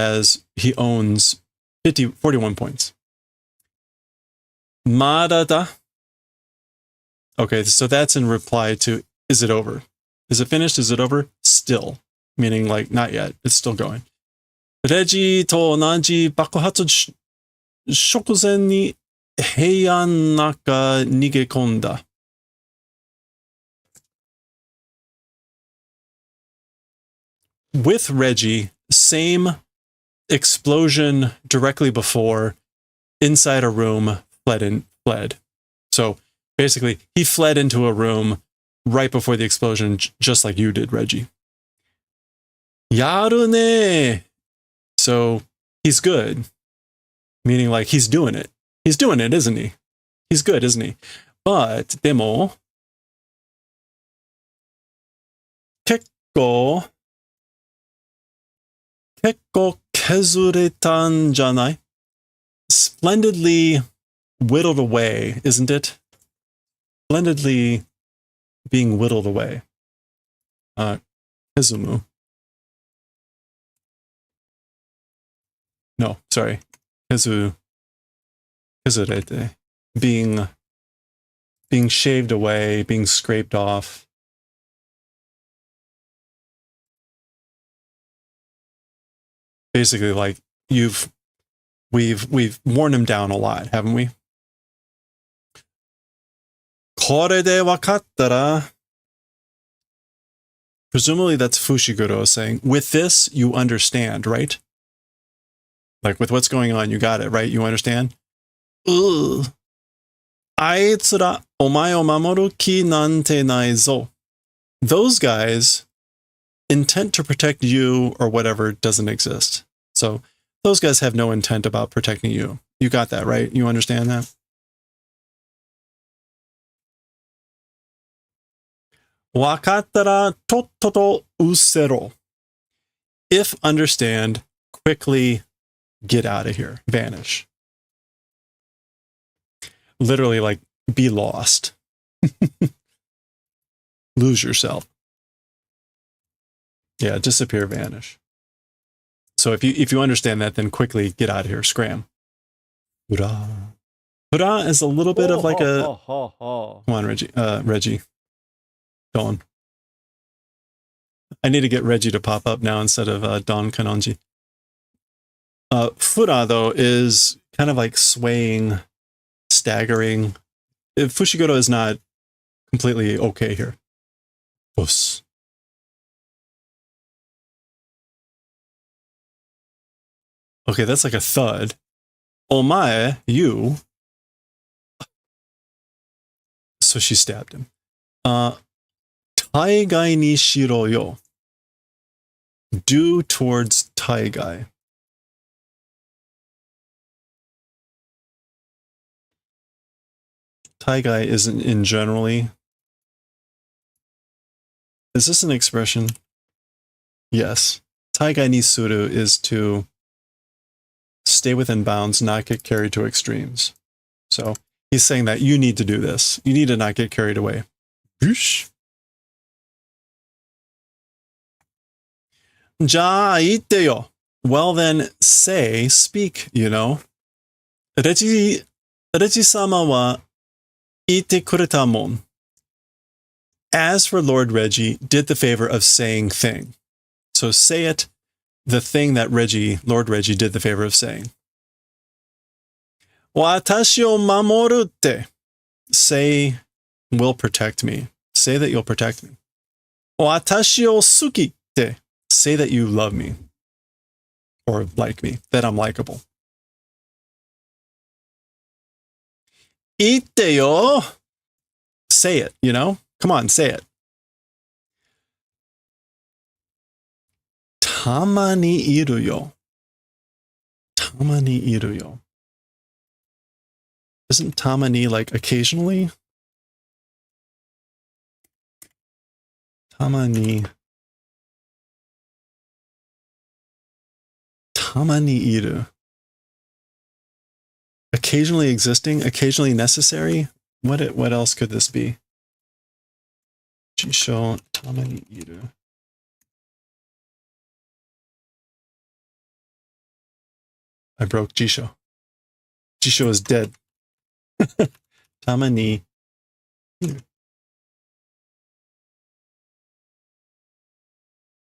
owns 41 points. Madada. Okay, so that's in reply to, is it over? Is it finished? Is it over? Still. Meaning like, not yet. It's still going. Reggie to onaji bakuhatsu shokuzen ni heian naka nigekonda. With Reggie, same explosion directly before, inside a room, fled. So basically, he fled into a room right before the explosion, just like you did, Reggie. Yaru ne. So he's good. Meaning like he's doing it. He's doing it, isn't he? He's good, isn't he? But, demo. Kekko kezuretan janai. Splendidly whittled away, isn't it? Splendidly being whittled away. Kezumu. No, sorry. Kezurete. Being shaved away, being scraped off. Basically, like we've worn him down a lot, haven't we? Kore de wakattara. Presumably that's Fushiguro saying, with this, you understand, right? Like with what's going on, you got it, right? You understand? Ugh. Aitsura omae o mamoru ki nante nai zo. Those guys intent to protect you or whatever doesn't exist. So those guys have no intent about protecting you. You got that, right? You understand that? Wakattara totoro usero. If understand, quickly get out of here. Vanish. Literally, like, be lost. Lose yourself. Yeah, disappear, vanish. So if you understand that, then quickly get out of here. Scram. Hurrah. Hurrah is a little bit of like a... Come on, Reggie. Reggie. Go on. I need to get Reggie to pop up now instead of Don Kanonji. Fura, though, is kind of like swaying, staggering. Fushiguro is not completely okay here. Bus. Okay, that's like a thud. Omae, you. So she stabbed him. Taigai ni shiro yo. Due towards Taigai. Taigai isn't in generally. Is this an expression? Yes. Taigai ni suru is to stay within bounds, not get carried to extremes. So he's saying that you need to do this. You need to not get carried away. Whoosh. Ja ite yo. Well then, say, speak, you know. Reji-sama wa ite kureta mon. As for Lord Reggie, did the favor of saying thing. So say it, the thing that Lord Reggie did the favor of saying. Watashi o mamoru te. Say, will protect me. Say that you'll protect me. Watashi o suki te. Say that you love me. Or like me. That I'm likable. Ite yo. Say it, you know? Come on, say it. Tama ni iru yo. Tama ni iru yo. Isn't tama ni like occasionally? Tama ni iru. Occasionally existing, occasionally necessary. What else could this be? Jisho tama ni iru. I broke Jisho. Jisho is dead. Tama ni iru.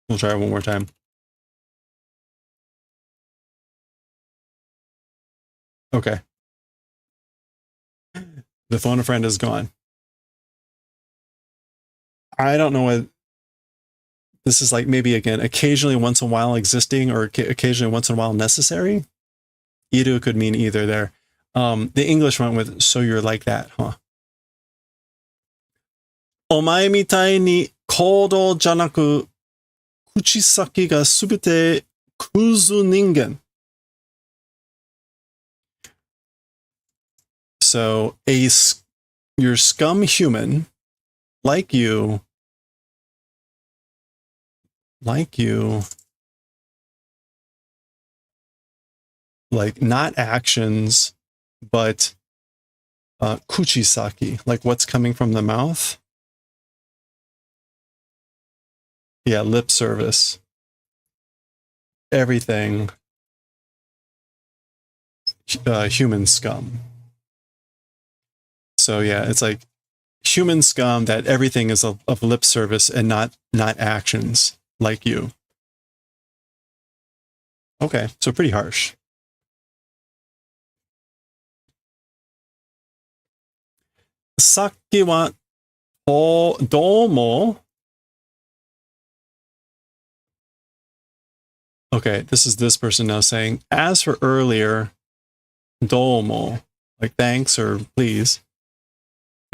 We'll try it one more time. Okay. The phone a friend is gone. I don't know what this is like. Maybe again, occasionally once in a while existing or occasionally once in a while necessary. Iru could mean either there. The English went with, so you're like that, huh? Omae mitai ni kodo janaku kuchisaki ga subete kuzu ningen. So your scum human, like you, like not actions, but kuchisaki, like what's coming from the mouth. Yeah, lip service. Everything. Human scum. So yeah, it's like human scum that everything is of lip service and not actions like you. Okay, so pretty harsh. Saki wa domo. Okay, this is this person now saying, as for earlier, domo, like thanks or please.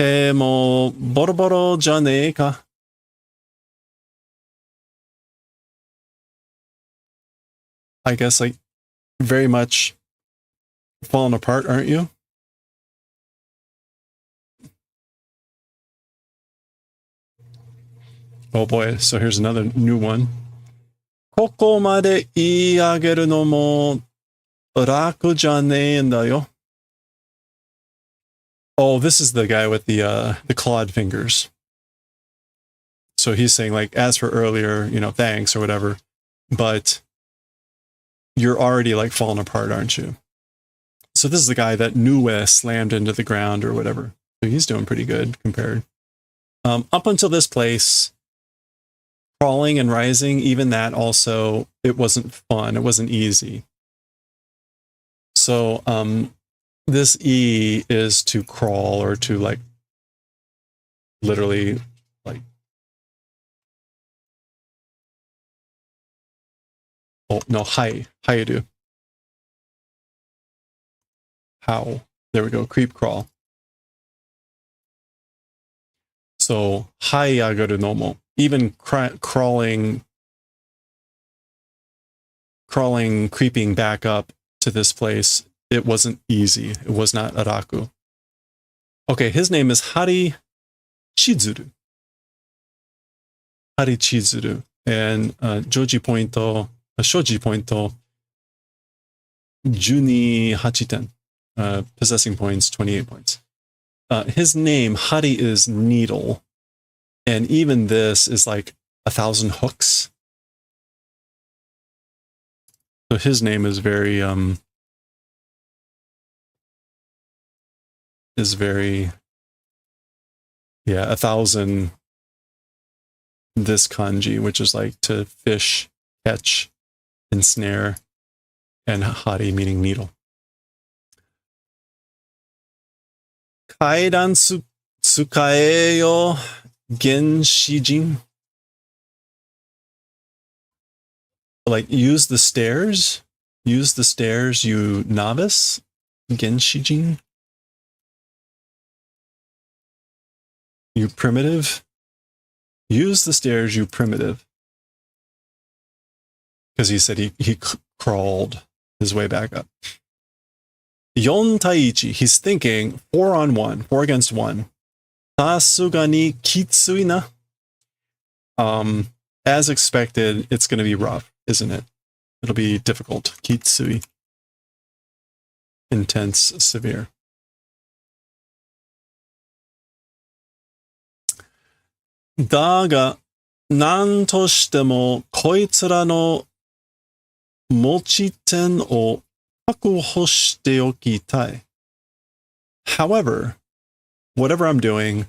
Mo boroboro ja ne ka. I guess, like, very much falling apart, aren't you? Oh boy, so here's another new one. ここまで言い上げるのも楽じゃねえんだよ. Oh, this is the guy with the clawed fingers. So he's saying, like, as for earlier, you know, thanks or whatever, but you're already like falling apart, aren't you? So this is the guy that Nue slammed into the ground or whatever. So he's doing pretty good compared. Up until this place, crawling and rising, even that also, it wasn't fun. It wasn't easy. So this E is to crawl or to like literally like, oh no, hi do. How? There we go, creep crawl. So hai agaru no mo. Even crawling, creeping back up to this place, it wasn't easy. It was not araku. Okay, his name is Hari Chizuru. Hari Chizuru. And shoji point, 12 hachiten. Possessing points, 28 points. His name, Hari, is needle. And even this is like 1,000 hooks. So his name is very, yeah, 1,000, this kanji, which is like to fish, catch, ensnare, and hari meaning needle. Kaidan tsukae yo genshijin. Like, use the stairs, you novice. Genshijin. You primitive. Use the stairs, you primitive. Because he said he crawled his way back up. Yon taichi, he's thinking 4-on-1, 4 against 1. Sasuga ni kitsui na. As expected, it's going to be rough, isn't it? It'll be difficult. Kitsui. Intense, severe. Daga, nan to shite mo koitsura no mochiten o hakuho shite okitai. However, whatever I'm doing,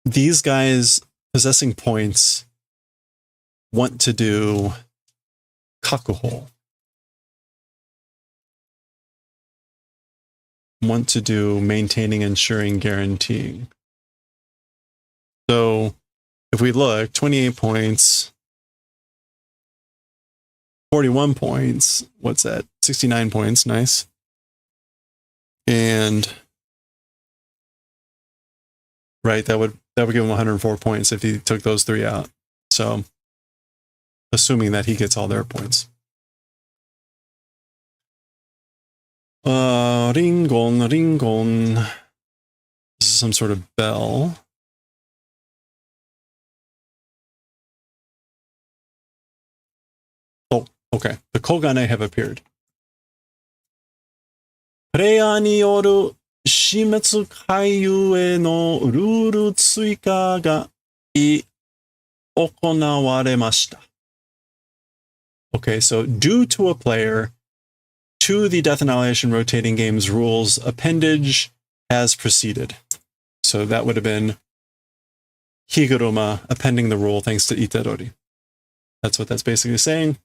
these guys possessing points want to do kakuho. Want to do maintaining, ensuring, guaranteeing. So if we look, 28 points, 41 points, what's that? 69 points, nice. And right, that would give him 104 points if he took those 3 out. So assuming that he gets all their points. Ringon. This is some sort of bell. Oh, okay. The kogane have appeared. Preya ni yoru shimetsu kaiyu e no ruru tsuika ga okonawaremashita. Okay, so due to a player, to the Death Annihilation Rotating Games rules, appendage has proceeded. So that would have been Higuruma appending the rule thanks to Itadori. That's what that's basically saying.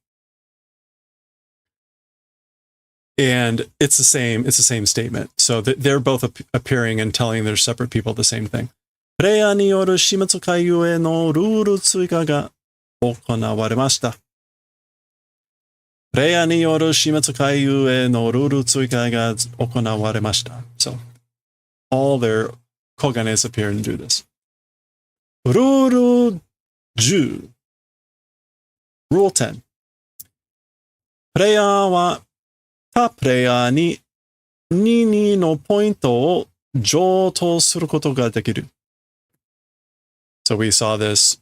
And it's the same statement. So they're both appearing and telling their separate people the same thing. Preya ni yoru shimetsu kaiyu e no ruru tsuika ga okonawaremashita. Preya ni yoru shimetsu kaiyu e no ruru tsuika ga okonawaremashita. So all their koganes appear and do this. Ruru 10. Rule 10. プレイヤーは他プレイヤーに2のポイントを譲渡することができる。So we saw this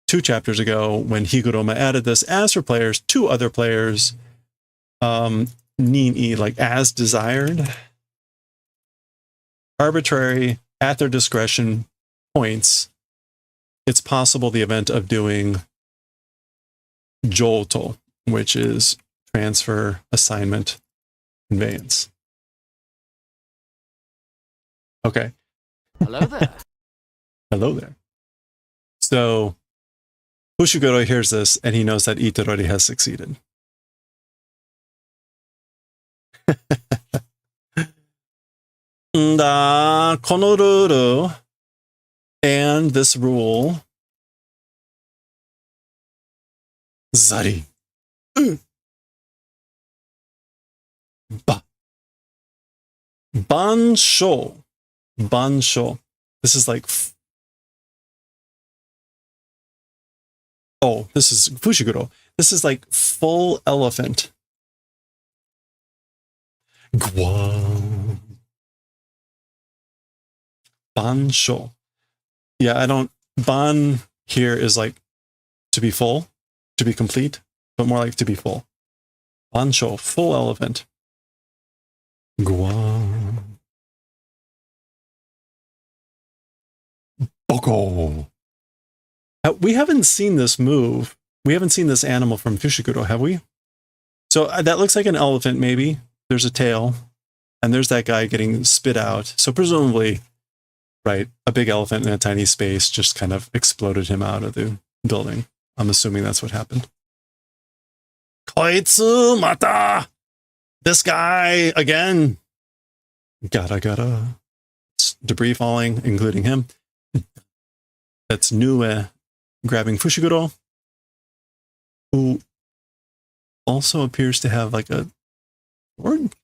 2 chapters ago when Higuruma added this as for players, 2 other players, ni, like as desired, arbitrary, at their discretion points. It's possible the event of doing Joto, which is transfer, assignment, conveyance. Okay. Hello there. Hello there. So Fushiguro hears this and he knows that Itadori has succeeded. Kono ruru and this rule. Zari. Ba. Bansho. Bansho. This is like... Oh, this is Fushiguro. This is like full elephant. Guan. Bansho. Yeah, I don't... Ban here is like to be full, to be complete, but more like to be full. Bansho, full elephant. Guan. Boko. We haven't seen this move. We haven't seen this animal from Fushiguro, have we? So that looks like an elephant, maybe. There's a tail. And there's that guy getting spit out. So presumably, right, a big elephant in a tiny space just kind of exploded him out of the building. I'm assuming that's what happened. Koitsu mata! This guy again! Gara. It's debris falling, including him. That's Nue grabbing Fushiguro, who also appears to have like a sword.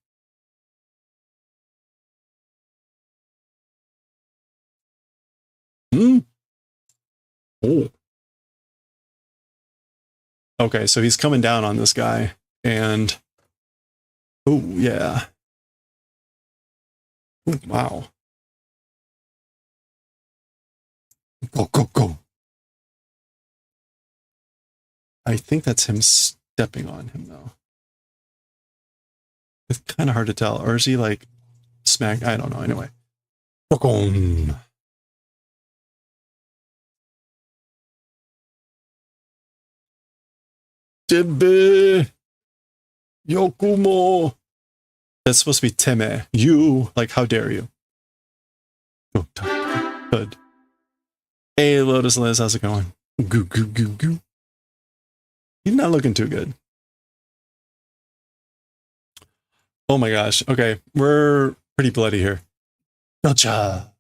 Oh. Okay, so he's coming down on this guy, and oh yeah. Ooh, wow. Go. I think that's him stepping on him, though. It's kind of hard to tell. Or is he like smack? I don't know. Anyway. Debe Yokumo. That's supposed to be Teme. You, like, how dare you? Good. Hey, Lotus Liz, how's it going? Goo. He's not looking too good. Oh my gosh. Okay, we're pretty bloody here. Gotcha.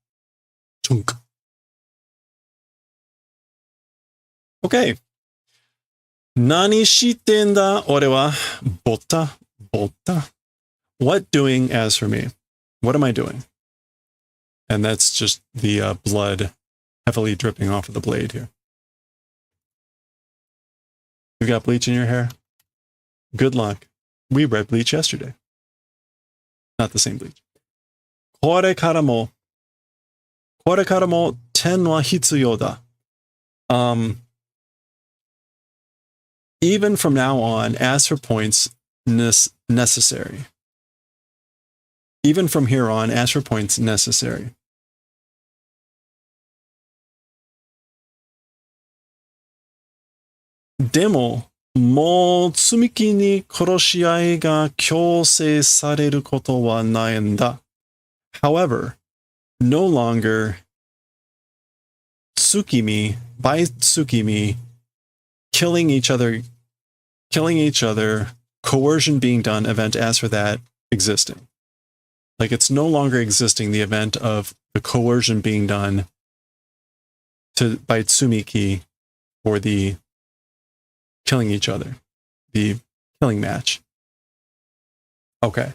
Chunk. Okay. Nani shitten da ore wa botta. What doing as for me? What am I doing? And that's just the blood heavily dripping off of the blade here. You got bleach in your hair? Good luck. We read bleach yesterday. Not the same bleach. Kore kara mo ten wa hitsuyo da. Even from now on, as for points, necessary. Even from here on, as for points, necessary. Demo, mo tsumiki ni koroshiai ga kyosei sareru koto wa nai en da. However, no longer by tsukimi, killing each other, coercion being done, event as for that, existing. Like, it's no longer existing, the event of the coercion being done by tsumiki for the killing each other, the killing match. Okay.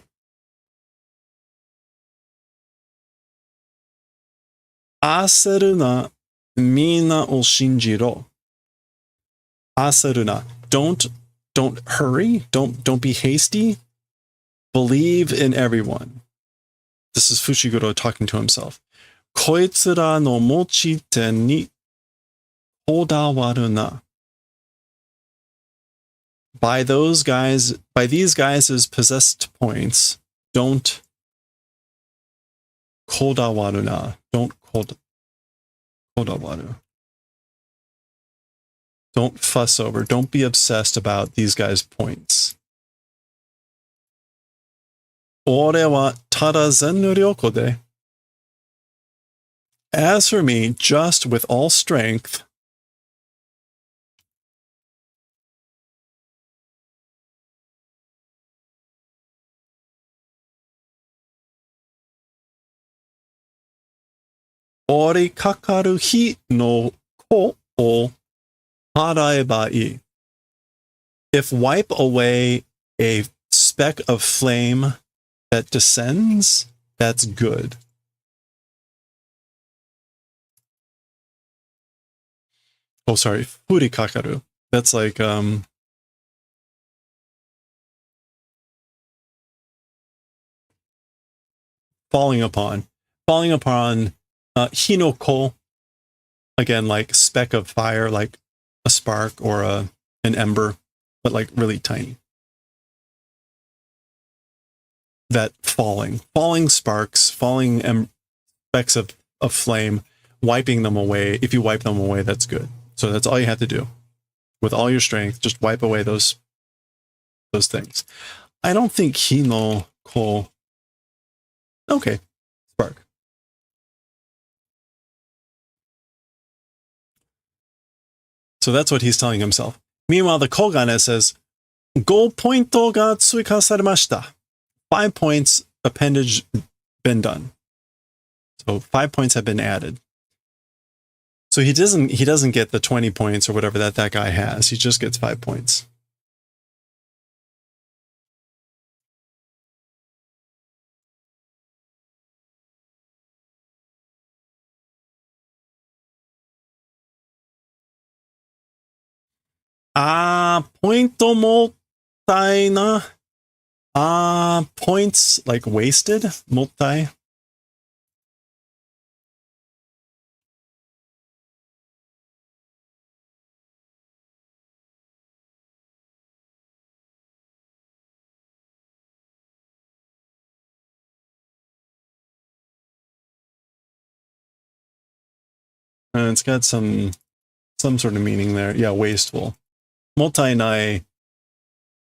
Aseru na mina o shinjiro. Aseru na. Don't Don't hurry. Don't be hasty. Believe in everyone. This is Fushiguro talking to himself. Koitsura no mochiten ni kodawaru na. By these guys' possessed points, don't kodawaru na. Don't kodawaru. Don't fuss over. Don't be obsessed about these guys' points. Ore wa tada zen no ryoko de. As for me, just with all strength, ori kakaru hi no ko o haraeba ii. If wipe away a speck of flame that descends, that's good. Oh, sorry, furikakaru. That's like falling upon hinoko, again, like speck of fire, like a spark or an ember, but like really tiny. That falling sparks, specks of flame, wiping them away. If you wipe them away, that's good. So that's all you have to do. With all your strength, just wipe away those things. I don't think hino ko. Okay, spark. So that's what he's telling himself. Meanwhile, the Kogane says, "Go pointo ga tsuika saremashita." 5 points appendage been done. So 5 points have been added. So he doesn't get the 20 points or whatever that guy has. He just gets 5 points. Pointo mottai na. Points like wasted, mottai. And it's got some sort of meaning there. Yeah, wasteful. Mottai nai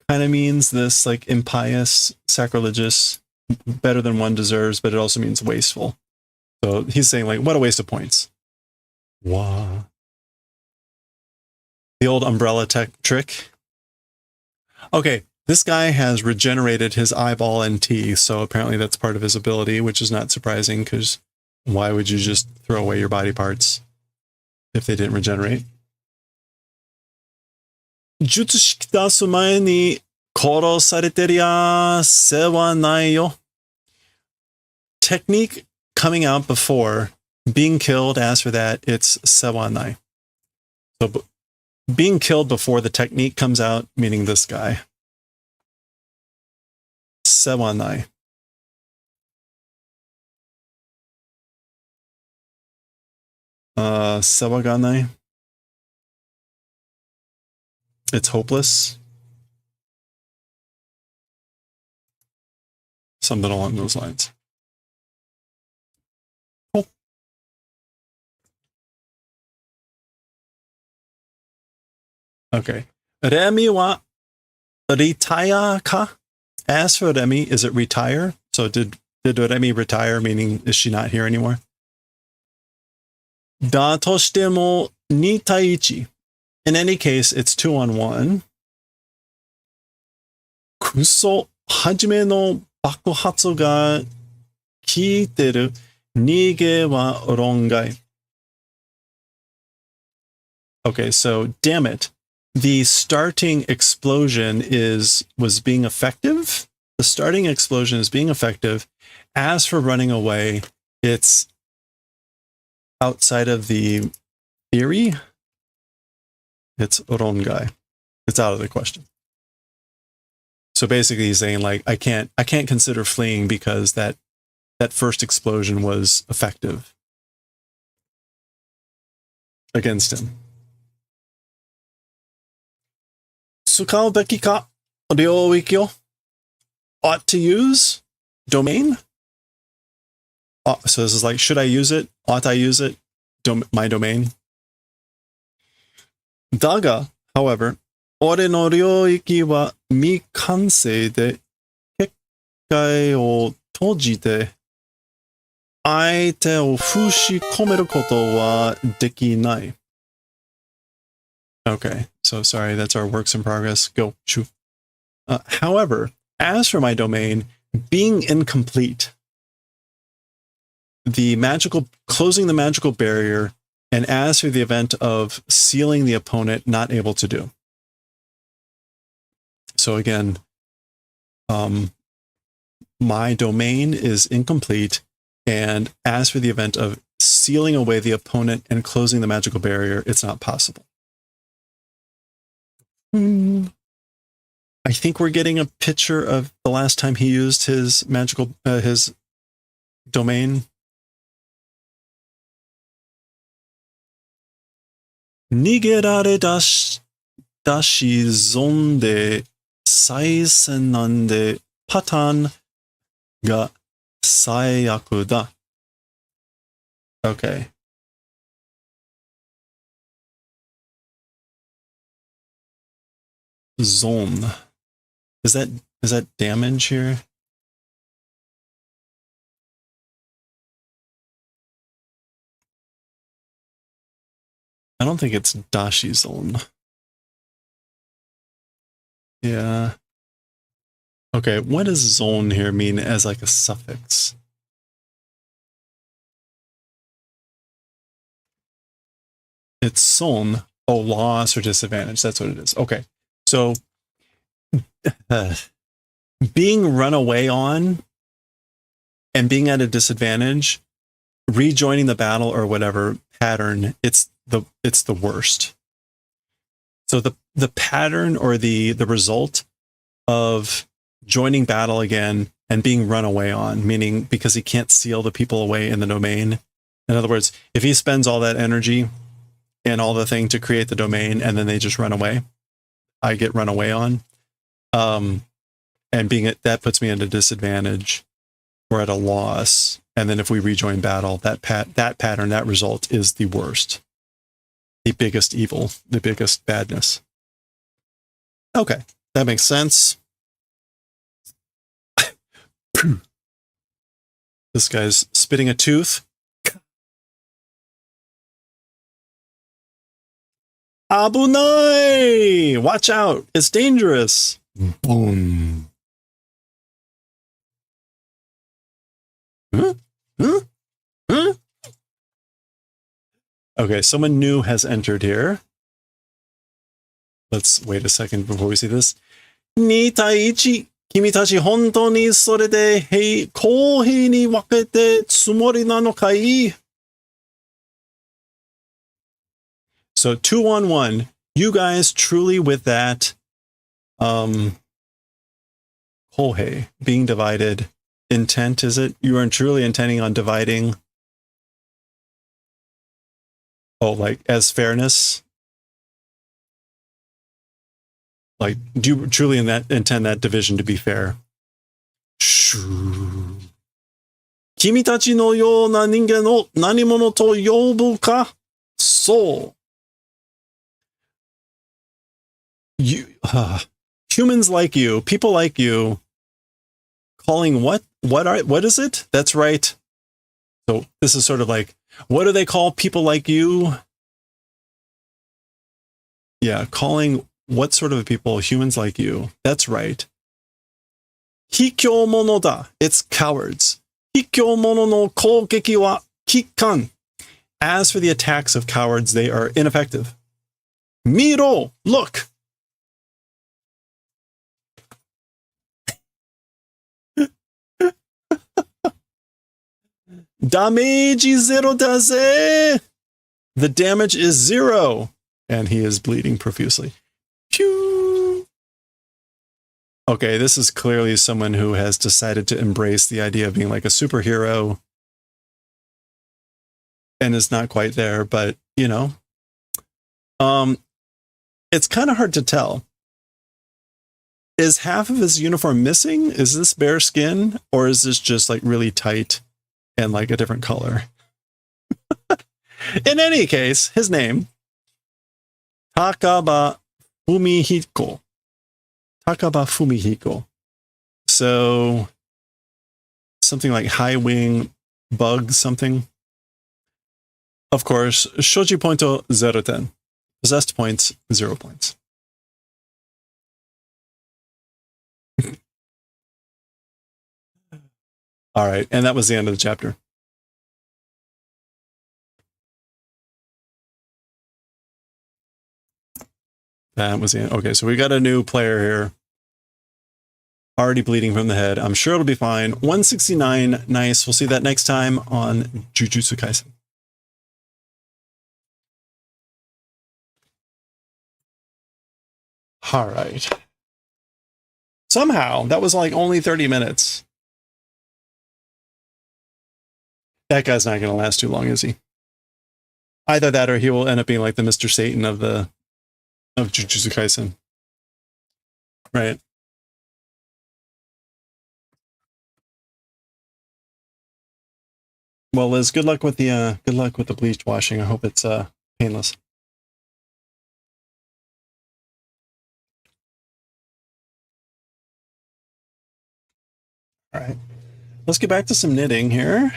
kind of means this like impious, sacrilegious, better than one deserves, but it also means wasteful. So he's saying like, what a waste of points. Wow. The old umbrella trick. Okay, this guy has regenerated his eyeball and teeth, so apparently that's part of his ability, which is not surprising, because why would you just throw away your body parts if they didn't regenerate? Jutsu shikitasu mae ni korosareteru ya se wa nai yo. Technique coming out before being killed, as for that, it's se wa nai. So being killed before the technique comes out, meaning this guy. Se wa nai. Se wa ga nai. It's hopeless. Something along those lines. Cool. Okay. Remi wa retire ka? As for Remi, is it retire? So did Remi retire, meaning is she not here anymore? Da toshite mo ni taiichi. In any case, it's 2-on-1. Kuso hajime no bakuhatsu ga kiiteru nige wa rongai. Okay, so damn it. The starting explosion was being effective. The starting explosion is being effective. As for running away, it's outside of the theory. It's rongai. It's out of the question. So basically he's saying like, I can't consider fleeing because that first explosion was effective against him. 使うべきか領域を ought to use domain. So this is like, should I use it? Ought I use it? My domain. だが, however, 俺の領域は未完成で結界を閉じて相手を封し込めることはできない。Okay, so sorry, that's our works in progress. Go, shoo. However, as for my domain, being incomplete, closing the magical barrier, and as for the event of sealing the opponent, not able to do. So again, my domain is incomplete, and as for the event of sealing away the opponent and closing the magical barrier, it's not possible. I think we're getting a picture of the last time he used his magical, his domain. 逃げられだし損で再戦なんでパターンが最悪だ。Okay. Zone. Is that damage here? I don't think it's dashi zone. Yeah. Okay, what does zone here mean as like a suffix? It's son. Oh, loss or disadvantage. That's what it is. Okay. So being run away on and being at a disadvantage, rejoining the battle or whatever pattern, it's the worst. So the pattern or the result of joining battle again and being run away on, meaning because he can't seal the people away in the domain. In other words, if he spends all that energy and all the thing to create the domain and then they just run away, I get run away on. And that puts me at a disadvantage or at a loss. And then if we rejoin battle, that pattern, that result is the worst. The biggest evil, the biggest badness. Okay, that makes sense. This guy's spitting a tooth. Abunai! Watch out! It's dangerous! Boom. Huh? Huh? Huh? Okay, someone new has entered here. Let's wait a second before we see this. Ni taichi, kimi tachi hontou ni sore de kohei ni wakete tsumori nano kai? So 2-on-1, you guys truly with that kohei, being divided, intent, is it? You are truly intending on dividing. Oh, like as fairness? Like, do you truly intend that division to be fair? Kimi tachi no you na ningen o nanimono to yobu ka? So. Humans like you, people like you, calling what is it? That's right. So this is sort of like, what do they call people like you? Yeah, calling what sort of people? Humans like you. That's right. Hikyou mono da. It's cowards. Hikyou mono no kougeki wa kikkan. As for the attacks of cowards, they are ineffective. Miro, look. Damage zero daze. The damage is 0. And he is bleeding profusely. Pew! okay, this is clearly someone who has decided to embrace the idea of being like a superhero and is not quite there, but you know, it's kind of hard to tell. Is half of his uniform missing? Is this bare skin, or is this just like really tight and like a different color? In any case, his name, Takaba Fumihiko. Takaba Fumihiko. So something like high wing bug something. Of course, Shoji pointo 0 ten. Possessed points 0 points. All right, and that was the end of the chapter. That was the end. Okay, so we got a new player here. Already bleeding from the head. I'm sure it'll be fine. 169, nice. We'll see that next time on Jujutsu Kaisen. All right. Somehow, that was like only 30 minutes. That guy's not going to last too long, is he? Either that or he will end up being like the Mr. Satan of Jujutsu Kaisen. Right. Well, Liz, good luck with the bleach washing. I hope it's painless. All right. Let's get back to some knitting here.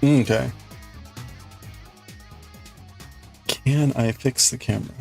Okay. Can I fix the camera?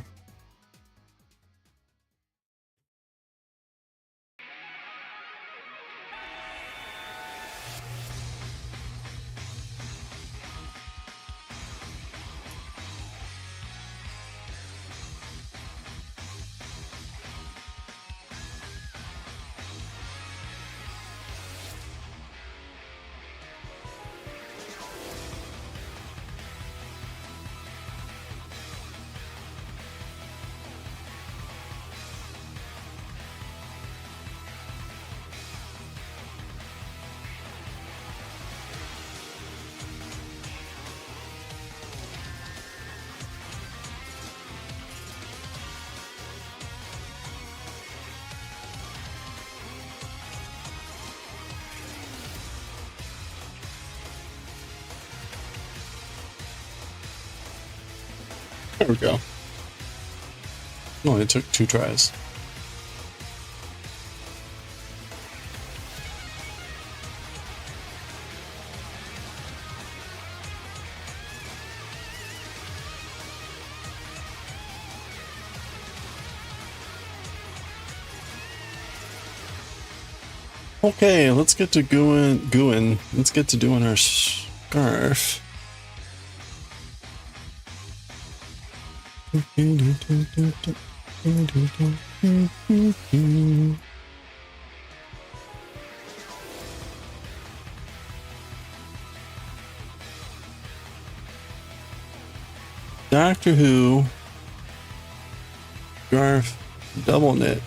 There we go. Only took 2 tries. Okay, let's get to gooing. Let's get to doing our scarf. Doctor Who scarf double knit.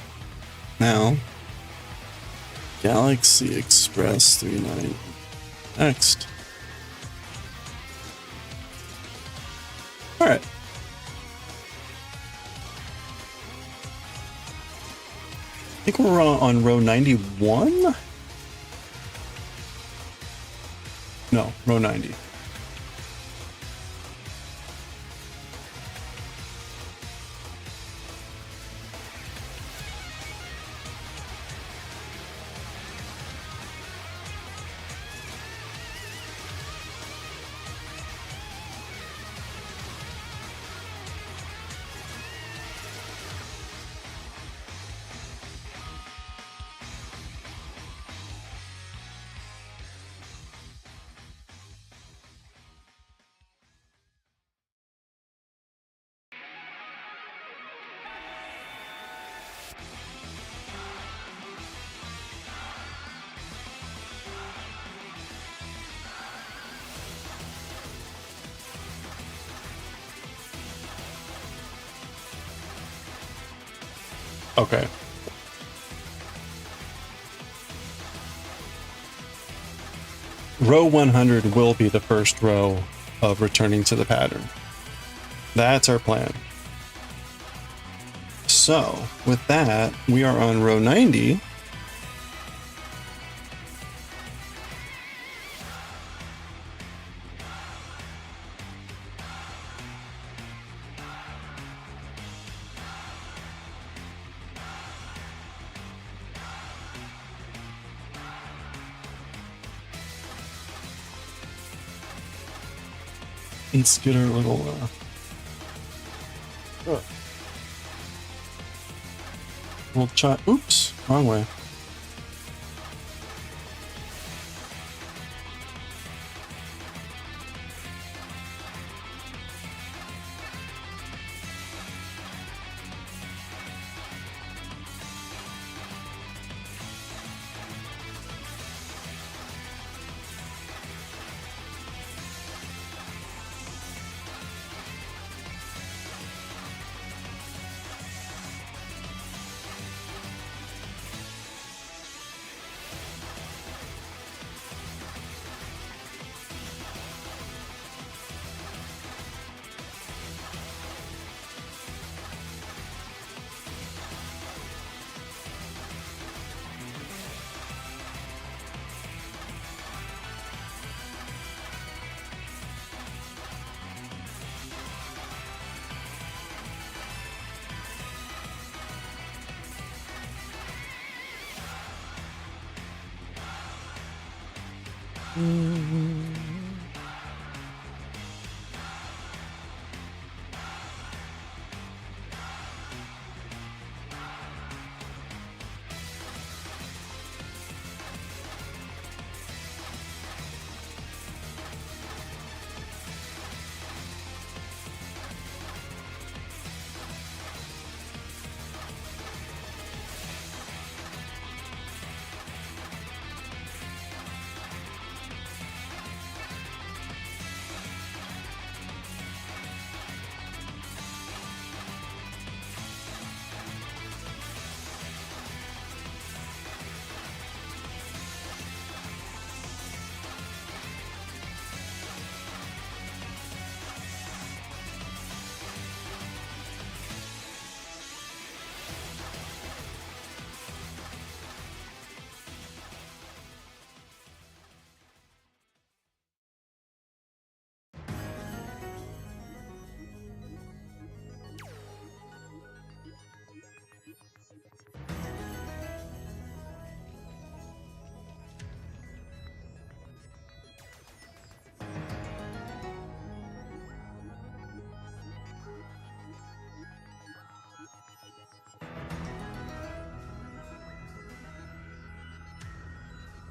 Now Galaxy Express 39. Next. All right. I think we're on row 91? No, row 90. Okay. Row 100 will be the first row of returning to the pattern. That's our plan. So with that, we are on row 90. Let's get our little oops, wrong way.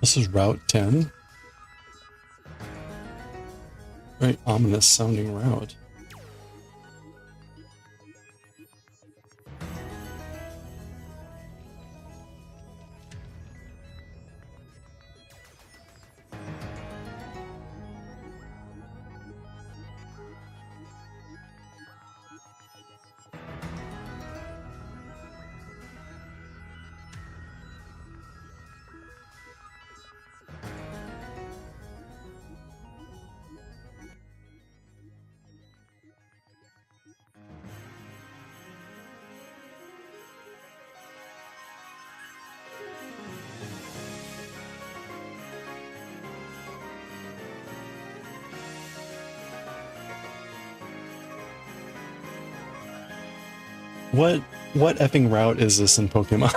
This is Route 10. Very ominous sounding route. What effing route is this in Pokemon?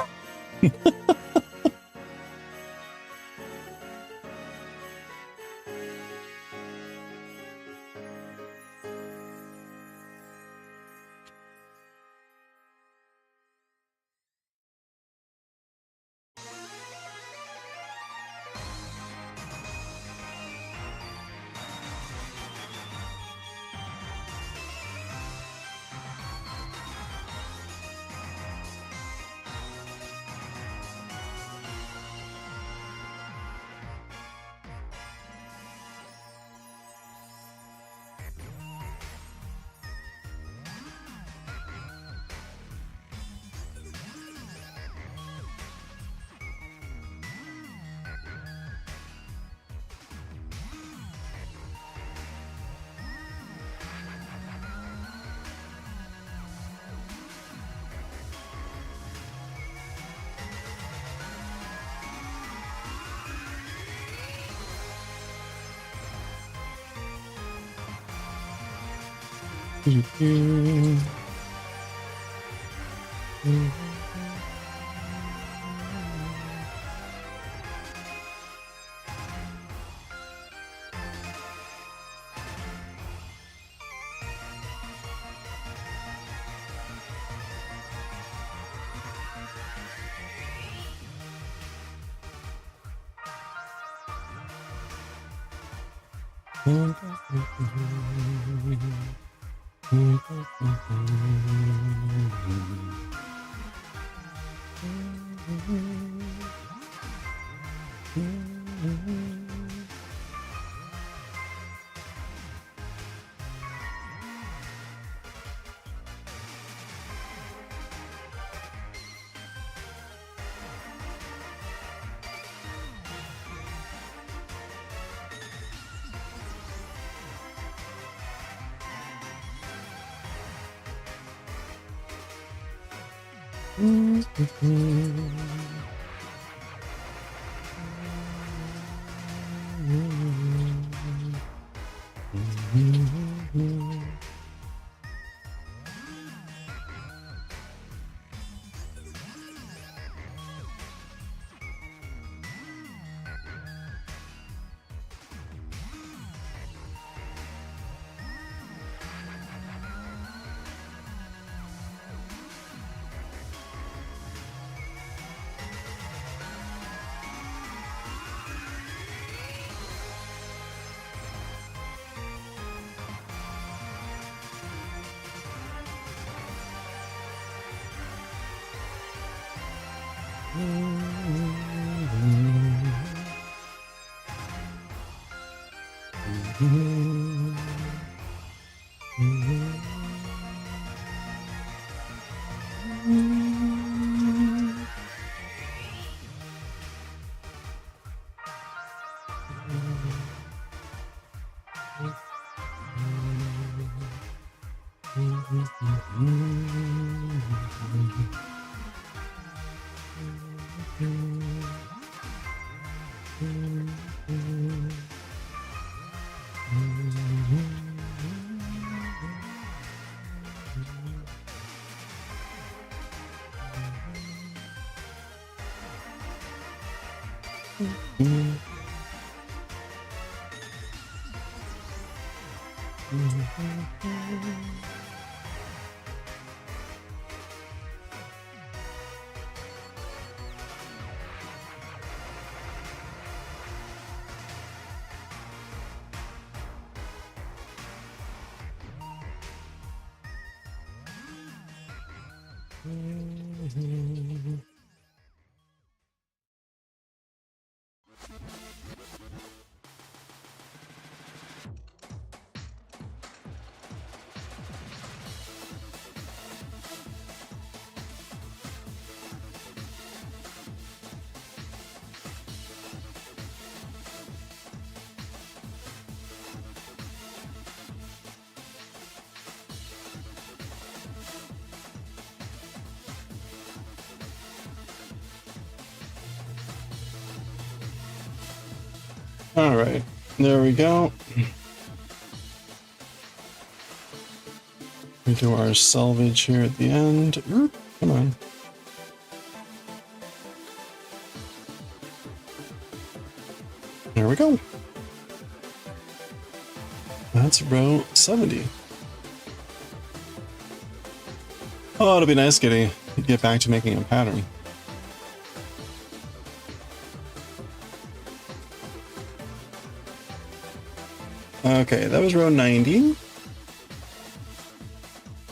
All right, there we go. We do our salvage here at the end. Oop, come on. There we go. That's row 70. Oh, it'll be nice getting get back to making a pattern. Okay, that was row 90.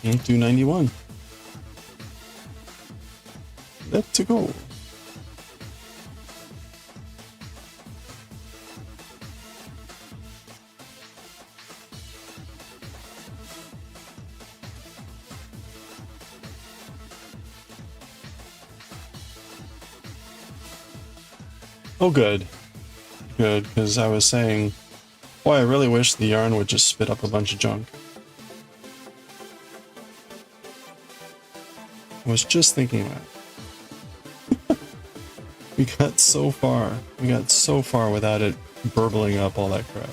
Let's do 91. Let's go. Oh, good. Good, because I was saying, boy, I really wish the yarn would just spit up a bunch of junk. I was just thinking that. We got so far. We got so far without it burbling up all that crap.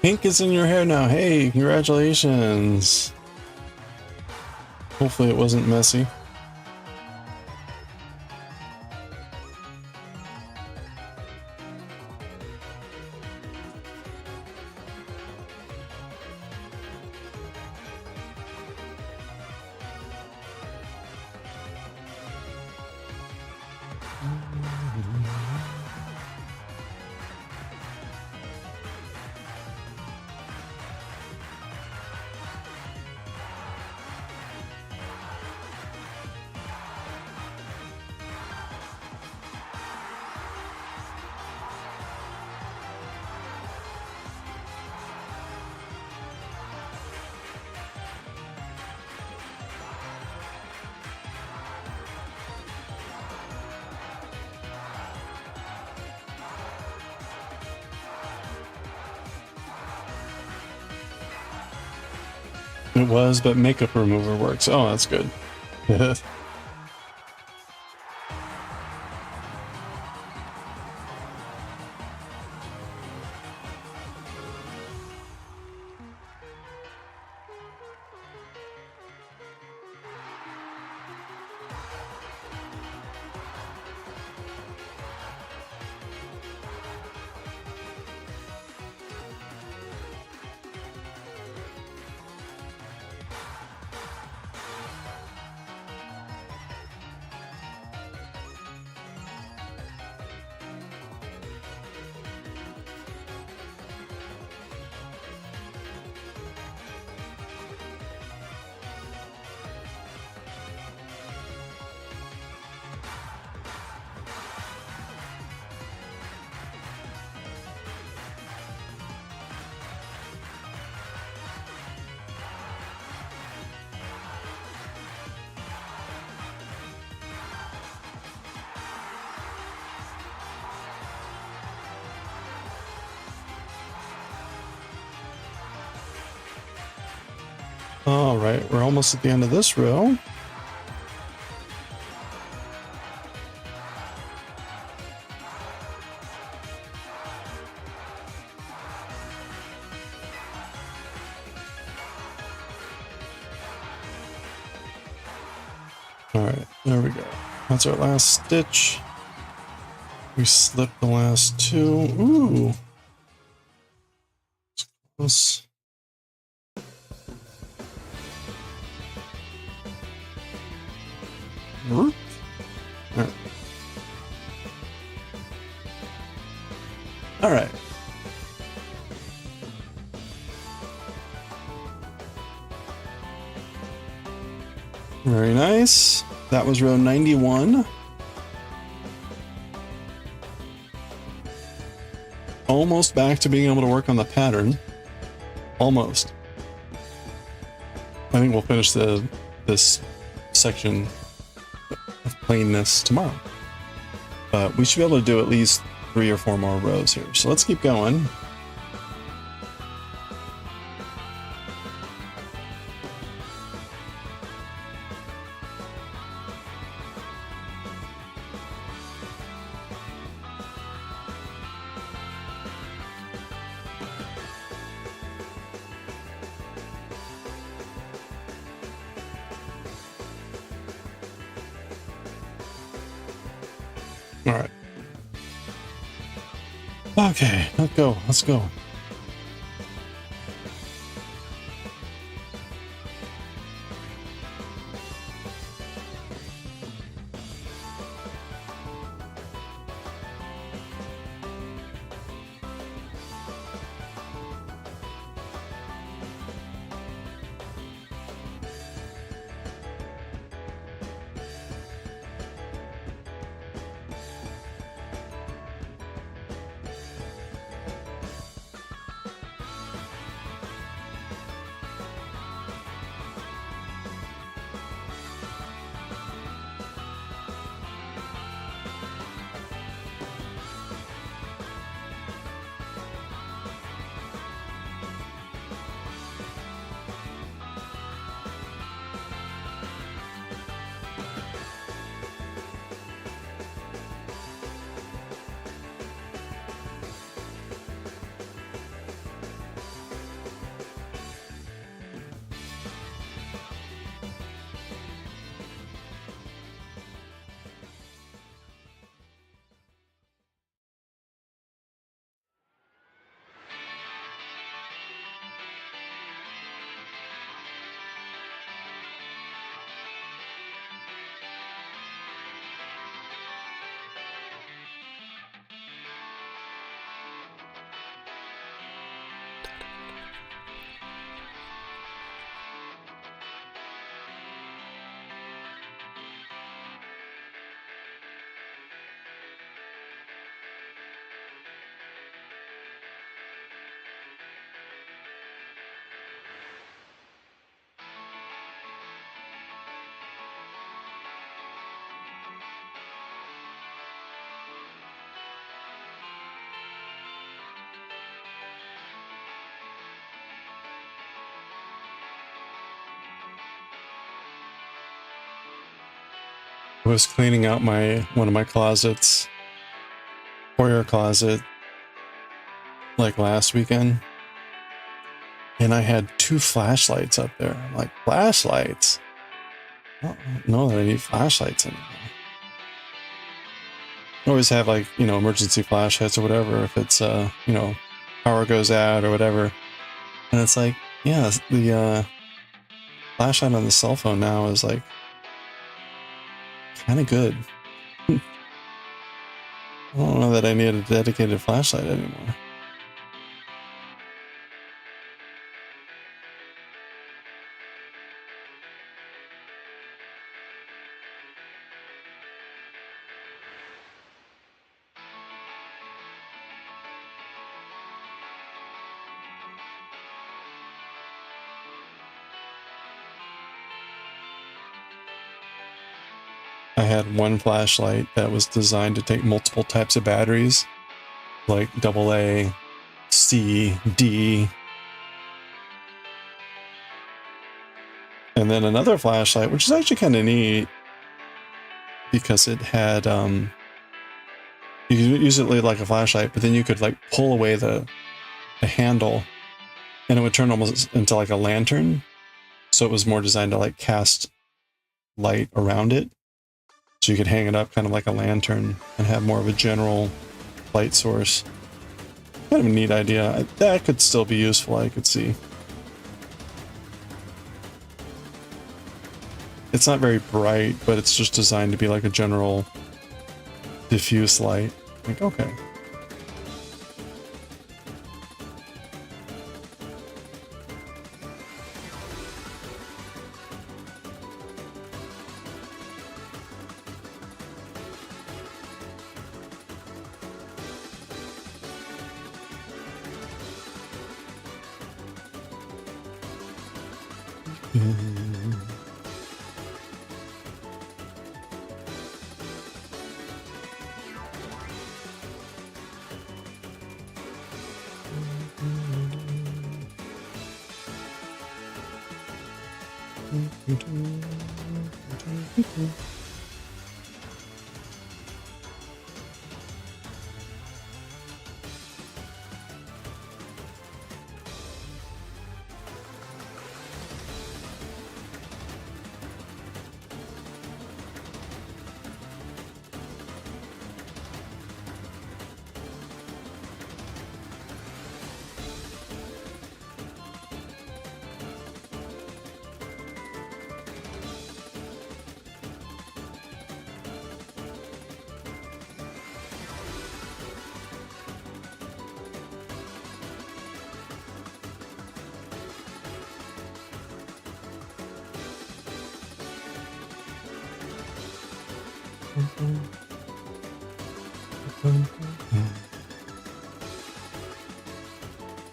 Pink is in your hair now. Hey, congratulations. Hopefully it wasn't messy. It was, but makeup remover works. Oh, that's good. All right, we're almost at the end of this row. All right, there we go. That's our last stitch. We slipped the last two. Ooh. goes. All right. All right. Very nice. That was row 91. Almost back to being able to work on the pattern. Almost. I think we'll finish this section of plainness tomorrow. But we should be able to do at least 3 or 4 more rows here. So let's keep going. All right. Okay, let's go. Let's go. I was cleaning out one of my closets, foyer closet, like last weekend, and I had 2 flashlights up there. I'm like, flashlights? I don't know that I need flashlights anymore. I always have, like, you know, emergency flashlights or whatever if it's you know, power goes out or whatever. And it's like, yeah, the flashlight on the cell phone now is like kind of good. I don't know that I need a dedicated flashlight anymore. I had one flashlight that was designed to take multiple types of batteries, like AA, C, D. And then another flashlight, which is actually kind of neat because it had, you could use it like a flashlight, but then you could like pull away the handle and it would turn almost into like a lantern. So it was more designed to like cast light around it. So you could hang it up kind of like a lantern and have more of a general light source. Kind of a neat idea. That could still be useful, I could see. It's not very bright, but it's just designed to be like a general diffuse light. Like, okay.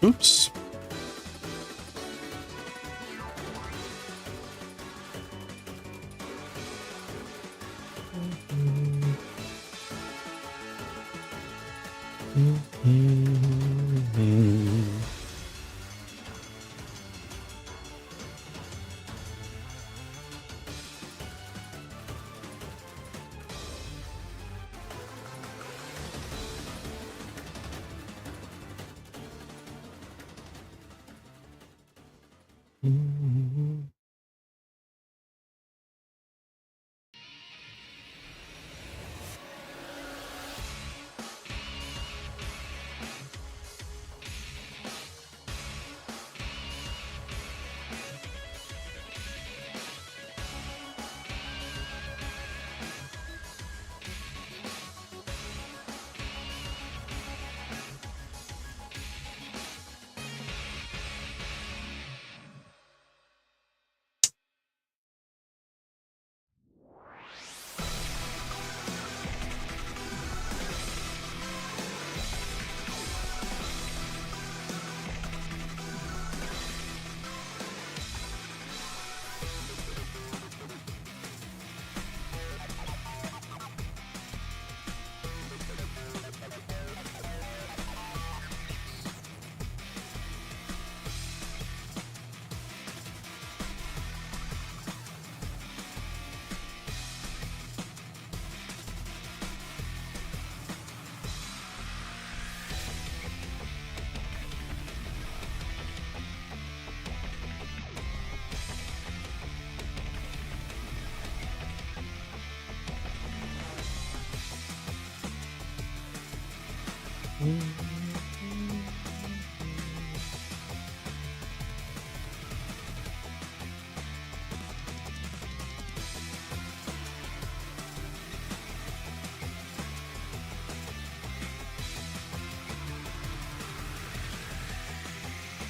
Oops.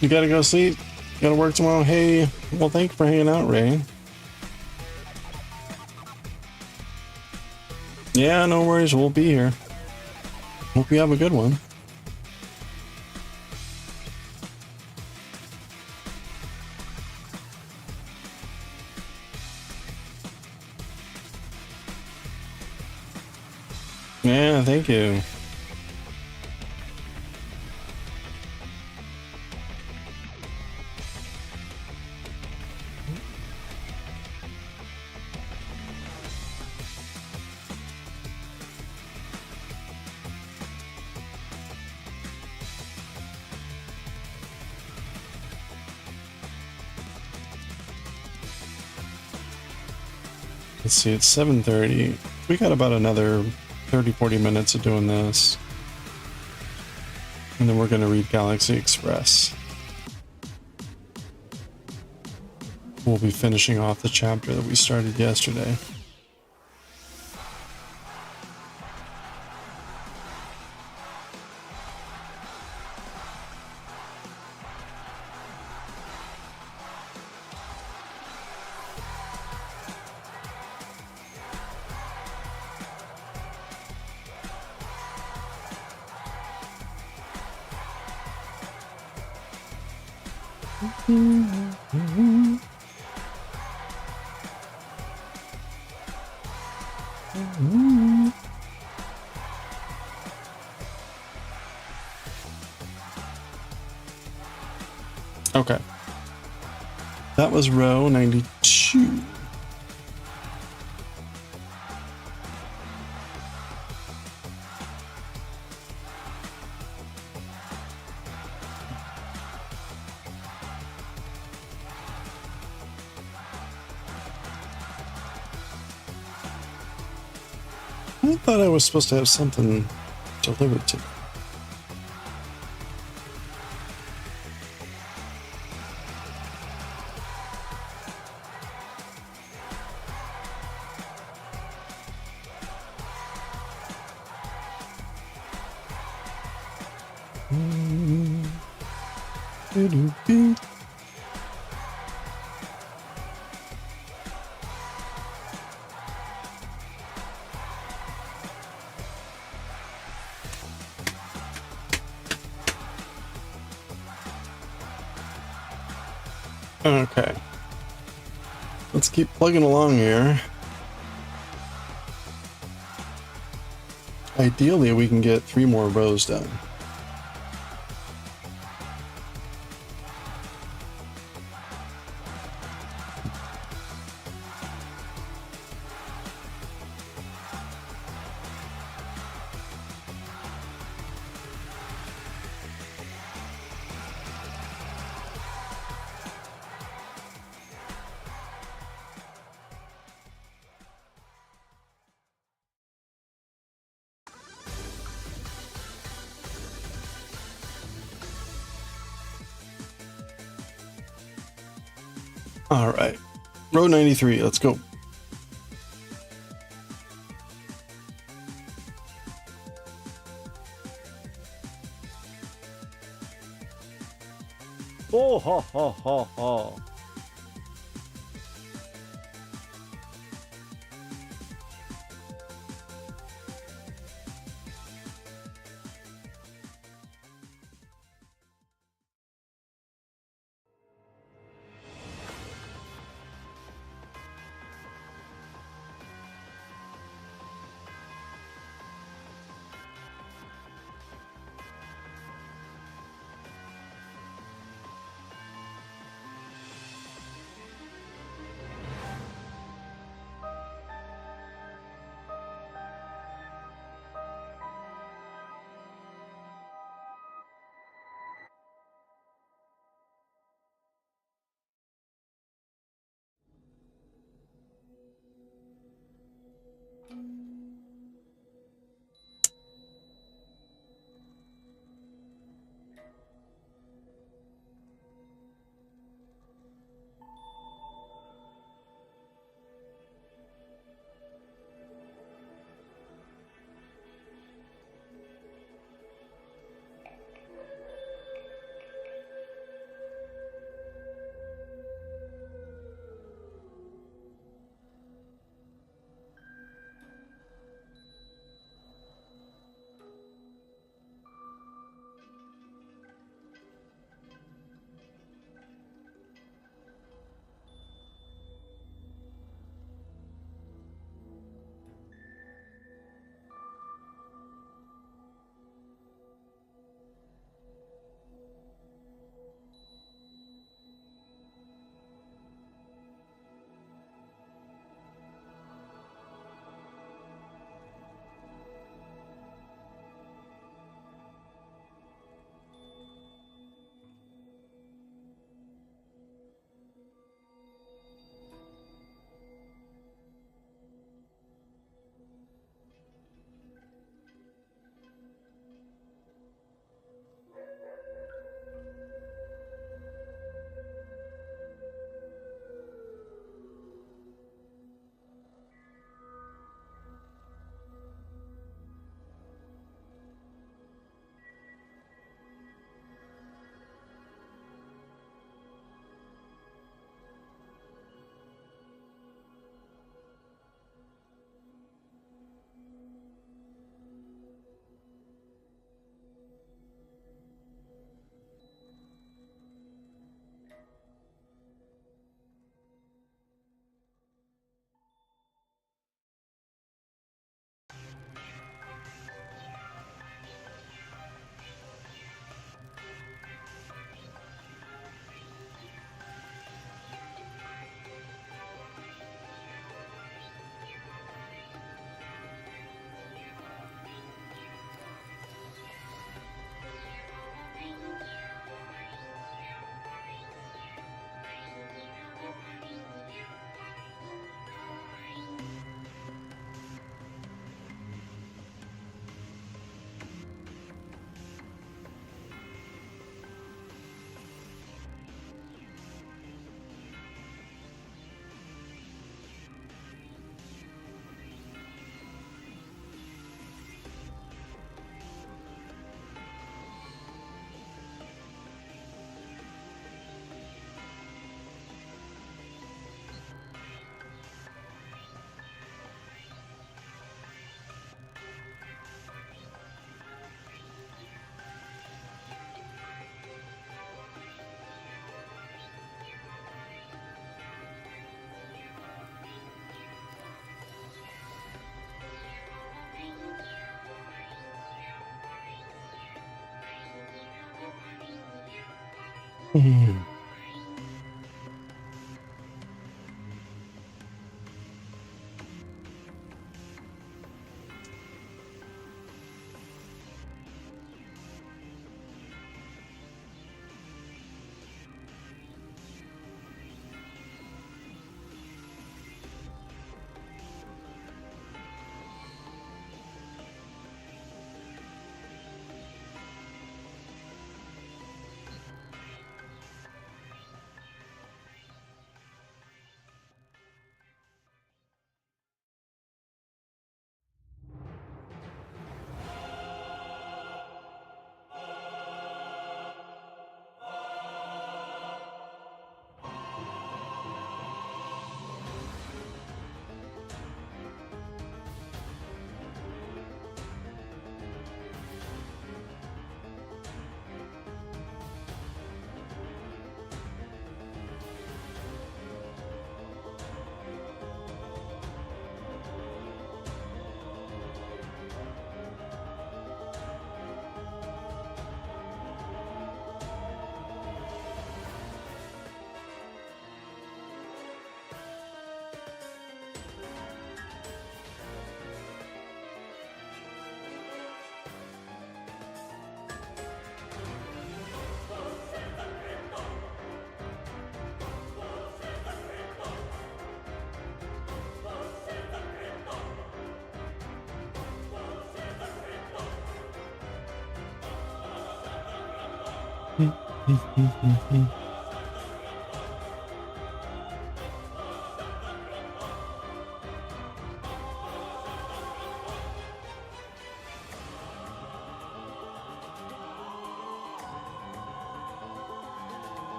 You gotta go sleep. Gotta work tomorrow. Hey, well, thank you for hanging out, Ray. Yeah, no worries. We'll be here. Hope you have a good one. Yeah, thank you. Let's see, it's 7:30. We got about another 30-40 minutes of doing this. And then we're going to read Galaxy Express. We'll be finishing off the chapter that we started yesterday. Okay. That was row 92. I thought I was supposed to have something delivered to me. Okay. Let's keep plugging along here. Ideally, we can get 3 more rows done. All right, row 93, let's go. Oh, ha, ha, ha, ha. Mm.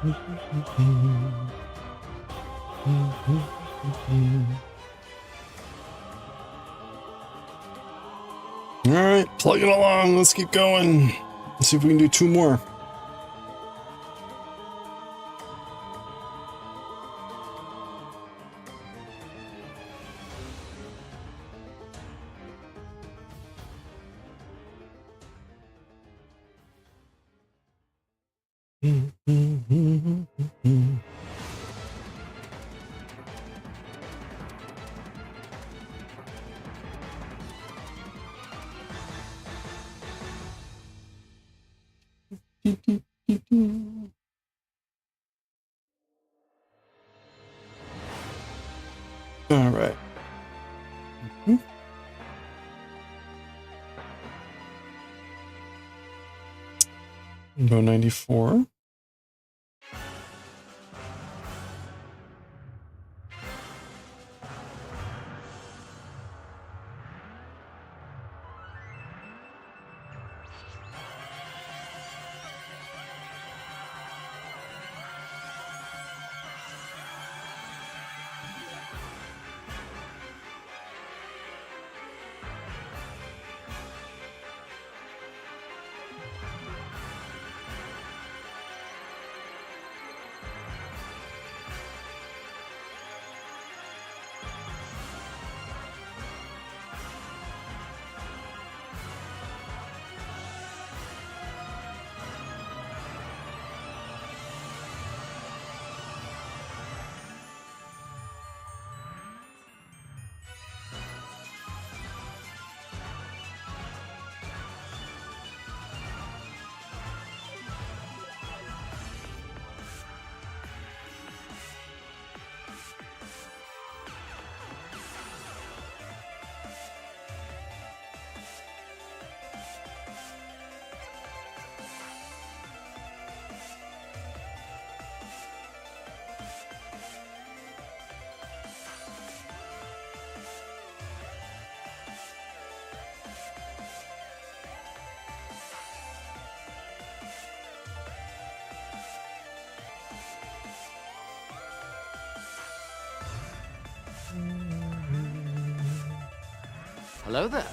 All right, plug it along. Let's keep going. Let's see if we can do 2 more. All right. Go 94. Hello there.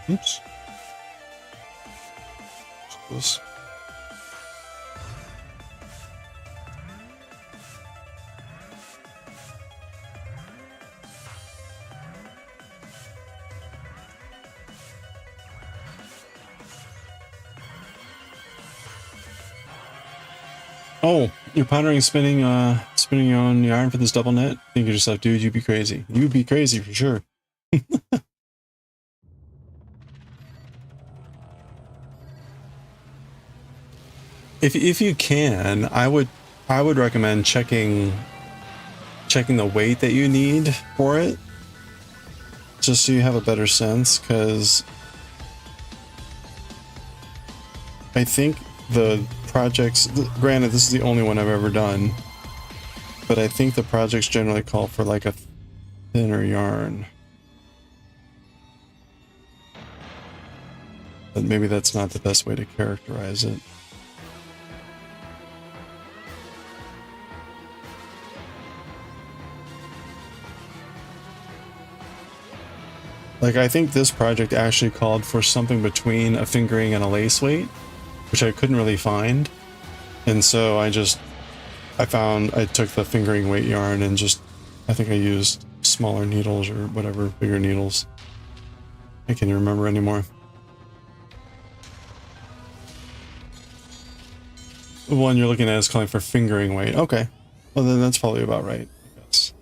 Oops. Close. Oh, you're pondering spinning your own yarn for this double knit? Think to yourself, dude, you'd be crazy. You'd be crazy for sure. If you can, I would recommend checking the weight that you need for it, just so you have a better sense, because I think the projects, granted this is the only one I've ever done, but I think the projects generally call for like a thinner yarn. But maybe that's not the best way to characterize it. Like, I think this project actually called for something between a fingering and a lace weight, which I couldn't really find. And so I took the fingering weight yarn and I think I used smaller needles or whatever, bigger needles. I can't even remember anymore. The one you're looking at is calling for fingering weight. Okay. Well, then that's probably about right, I guess.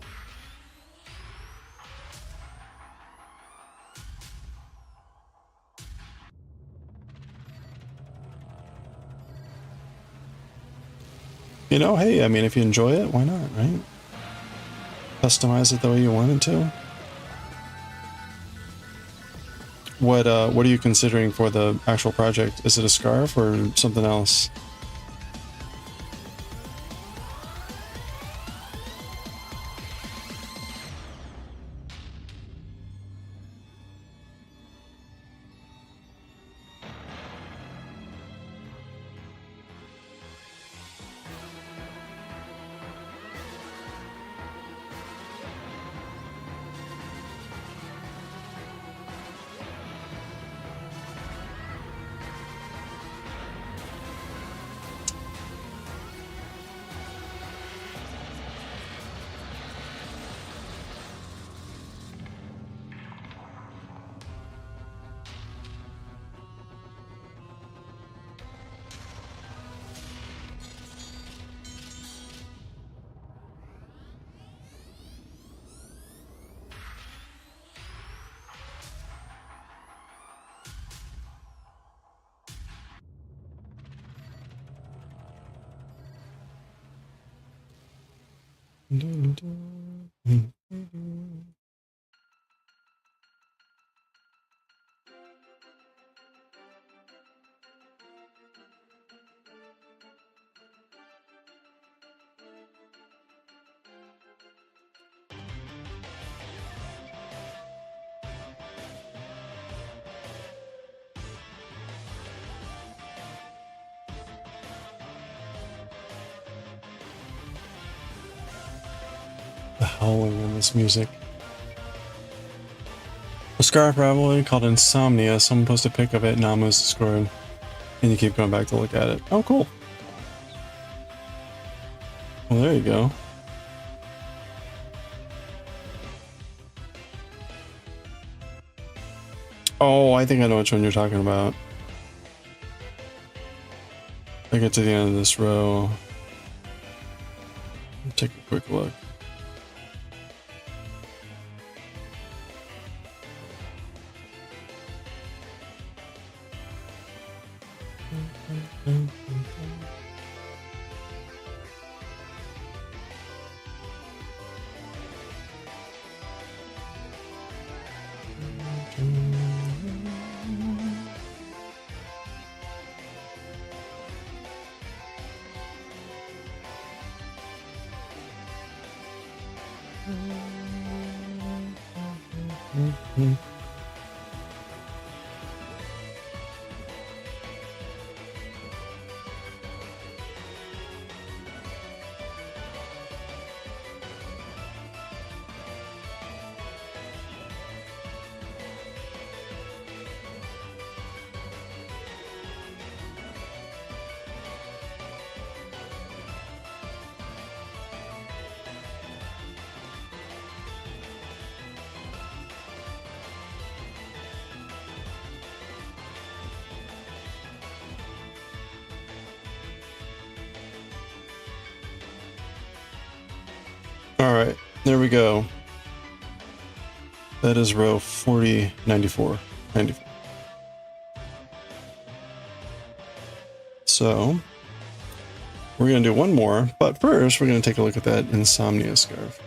You know, hey, I mean, if you enjoy it, why not, right? Customize it the way you want it to. What are you considering for the actual project? Is it a scarf or something else? howling in this music. A scarf rivalry called Insomnia. Someone posted a pic of it, Namu's Discord. And you keep going back to look at it. Oh, cool. Well, there you go. Oh, I think I know which one you're talking about. I get to the end of this row. Take a quick look. Alright, there we go. That is row 94. So, we're going to do one more, but first we're going to take a look at that Insomnia scarf.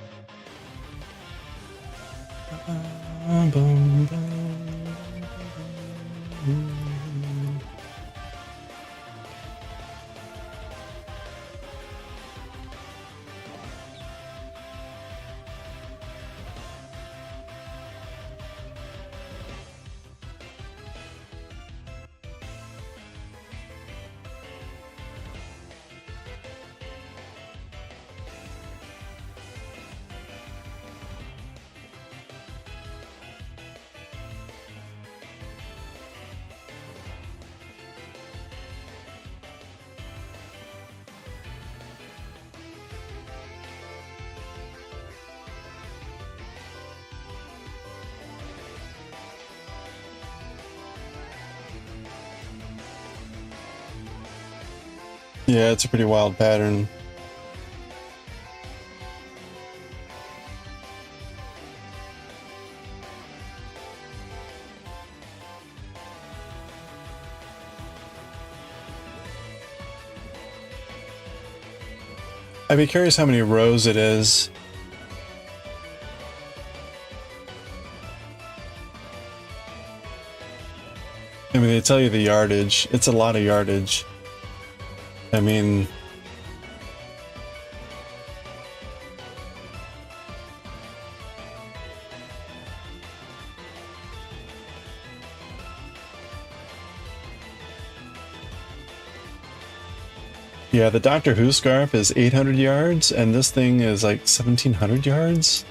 Yeah, it's a pretty wild pattern. I'd be curious how many rows it is. I mean, they tell you the yardage. It's a lot of yardage. I mean, yeah, the Doctor Who scarf is 800 yards, and this thing is like 1700 yards.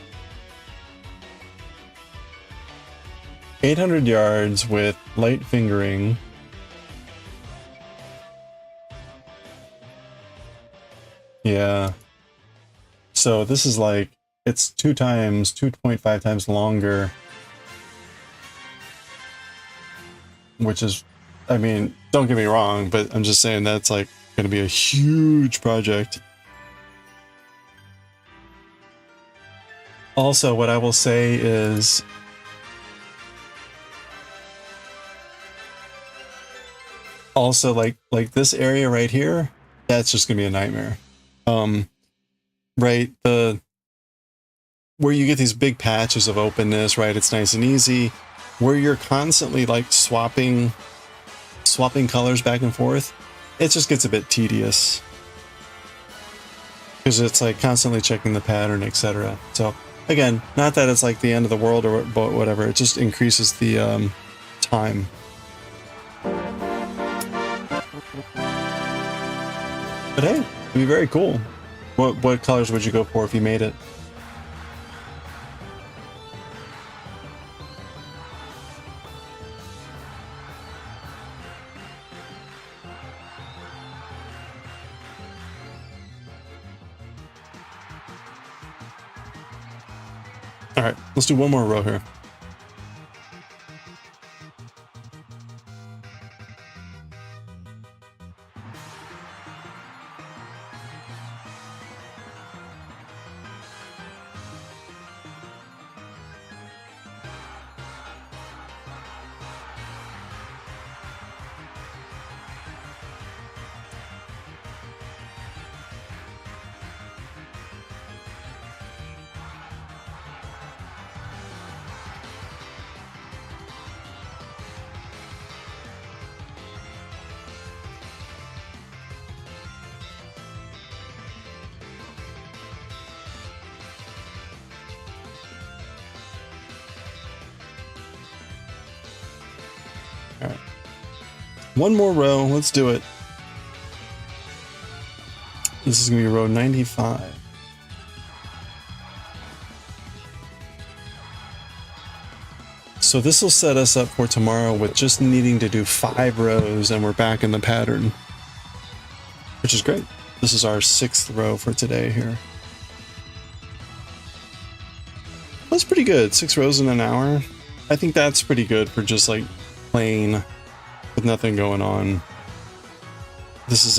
800 yards with light fingering. Yeah. So this is like, it's 2.5 times longer. Which is, I mean, don't get me wrong, but I'm just saying that's like going to be a huge project. Also, what I will say is, also like this area right here, that's just going to be a nightmare. Right, where you get these big patches of openness, right? It's nice and easy. Where you're constantly like swapping colors back and forth, it just gets a bit tedious because it's like constantly checking the pattern, etc. So again, not that it's like the end of the world or whatever. It just increases the time. But hey, it'd be very cool. What colors would you go for if you made it? All right, let's do one more row here. All right, one more row. Let's do it. This is gonna be row 95. So this will set us up for tomorrow with just needing to do 5 rows and we're back in the pattern, which is great. This is our 6th row for today here. That's pretty good. 6 rows in an hour. I think that's pretty good for just like plain with nothing going on. This is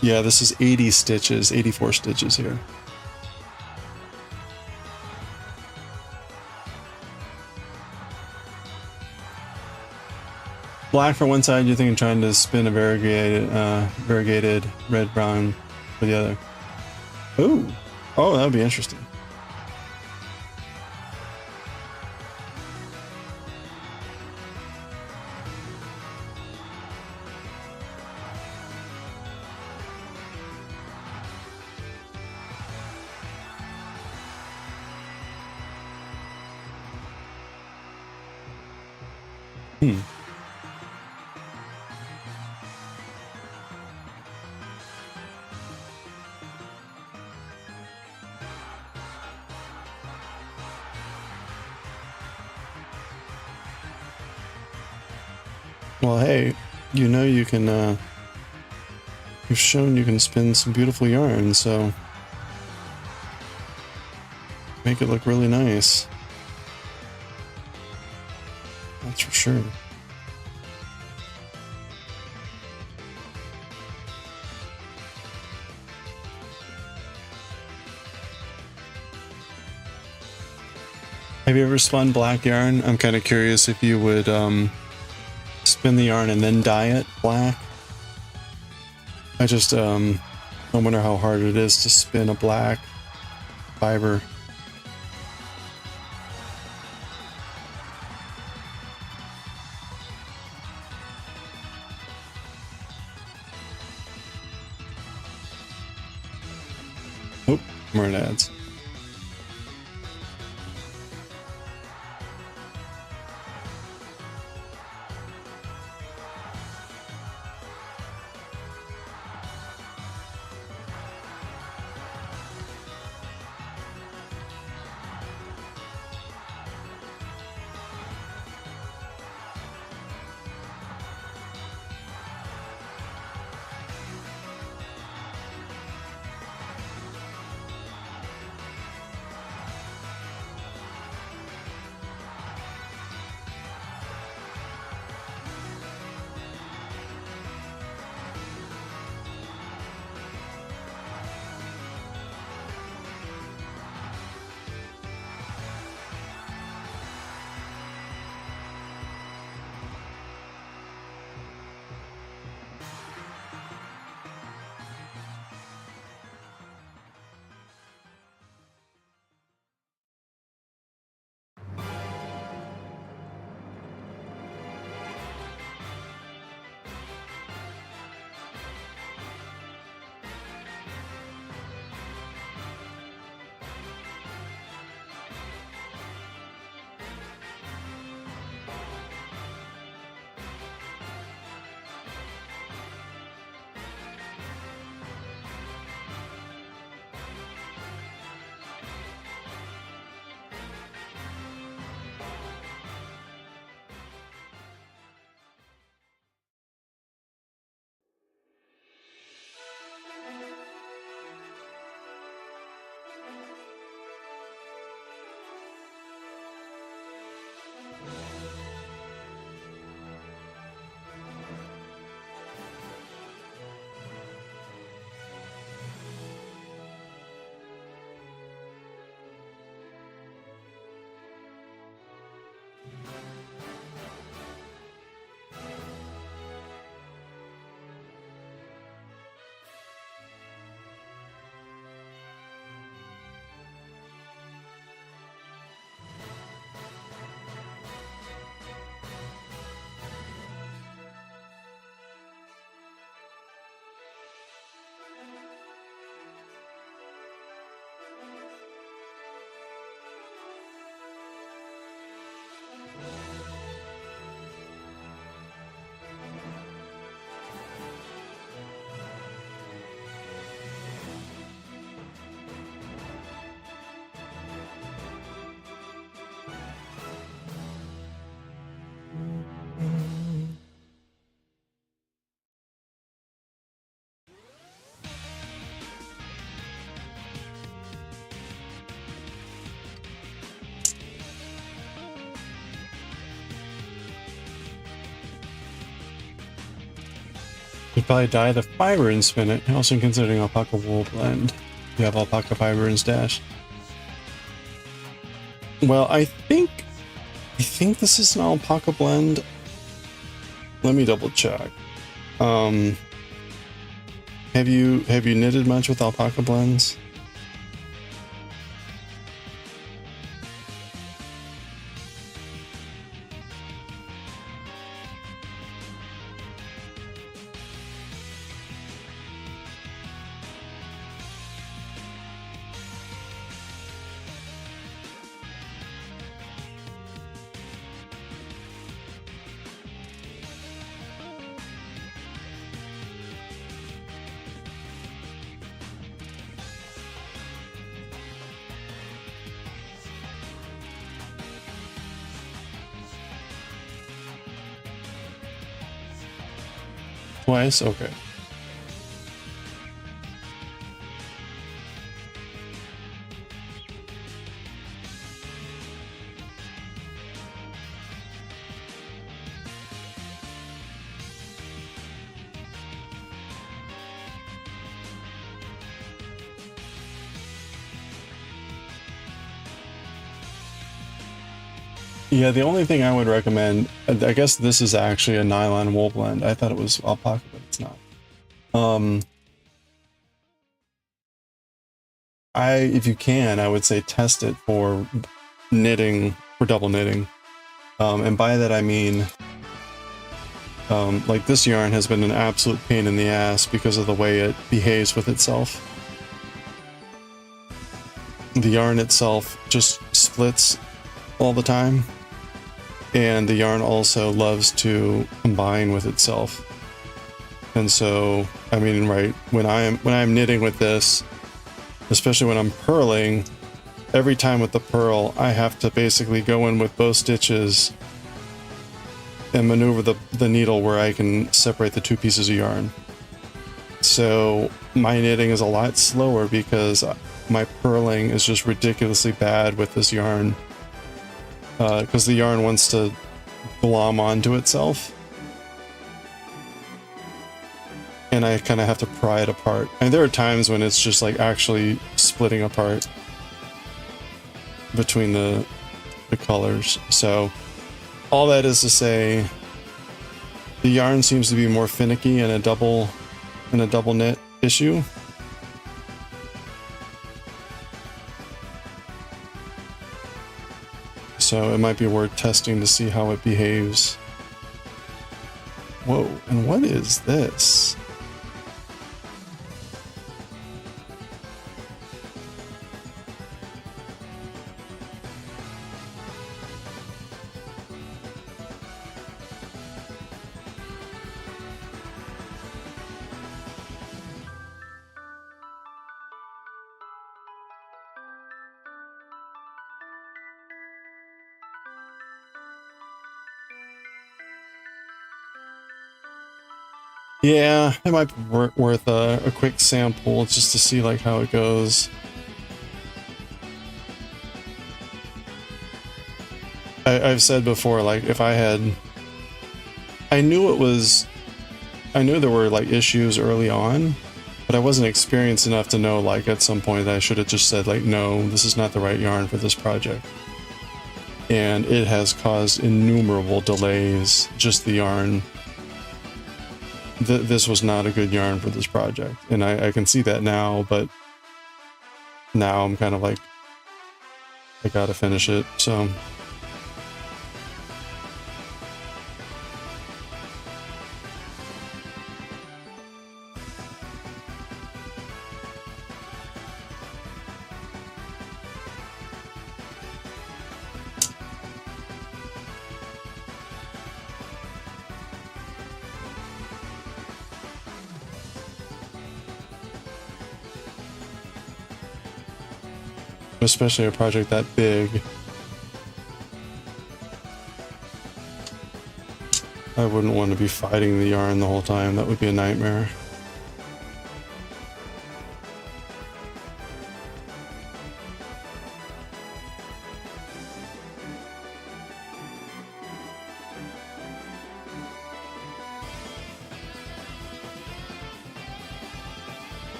yeah, this is 80 stitches, 84 stitches here. Black for one side, you're thinking trying to spin a variegated red brown for the other. Ooh, oh, that would be interesting. Well, hey, you know you can, you've shown you can spin some beautiful yarn, so make it look really nice. That's for sure. Have you ever spun black yarn? I'm kind of curious if you would, spin the yarn and then dye it black. I just I wonder how hard it is to spin a black fiber. Oh, more ads. You'd probably dye the fiber and spin it. Also considering alpaca wool blend. You have alpaca fiber in stash. Well, I think this is an alpaca blend. Let me double check. Have you knitted much with alpaca blends? Twice? Okay. Yeah, the only thing I would recommend, I guess this is actually a nylon wool blend. I thought it was alpaca, but it's not. If you can, I would say test it for knitting, for double knitting. And by that I mean, like this yarn has been an absolute pain in the ass because of the way it behaves with itself. The yarn itself just splits all the time. And the yarn also loves to combine with itself. And so, I mean, right, when I'm knitting with this, especially when I'm purling, every time with the purl, I have to basically go in with both stitches and maneuver the needle where I can separate the two pieces of yarn. So my knitting is a lot slower because my purling is just ridiculously bad with this yarn. Because the yarn wants to glom onto itself. And I kind of have to pry it apart. And there are times when it's just like actually splitting apart between the colors. So all that is to say, the yarn seems to be more finicky in a double knit issue. So it might be worth testing to see how it behaves. Whoa, and what is this? Yeah, it might be worth a quick sample just to see like how it goes. I've said before, like if I knew there were like issues early on, but I wasn't experienced enough to know like at some point that I should have just said like, no, this is not the right yarn for this project. And it has caused innumerable delays, just the yarn. This was not a good yarn for this project, and I can see that now, but now I'm kind of like, I gotta finish it, so. Especially a project that big. I wouldn't want to be fighting the yarn the whole time. That would be a nightmare.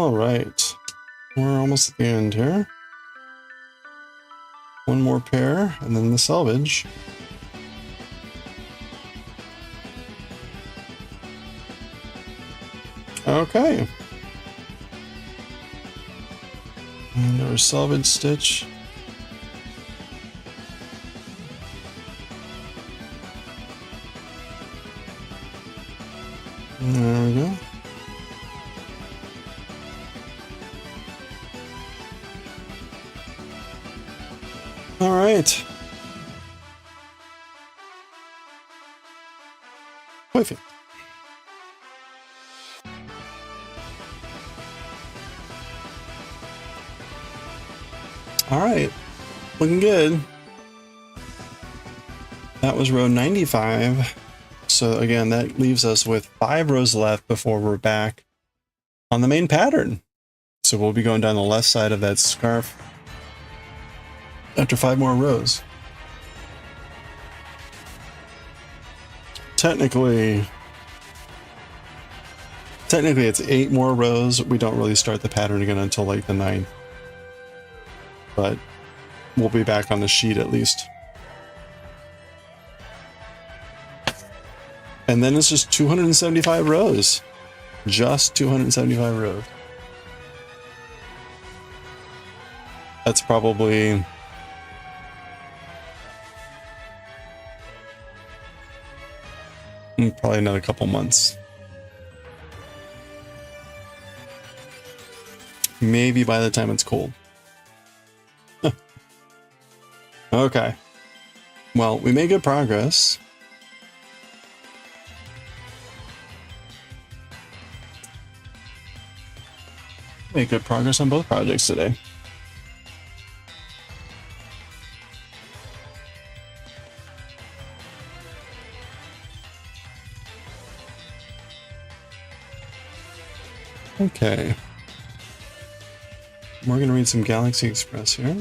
All right. We're almost at the end here. One more pair, and then the selvage. Okay. And our selvage stitch. There we go. All right. Perfect. All right. Looking good. That was row 95. So again, that leaves us with 5 rows left before we're back on the main pattern. So we'll be going down the left side of that scarf after 5 more rows. Technically it's 8 more rows. We don't really start the pattern again until like the 9th. But we'll be back on the sheet at least. And then it's just 275 rows. Just 275 rows. That's probably another couple months. Maybe by the time it's cold. Okay. Well, we made good progress. Made good progress on both projects today. Okay. We're going to read some Galaxy Express here.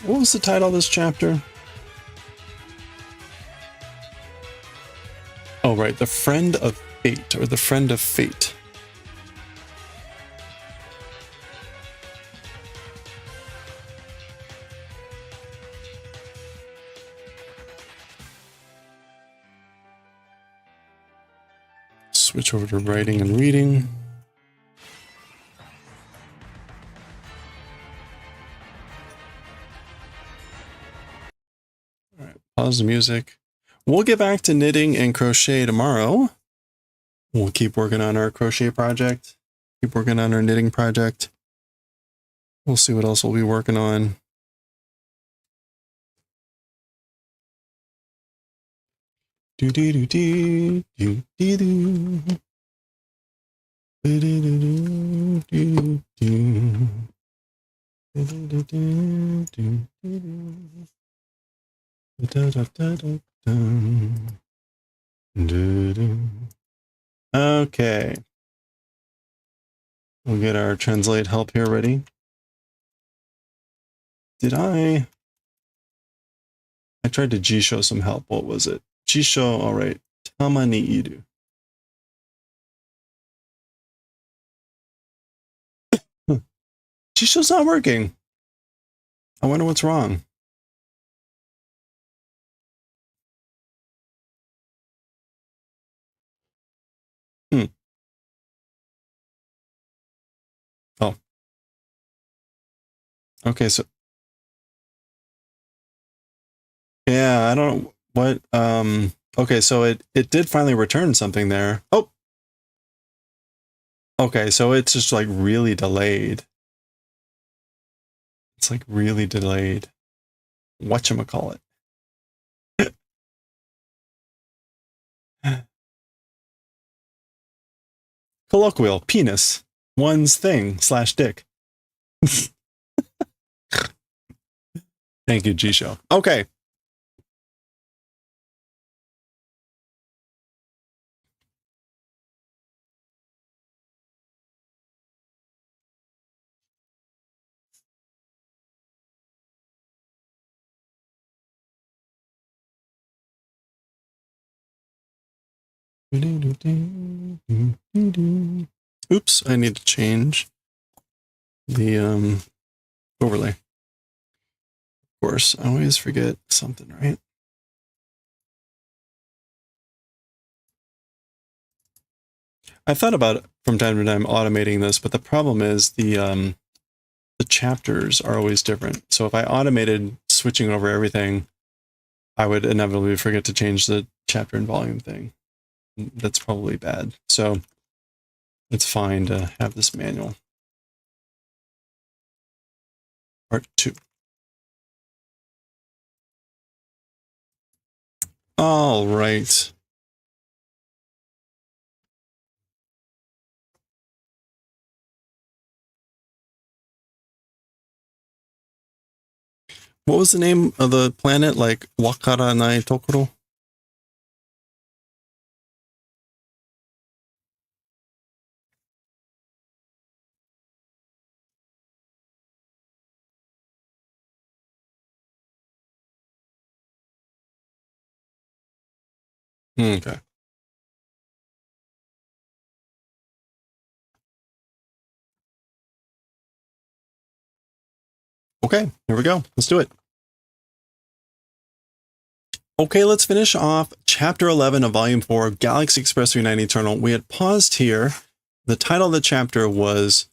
What was the title of this chapter? Oh, right. The Friend of Fate, or The Friend of Fate. Switch over to writing and reading. All right, pause the music. We'll get back to knitting and crochet tomorrow. We'll keep working on our crochet project. Keep working on our knitting project. We'll see what else we'll be working on. Do do do do do do do. Do do do do do. Do do do do do. Da da da da da. Okay. We'll get our translate help here ready. Did I tried to G-show some help. What was it? G-show, all right. Tamani iru. G-show's not working. I wonder what's wrong. Oh. Okay, so yeah, I don't know what okay, so it did finally return something there. Oh. Okay, so it's just like really delayed. It's like really delayed. Whatchamacallit. Colloquial, penis. One's thing / dick. Thank you, G-show. Okay. Oops, I need to change the overlay. Of course, I always forget something, right? I thought about from time to time automating this, but the problem is the chapters are always different. So if I automated switching over everything, I would inevitably forget to change the chapter and volume thing. That's probably bad. So it's fine to have this manual. Part 2. All right. What was the name of the planet? Like Wakaranai Tokoro? Okay. Okay, here we go. Let's do it. Okay, let's finish off Chapter 11 of Volume 4 of Galaxy Express 39 Eternal. We had paused here. The title of the chapter was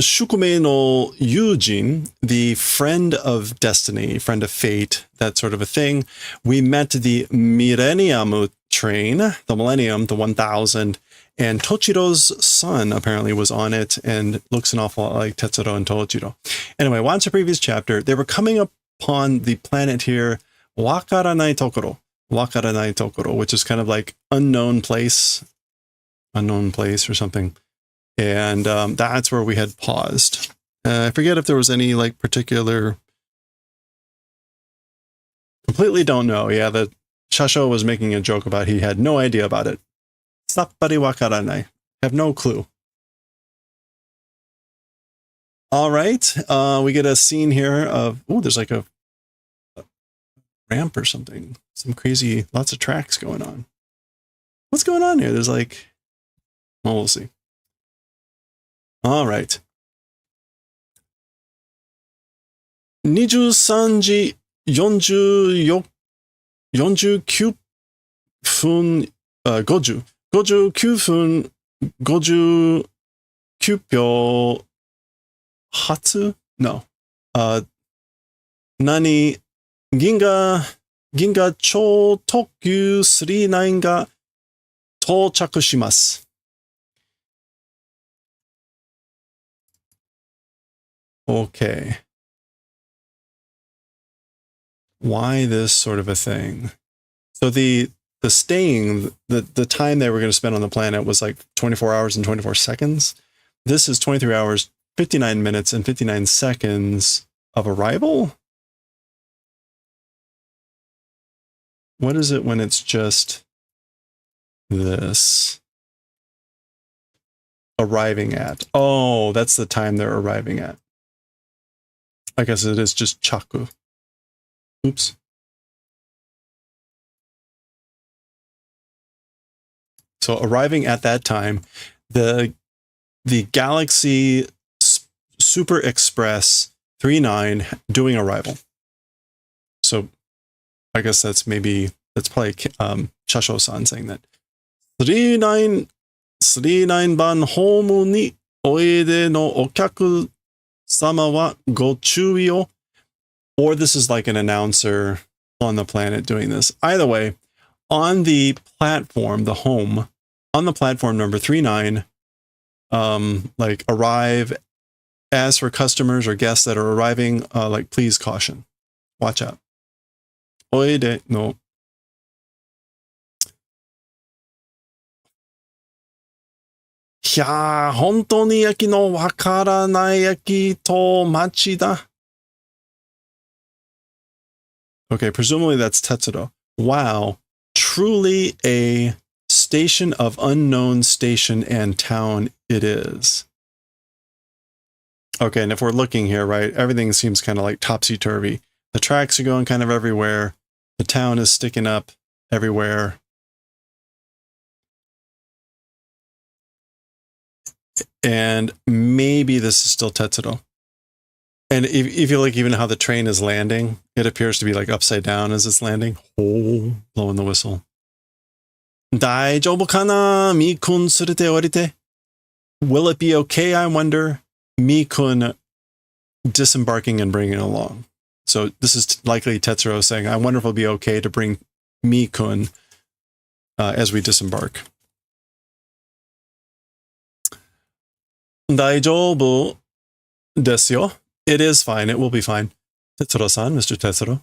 Shukumei no Yujin, the friend of destiny, friend of fate, that sort of a thing. We met the Millennium train, the Millennium, the 1000, and Tochiro's son apparently was on it and looks an awful lot like Tetsuro and Tochiro. Anyway, watch the previous chapter. They were coming upon the planet here, Wakaranai Tokoro, which is kind of like unknown place or something. And that's where we had paused. I forget if there was any like particular. Completely don't know. Yeah, the Shasho was making a joke about he had no idea about it. Sappari wakaranai. Have no clue. All right. We get a scene here of, oh, there's like a ramp or something. Some crazy, lots of tracks going on. What's going on here? There's like, well, we'll see. All right. 23時49分、59分59秒発 No. 銀河超特急39が到着します。Okay. Why this sort of a thing? So the staying, the time they were going to spend on the planet was like 24 hours and 24 seconds. This is 23 hours, 59 minutes, and 59 seconds of arrival? What is it when it's just this? Arriving at. Oh, that's the time they're arriving at. I guess it is just chaku. Oops. So arriving at that time, the Galaxy Super Express 39 doing arrival. So I guess that's probably Shasho-san saying that. 39番ホームにおいでのお客様はご注意を. Or this is like an announcer on the planet doing this. Either way, on the platform, the home, on the platform number 39, like arrive, as for customers or guests that are arriving, like please caution. Watch out. Oide no. Yeah, 本当に駅のわからない駅と町だ. Okay, presumably that's Tetsuro. Wow, truly a station of unknown station and town it is. Okay, and if we're looking here, right, everything seems kind of like topsy-turvy. The tracks are going kind of everywhere. The town is sticking up everywhere. And maybe this is still Tetsuro. And if you look even how the train is landing, it appears to be like upside down as it's landing. Oh, blowing the whistle. Daijoubu kana, Mi-kun surete orite? Will it be okay, I wonder? Mi-kun disembarking and bringing it along. So this is likely Tetsuro saying, I wonder if it'll be okay to bring Mi-kun as we disembark. Daijoubu desu yo. It is fine. It will be fine. Tetsuro-san, Mr. Tetsuro.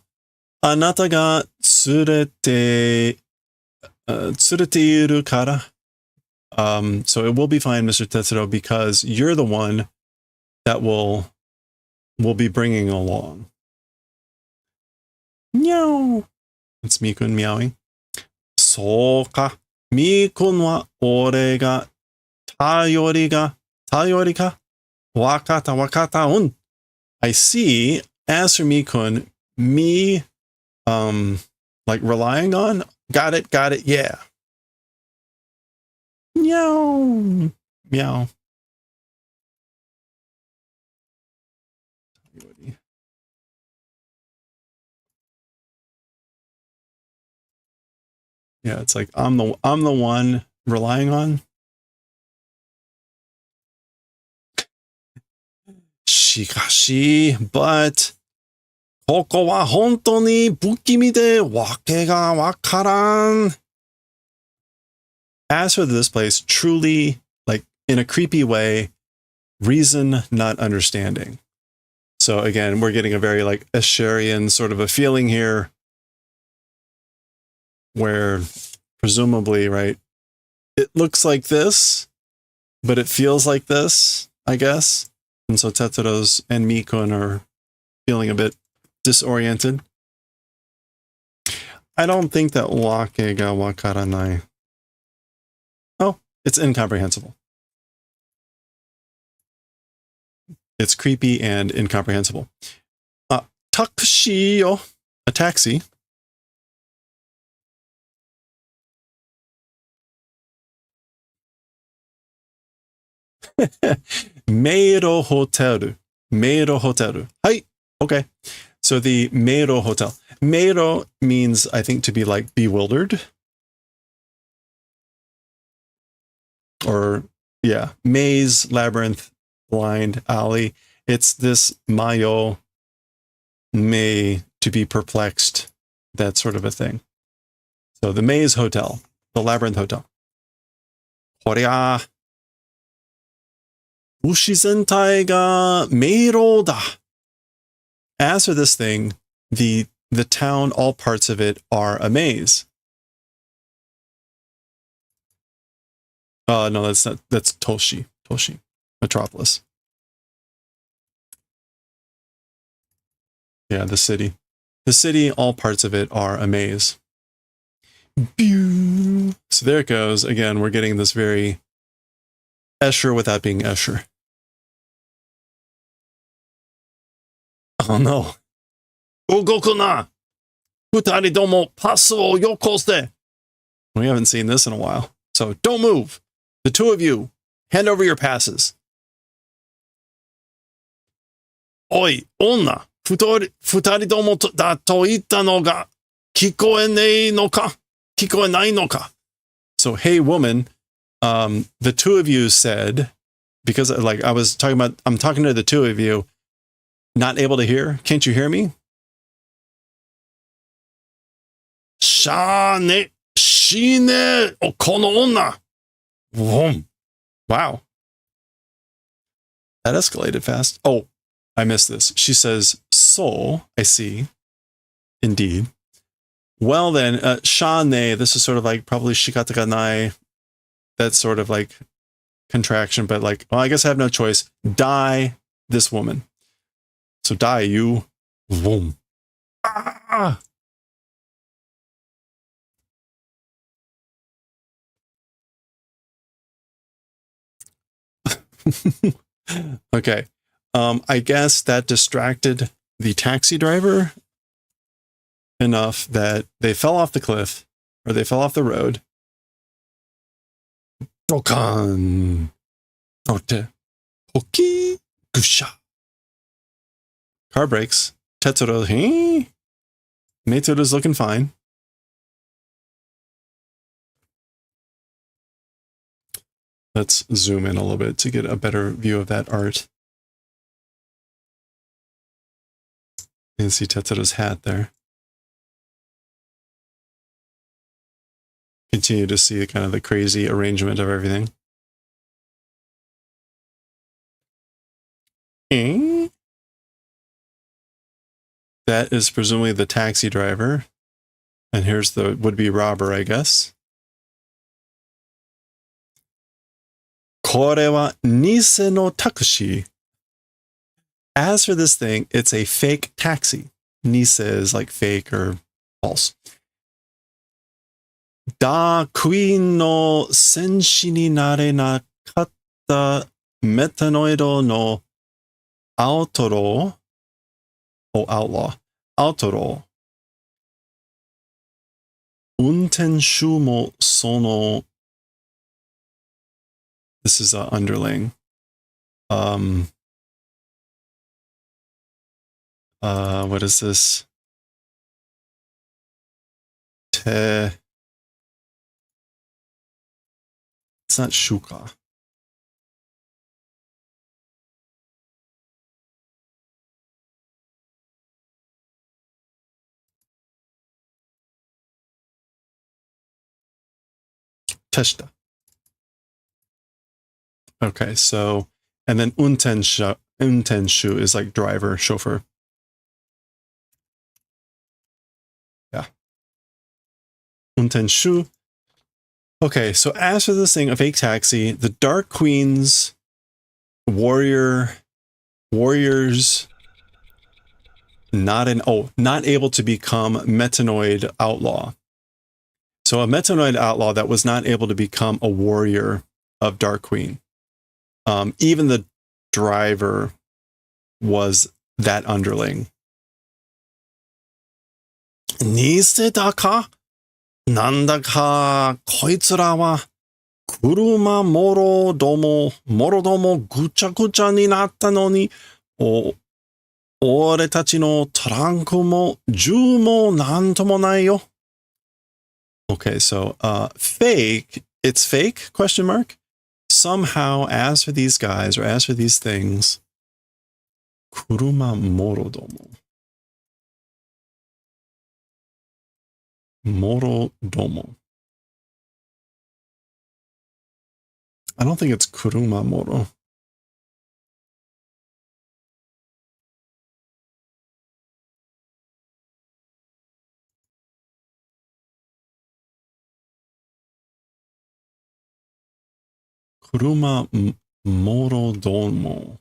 Anata ga tsurete iru kara. So it will be fine, Mr. Tetsuro, because you're the one that will be bringing along. Meow. It's Mi-kun meowing. So ka. Mi-kun wa ore ga tayori ka wakata un. I see. As for Mi-kun, like relying on. Got it. Yeah. Meow. Meow. Yeah, it's like I'm the one relying on. Shikashi, but koko wa honto ni bukimi de wake ga wakaran. As for this place, truly, like in a creepy way, reason not understanding. So again, we're getting a very like Ascherian sort of a feeling here, where presumably, right, it looks like this, but it feels like this, I guess. And so Tetsuro's and Mi-kun are feeling a bit disoriented. I don't think that wake ga wakaranai. Oh, it's incomprehensible. It's creepy and incomprehensible. Taxi yo, a taxi. Meiro Hotel. Meiro Hotel. Hi. Okay. So the Meiro Hotel. Meiro means, I think, to be like bewildered. Or, yeah, maze, labyrinth, blind, alley. It's this mayo, may, to be perplexed, that sort of a thing. So the maze hotel, the labyrinth hotel. Korea. Ushi sentai ga meiro da. As for this thing, the town, all parts of it are a maze. No, that's not. That's Toshi. Toshi, Metropolis. Yeah, the city. The city, all parts of it are a maze. So there it goes. Again, we're getting this very Escher without being Escher. Oh no. Ugoku na! Futari domo pasu o yokosute! We haven't seen this in a while. So don't move. The two of you, hand over your passes. Oi, onna! Futari domo da to itta no ga kikoenei no ka? Kikoenai no ka? So, hey woman, the two of you said, because like I'm talking to the two of you, not able to hear. Can't you hear me? Shane, shine, kono onna. Wow. That escalated fast. Oh, I missed this. She says, so, I see. Indeed. Well then, shane, this is sort of like probably shikatakanai, that sort of like contraction, but like, well, I guess I have no choice. Die this woman. So die you. Boom. Ah! Okay. I guess that distracted the taxi driver enough that they fell off the cliff, or they fell off the road. Dokan. Ote. Hoki. Gusha. Car brakes. Tetsuro. Hey. Meitsuru's looking fine. Let's zoom in a little bit to get a better view of that art. You can see Tetsuro's hat there. Continue to see kind of the crazy arrangement of everything. That is presumably the taxi driver. And here's the would-be robber, I guess. これは偽のタクシー. As for this thing, it's a fake taxi. Nise is like fake or false. だ、クイーンの戦士になれなかったメタノイドのアウトロー、oh, outlaw, アウトロー。運転手もその This is underling. What is this? It's not shuka. Teshta. Okay, so, and then untenshu is like driver, chauffeur. Yeah. Untenshu. Okay, so as for this thing, a fake taxi, the Dark Queen's warriors not able to become metanoid outlaw. So a metanoid outlaw that was not able to become a warrior of Dark Queen. Even the driver was that underling. Nisedaka? Nandaka koitsura wa kuruma moro domo gucha gucha ni natta no ni ore tachi no tranku mo ju mo nanto mo nai yo. Okay, so fake, it's fake, question mark. Somehow, as for these guys, or as for these things, kuruma morodomo. Morodomo. I don't think it's kuruma moro. Kuruma morodomo.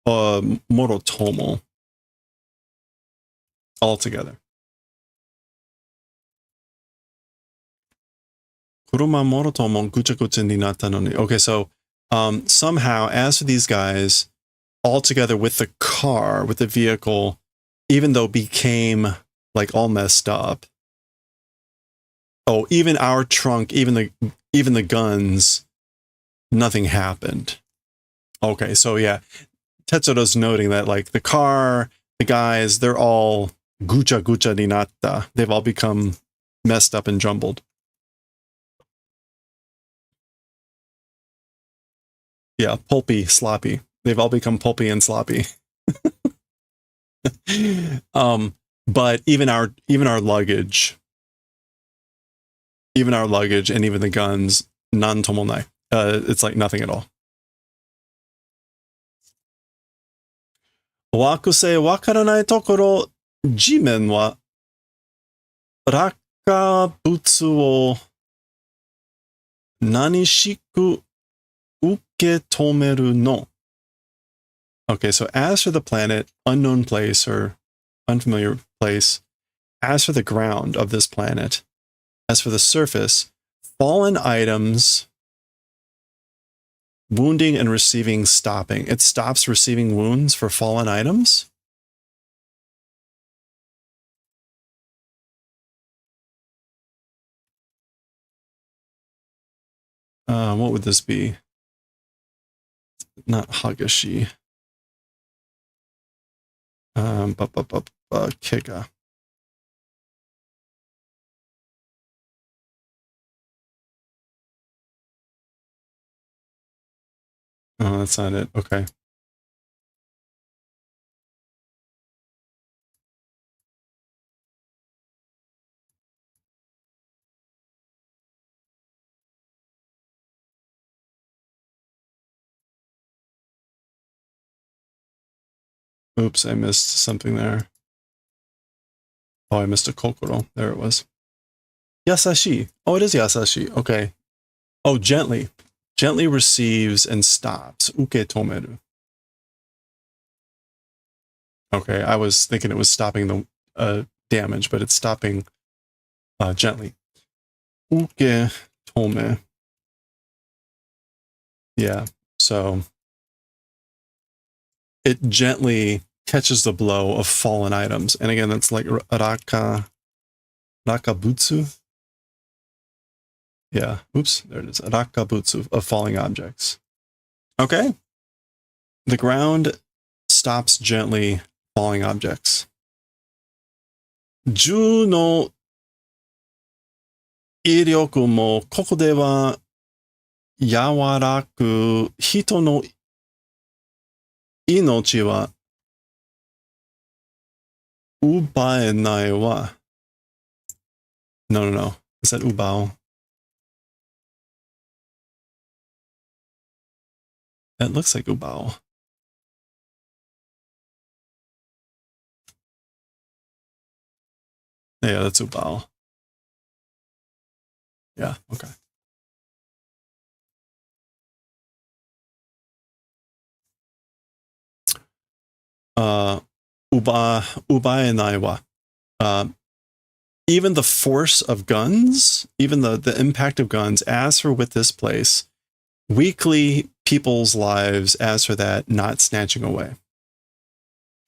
Morotomo. All together. Kuruma morotomo gucha gucha ni natta no ni. Okay, so somehow, as for these guys, all together with the car, with the vehicle, even though became like all messed up. Oh, even our trunk, even the guns, nothing happened. Okay, so yeah, Tetsuro's noting that like the car, the guys, they're all gucha gucha ni natta. They've all become messed up and jumbled. Yeah, pulpy, sloppy. They've all become pulpy and sloppy. But even our luggage, and even the guns, nan tomonai. It's like nothing at all. Wakusei wakaranai tokoro jimen wa rakabutsu wo nanishiku uketomeru no. Okay, so as for the planet, unknown place or unfamiliar place, as for the ground of this planet, as for the surface, fallen items, wounding and receiving stopping. It stops receiving wounds for fallen items. What would this be? not hagashi. Kega. Oh, that's not it. Okay. Oops, I missed something there. Oh, I missed a kokoro. There it was. Yasashi. Oh, it is yasashi. Okay. Oh, gently. Gently receives and stops. Uke tomeru. Okay, I was thinking it was stopping the damage, but it's stopping gently. Uke tome. Yeah, so it gently catches the blow of fallen items. And again, that's like rakabutsu. Yeah, oops, there it is. Rakabutsu of falling objects. Okay. The ground stops gently falling objects. Ju no iryoku mo koko de wa yawaraku hito no inochi wa ubaenai wa. No. Is that ubao? That looks like ubao. Yeah, that's ubao. Yeah, okay. Ubaenai wa. Even the force of guns, even the impact of guns, as for with this place, weakly people's lives, as for that, not snatching away.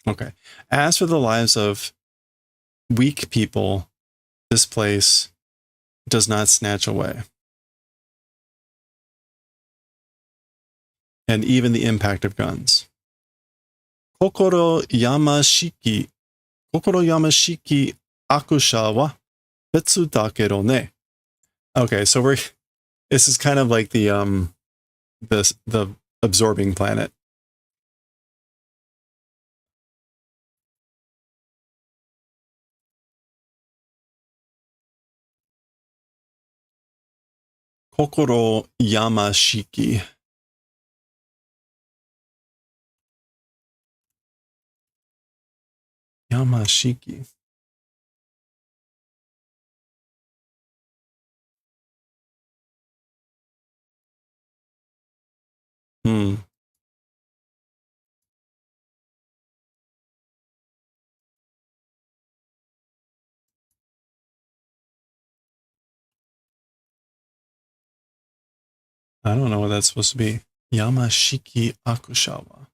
Okay. As for the lives of weak people, this place does not snatch away. And even the impact of guns. Kokoro yamashiki akusha wa betsu dakedo ne. Okay, so this is kind of like the absorbing planet. Kokoro yamashiki. Yamashiki. I don't know what that's supposed to be. Yamashiki akushawa.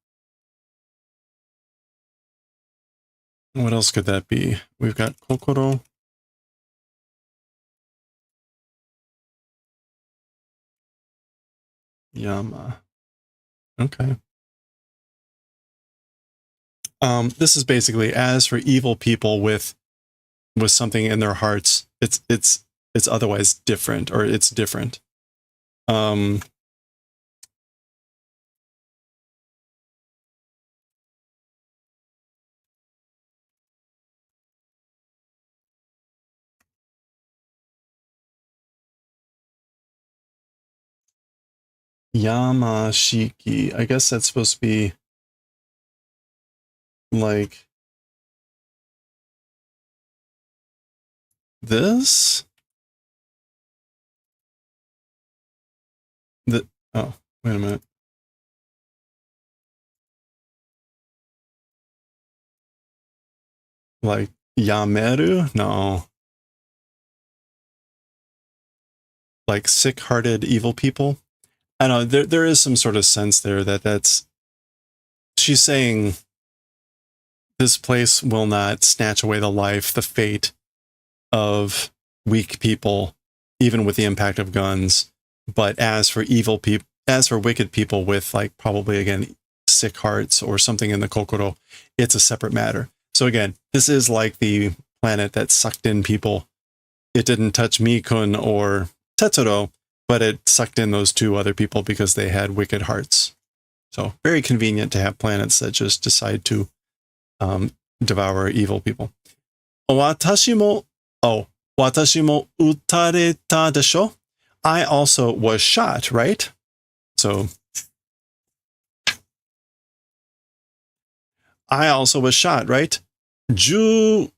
What else could that be? We've got kokoro. Yama. Okay. This is basically as for evil people with something in their hearts, it's otherwise different, or it's different. Yamashiki. I guess that's supposed to be like this. Oh, wait a minute. Like yameru? No. Like sick-hearted evil people? I know there is some sort of sense there that's she's saying this place will not snatch away the life, the fate of weak people, even with the impact of guns. But as for evil people, as for wicked people with like probably again sick hearts or something in the kokoro, it's a separate matter. So again, this is like the planet that sucked in people. It didn't touch Mikun or Tetsuro, but it sucked in those two other people because they had wicked hearts. So very convenient to have planets that just decide to devour evil people. Watashi mo utareta desho. I also was shot, right? So I also was shot, right? Juko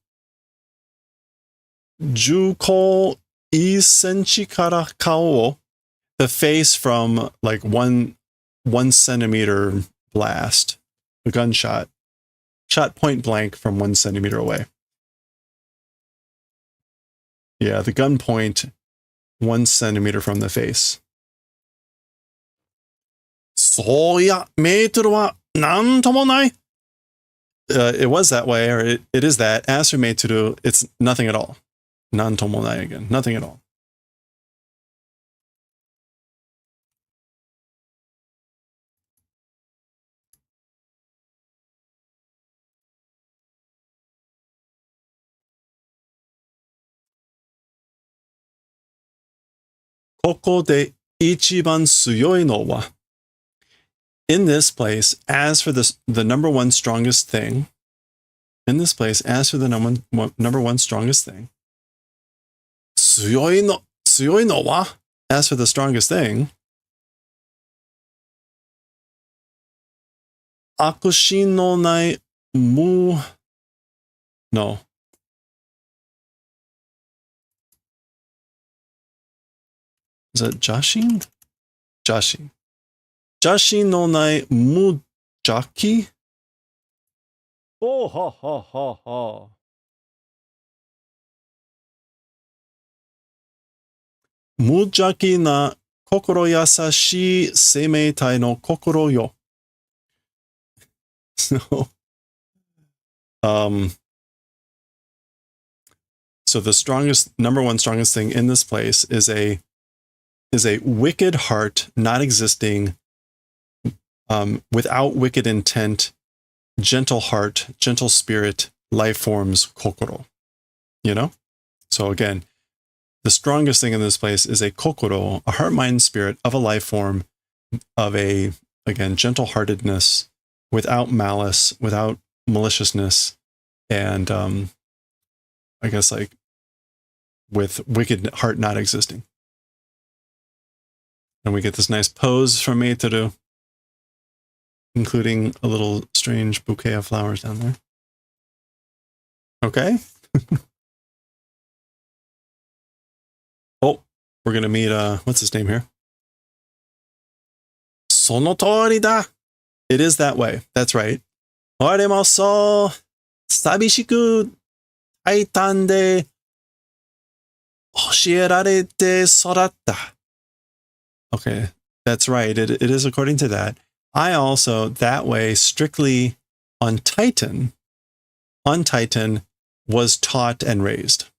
isenchi kara kao wo. The face from like 1 centimeter blast. A gunshot. Shot point blank from 1 centimeter away. Yeah, the gun point 1 centimeter from the face. Soya meter wa nan tomo nai. It was that way, or it is that. As for meituru, it's nothing at all. Nan tomo nai again. Nothing at all. Koko de ichiban tsuyoi no wa. In this place, as for the number one strongest thing, in this place, as for the number one strongest thing, tsuyoi no wa, as for the strongest thing, akushin no nai mu, no. Is that Jashin? Jashin. Jashin no nai mujaki? Oh, ha, ha, ha, ha. Mujaki na kokoro yasashi seimei tai no kokoro yo. So, so the number one strongest thing in this place is a wicked heart, not existing, without wicked intent, gentle heart, gentle spirit, life forms, kokoro. You know? So again, the strongest thing in this place is a kokoro, a heart, mind, spirit of a life form, of a, again, gentle-heartedness, without malice, without maliciousness, and I guess like with wicked heart not existing. And we get this nice pose from Meiteru, including a little strange bouquet of flowers down there. Okay. Oh, we're going to meet, what's his name here? Sonotori da. It is that way. That's right. Ore mo so sabishiku taitan de hoshierarete soratta. Okay, that's right. It is according to that. I also, that way, strictly on Titan, was taught and raised.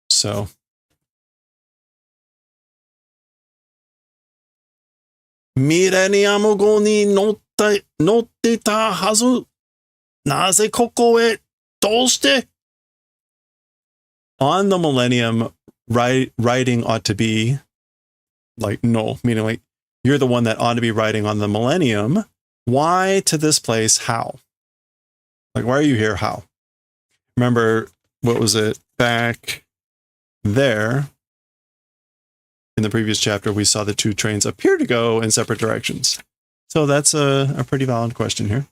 So, Millennium go ni notte ta hazu. Naze koko e doushite? On the Millennium, writing ought to be like, no, meaning like, you're the one that ought to be writing on the Millennium. Why to this place? How? Like, why are you here? How? Remember, what was it? Back there, in the previous chapter, we saw the two trains appear to go in separate directions. So that's a pretty valid question here.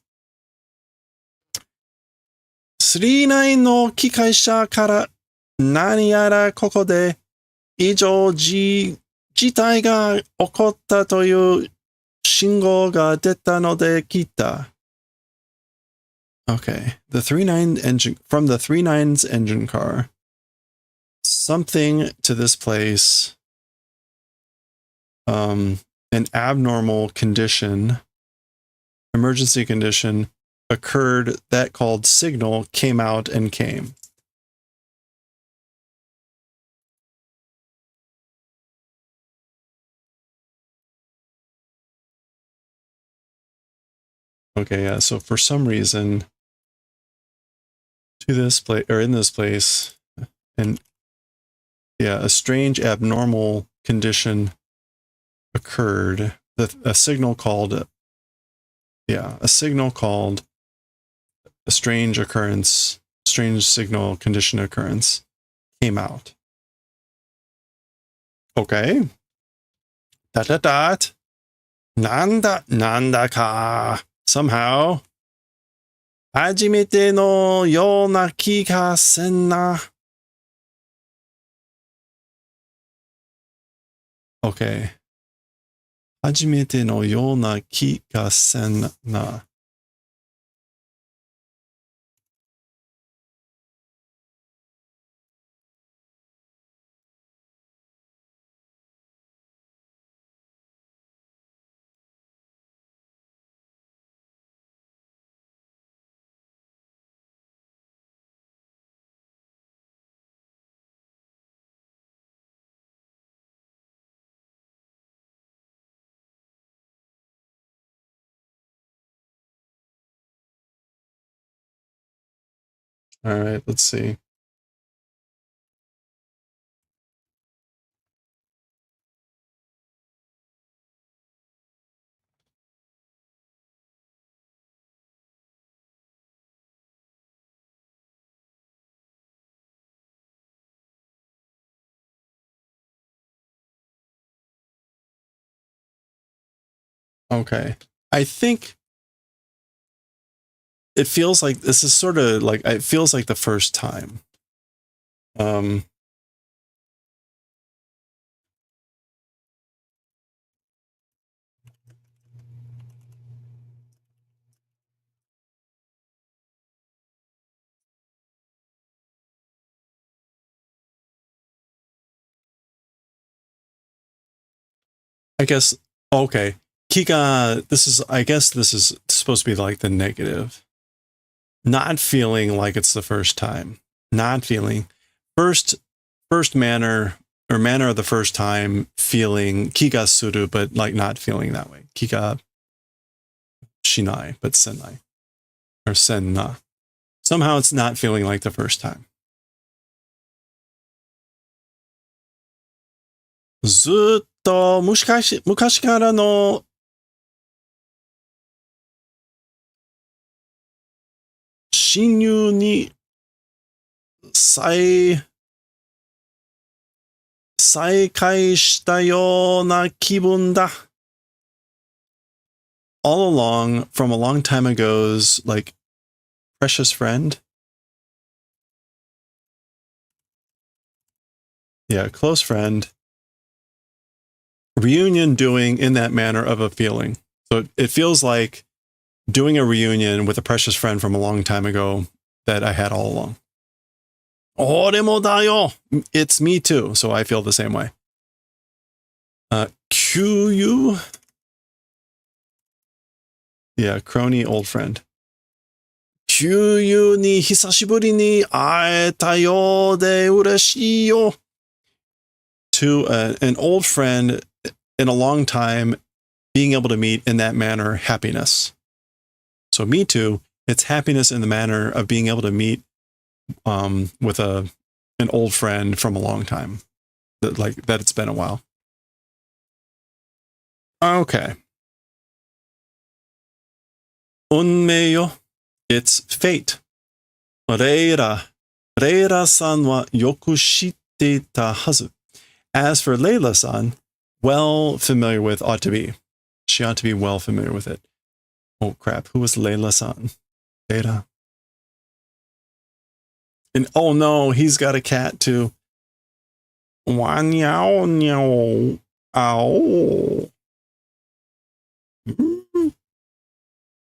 39の機械車から何やらここで異常事態が起こったという信号が出たので聞いた. Okay, the 39 engine, from the 39's engine car, something to this place, an abnormal condition, emergency condition occurred. That called signal came out and came. Okay, yeah, so for some reason, to this place, or in this place, and yeah, a strange abnormal condition occurred. A signal called, yeah, a signal called a strange occurrence, strange signal condition occurrence came out. Okay. Dot dot dot. Nanda ka. Somehow. 初めてのような気がせんな. Okay. 初めてのような気がせんな. All right, let's see. Okay. I think it feels like this is sort of like, it feels like the first time. I guess, okay. Kika, I guess this is supposed to be like the negative. Not feeling like it's the first time. Not feeling. First manner, or manner of the first time, feeling Kika suru, but like not feeling that way. Kika shinai, but senai. Or senna. Somehow it's not feeling like the first time. ずっと昔からの親友に再会したような気分だ. All along, from a long time ago's, like, precious friend. Yeah, close friend. Reunion doing in that manner of a feeling. So it feels like doing a reunion with a precious friend from a long time ago that I had all along. 俺もだよ. It's me too, so I feel the same way. Kyu? Yeah, crony old friend. Kyu ni hisashiburi ni aeta yo de urashii yo. To an old friend in a long time, being able to meet in that manner, happiness. So me too, it's happiness in the manner of being able to meet with an old friend from a long time, that it's been a while. Okay. Unmei yo. It's fate. Reira-san wa yoku shitte ita hazu. As for Layla-san, well familiar with, ought to be. She ought to be well familiar with it. Oh crap, who was Layla-san? Data. And oh no, he's got a cat too. Wanyao nyao. Ow.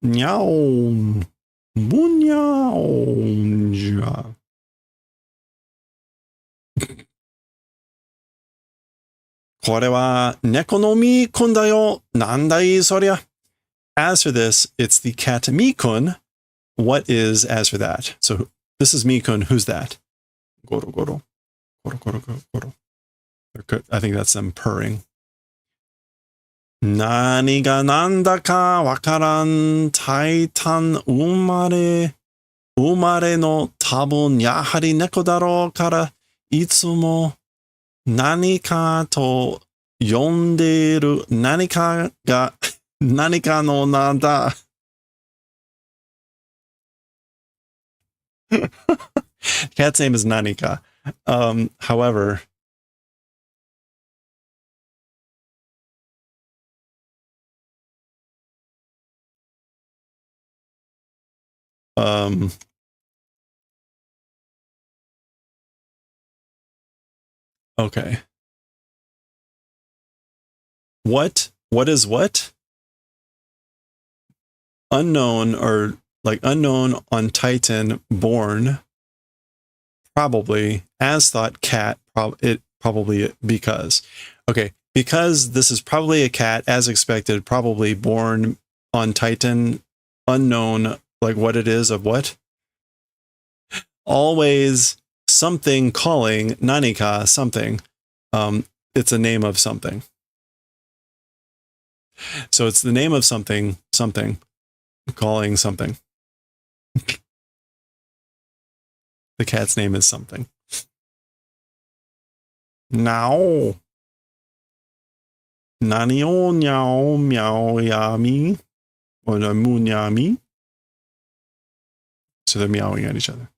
Nyao. Munyao. これは猫のみくんだよ。なんだいそりゃ。As for this, it's the cat Mi-kun. What is as for that? So this is Mi-kun. Who's that? Goro, goro. Goro, goro, goro, goro. I think that's them purring. 何がなんだかわからんタイタン生まれの多分やはり猫だろうからいつも何かと呼んでいる何かが何かの名だ。Cat's name is Nanika. However, okay. What is what? Unknown or like unknown on Titan born. Probably as thought cat. Probably because. Okay. Because this is probably a cat as expected, probably born on Titan, unknown like what it is of what? Always something calling Nanika something. It's a name of something. So it's the name of something calling something. The cat's name is something. Now. Nani o nyao meow yami. Or no munyami. So they're meowing at each other.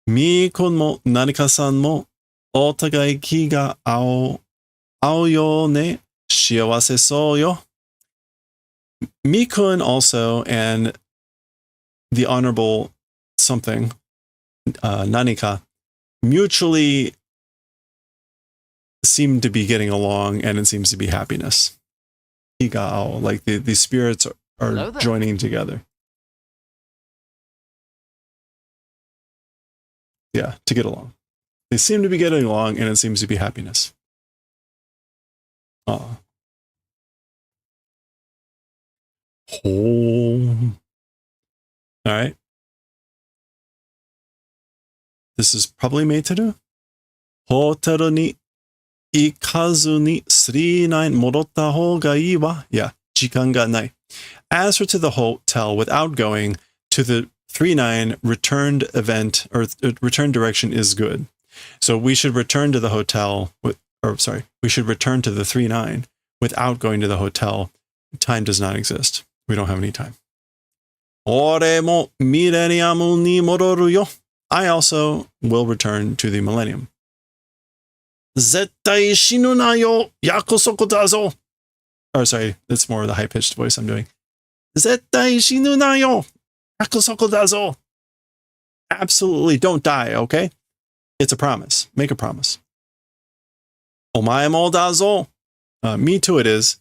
Mi-kun mo Nanika-san mo otagai ki ga ao yo ne shiawase so yo. Mi-kun also and the Honorable something, Nanika, mutually seem to be getting along and it seems to be happiness. Higao, like the spirits are joining together. Yeah, to get along. They seem to be getting along and it seems to be happiness. Oh. All right. This is probably made to do. Hoteru ni ikazu ni 39 modotta hou ga ii wa. Yeah, jikan ga nai. As for to the hotel without going to the 39 returned event or return direction is good. So we should return to the hotel we should return to the 39 without going to the hotel. Time does not exist. We don't have any time. Ore mo millennium ni modoru yo. I also will return to the millennium. Zettai shinu na yo, yakusoku da zo. Or sorry, that's more of the high-pitched voice I'm doing. Zettai shinu na yo, yakusoku da zo. Absolutely don't die, okay? It's a promise. Make a promise. Omae mo da zo. Me too it is.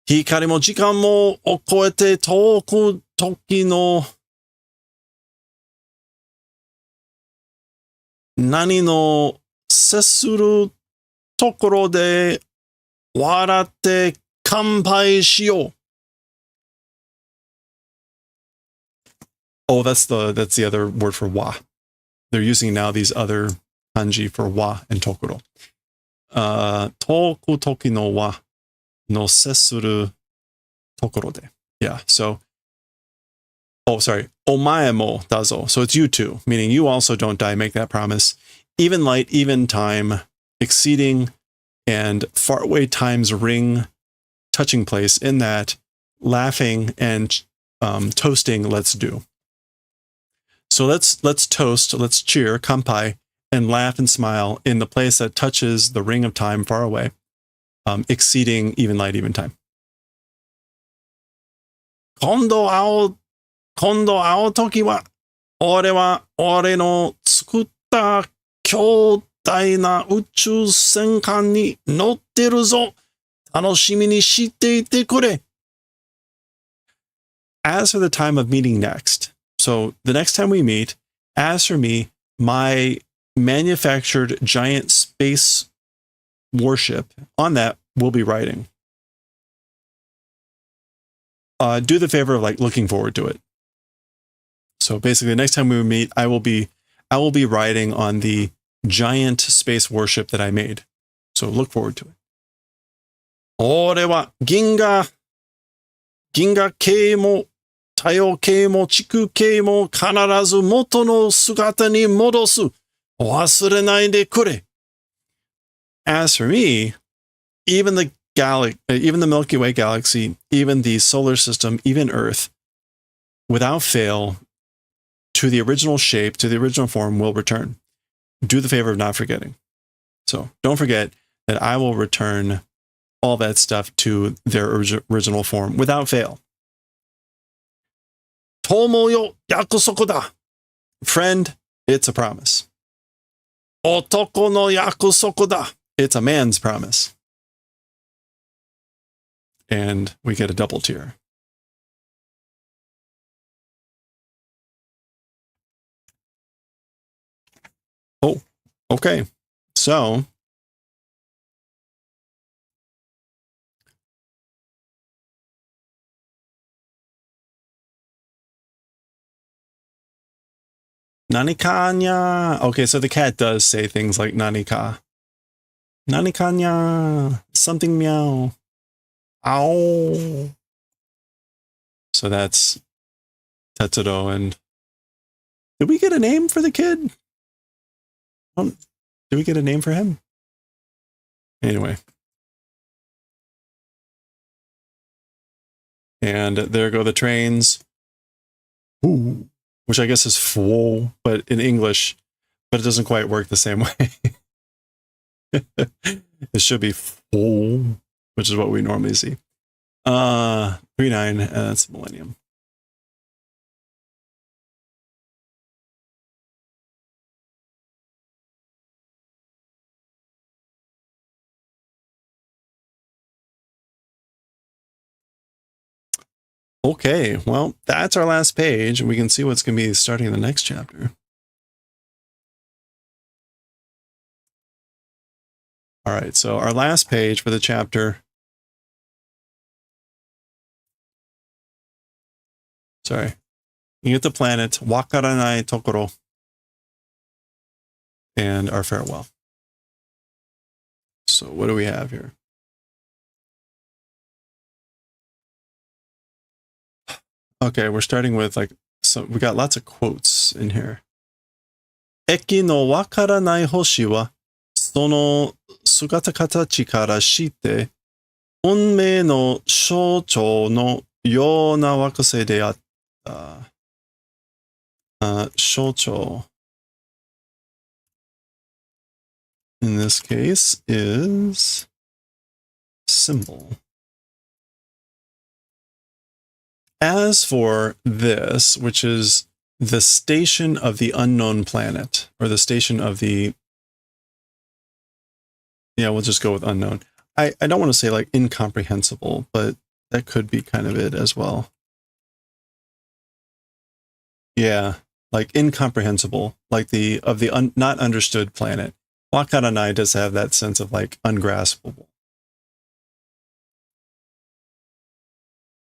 Hikari mo jikan mo okoete toku toki no nani no sessuru tokoro de waratte kanpai shiyou. Oh, that's the other word for wa. They're using now these other kanji for wa and tokoro. Toku toki no wa no sessuru tokoro de. Yeah, so oh, sorry. Omae mo dazo. So it's you too, meaning you also don't die. Make that promise. Even light, even time, exceeding and faraway times ring, touching place in that, laughing and toasting. Let's do. So let's toast, let's cheer, kanpai, and laugh and smile in the place that touches the ring of time far away, exceeding even light, even time. Kondo ao toki wa, ore no tsukutta kyōdai na uchu senkan ni notteru zo. Tanoshimi ni shite ite kure. As for the time of meeting next, so the next time we meet, as for me, my manufactured giant space warship, on that we'll be riding. Do the favor of like looking forward to it. So basically, the next time we meet, I will be riding on the giant space warship that I made. So look forward to it. 俺は銀河系も太陽系も地球系も必ず元の姿に戻す。忘れないでくれ. As for me, even the Milky Way galaxy, even the solar system, even Earth, without fail, to the original shape, to the original form, will return. Do the favor of not forgetting. So don't forget that I will return all that stuff to their original form without fail. Tomo yo yakusoko da. Friend, it's a promise. Otoko no yakusoko da. It's a man's promise. And we get a double tier. Oh, okay. So Nanikanya. Okay, so the cat does say things like Nanika. Nanikanya. Something meow. Ow. So that's Tetsuro. And did we get a name for the kid? Did we get a name for him? Anyway. And there go the trains. Ooh. Which I guess is full, but in English, but it doesn't quite work the same way. It should be full, which is what we normally see. 39, that's Millennium. Okay, well, that's our last page. We can see what's going to be starting in the next chapter. All right, so our last page for the chapter. Sorry. You get the planet, Wakaranai Tokoro, and our farewell. So what do we have here? Okay, we're starting with so we got lots of quotes in here. Eki no wakaranai hoshi wa sono sugata katachi kara shite unmei no shouchou no you na wakusei de atta. Shouchou in this case is symbol. As for this, which is the station of the unknown planet, or the station of the, yeah, we'll just go with unknown. I don't want to say like incomprehensible, but that could be kind of it as well. Yeah, like incomprehensible, like not understood planet. Wakaranai does have that sense of like ungraspable.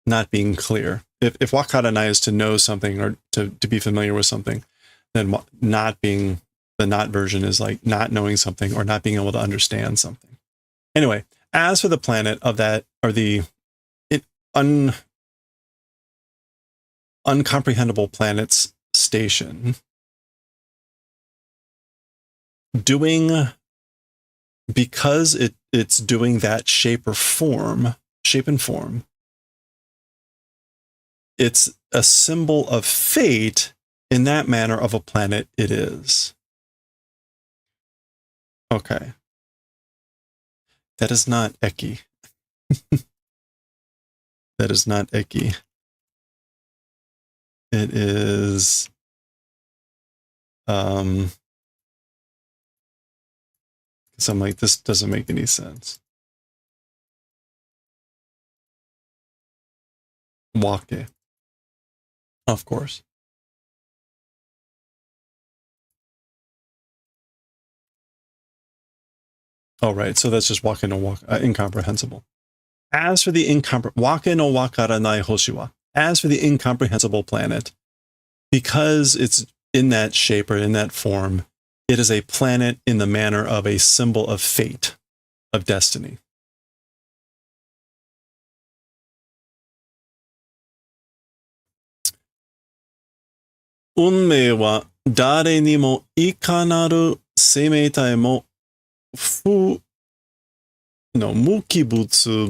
Not being clear. If wakaranai is to know something or to be familiar with something, then not being the not version is like not knowing something or not being able to understand something. Anyway, as for the planet of that, or the uncomprehendable planet's station, because it's doing that shape and form, it's a symbol of fate in that manner of a planet it is. Okay. That is not Eki. That is not Eki. It is because I'm like, this doesn't make any sense. Wake. Of course. Oh, right. So that's just wake no incomprehensible. As for the wake no wakaranai hoshi wa, as for the incomprehensible planet, because it's in that shape or in that form, it is a planet in the manner of a symbol of fate, of destiny. 運命は誰にもいかなる生命体も無機物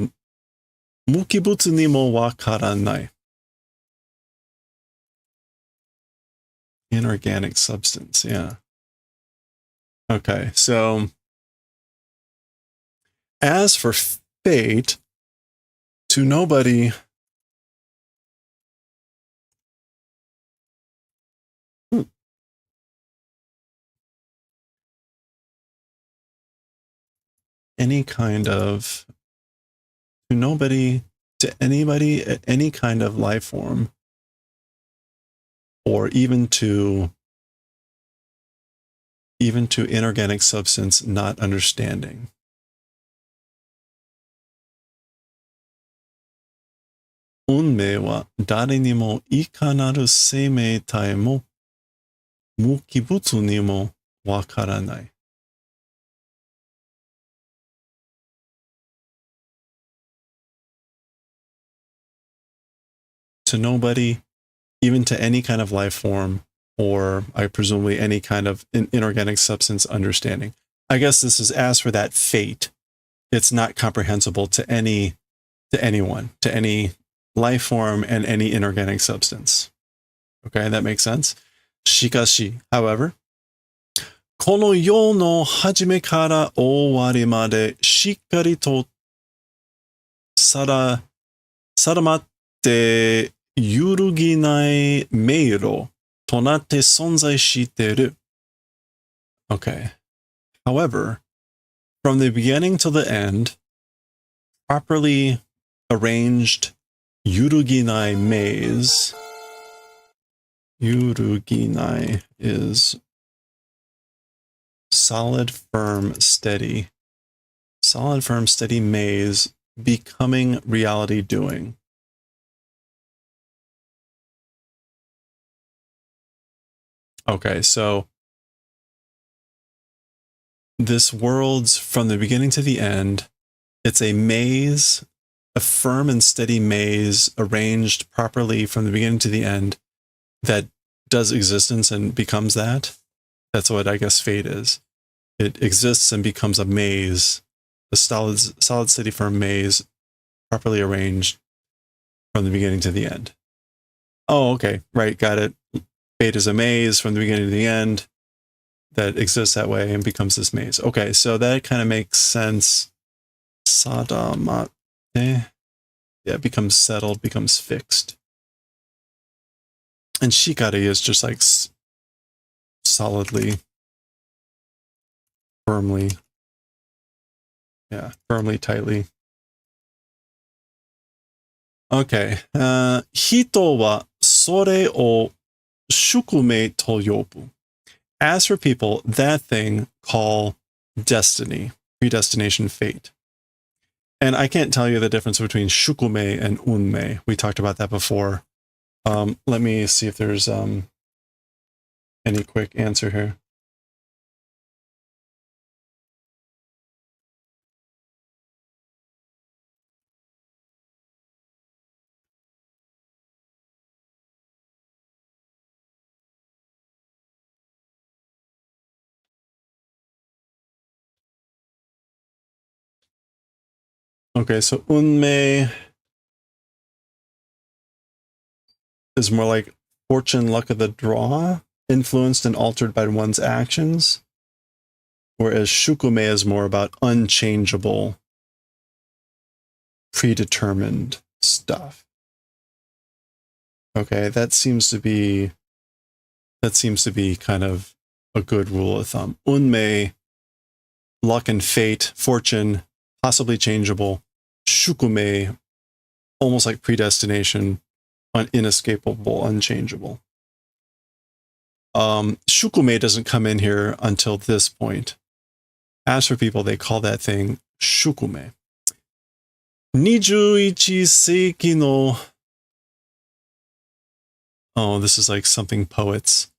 にもわからない。Inorganic substance, yeah. Okay, so as for fate, to nobody, any kind of, to nobody, to anybody, any kind of life form, or even to inorganic substance not understanding. Unmei wa dare ni mo ikanaru seimei tai mo mukibutsu ni mo wakaranai. To nobody, even to any kind of life form, or I presumably any kind of inorganic substance understanding. I guess this is as for that fate. It's not comprehensible to anyone, to any life form and any inorganic substance. Okay, that makes sense. Shikashi, however, この世の始めから終わりまでしっかりと定まって揺るぎない迷路となって存在している。Okay. However, from the beginning to the end, properly arranged yuruginai maze. Yuruginai is solid, firm, steady. Solid, firm, steady maze becoming reality doing. Okay, so this world's from the beginning to the end. It's a maze, a firm and steady maze arranged properly from the beginning to the end that does existence and becomes that. That's what I guess fate is. It exists and becomes a maze, a solid, steady, firm maze, properly arranged from the beginning to the end. Oh, okay. Right. Got it. Fate is a maze from the beginning to the end that exists that way and becomes this maze. Okay. So that kind of makes sense. Sadamate. Yeah. It becomes settled, becomes fixed. And shikari is just like solidly, firmly. Yeah. Firmly, tightly. Okay. Hito wa sore o shukume to yobu. As for people, that thing call destiny, predestination, fate. And I can't tell you the difference between shukume and unmei. We talked about that before. Let me see if there's any quick answer here. Okay, so unmei is more like fortune, luck of the draw, influenced and altered by one's actions. Whereas shukume is more about unchangeable, predetermined stuff. Okay, that seems to be kind of a good rule of thumb. Unmei, luck and fate, fortune, possibly changeable. Shukume, almost like predestination, inescapable, unchangeable. Shukume doesn't come in here until this point. As for people, they call that thing shukume. 21世紀の Oh, this is like something poets.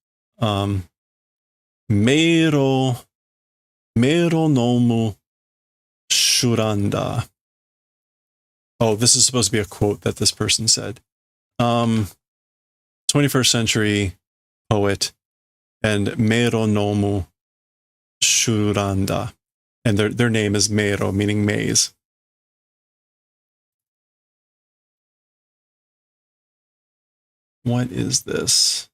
Meiro nomu shuranda. Oh, this is supposed to be a quote that this person said. 21st century poet, and Meronomu Shuranda. And their name is Mero, meaning maze. What is this?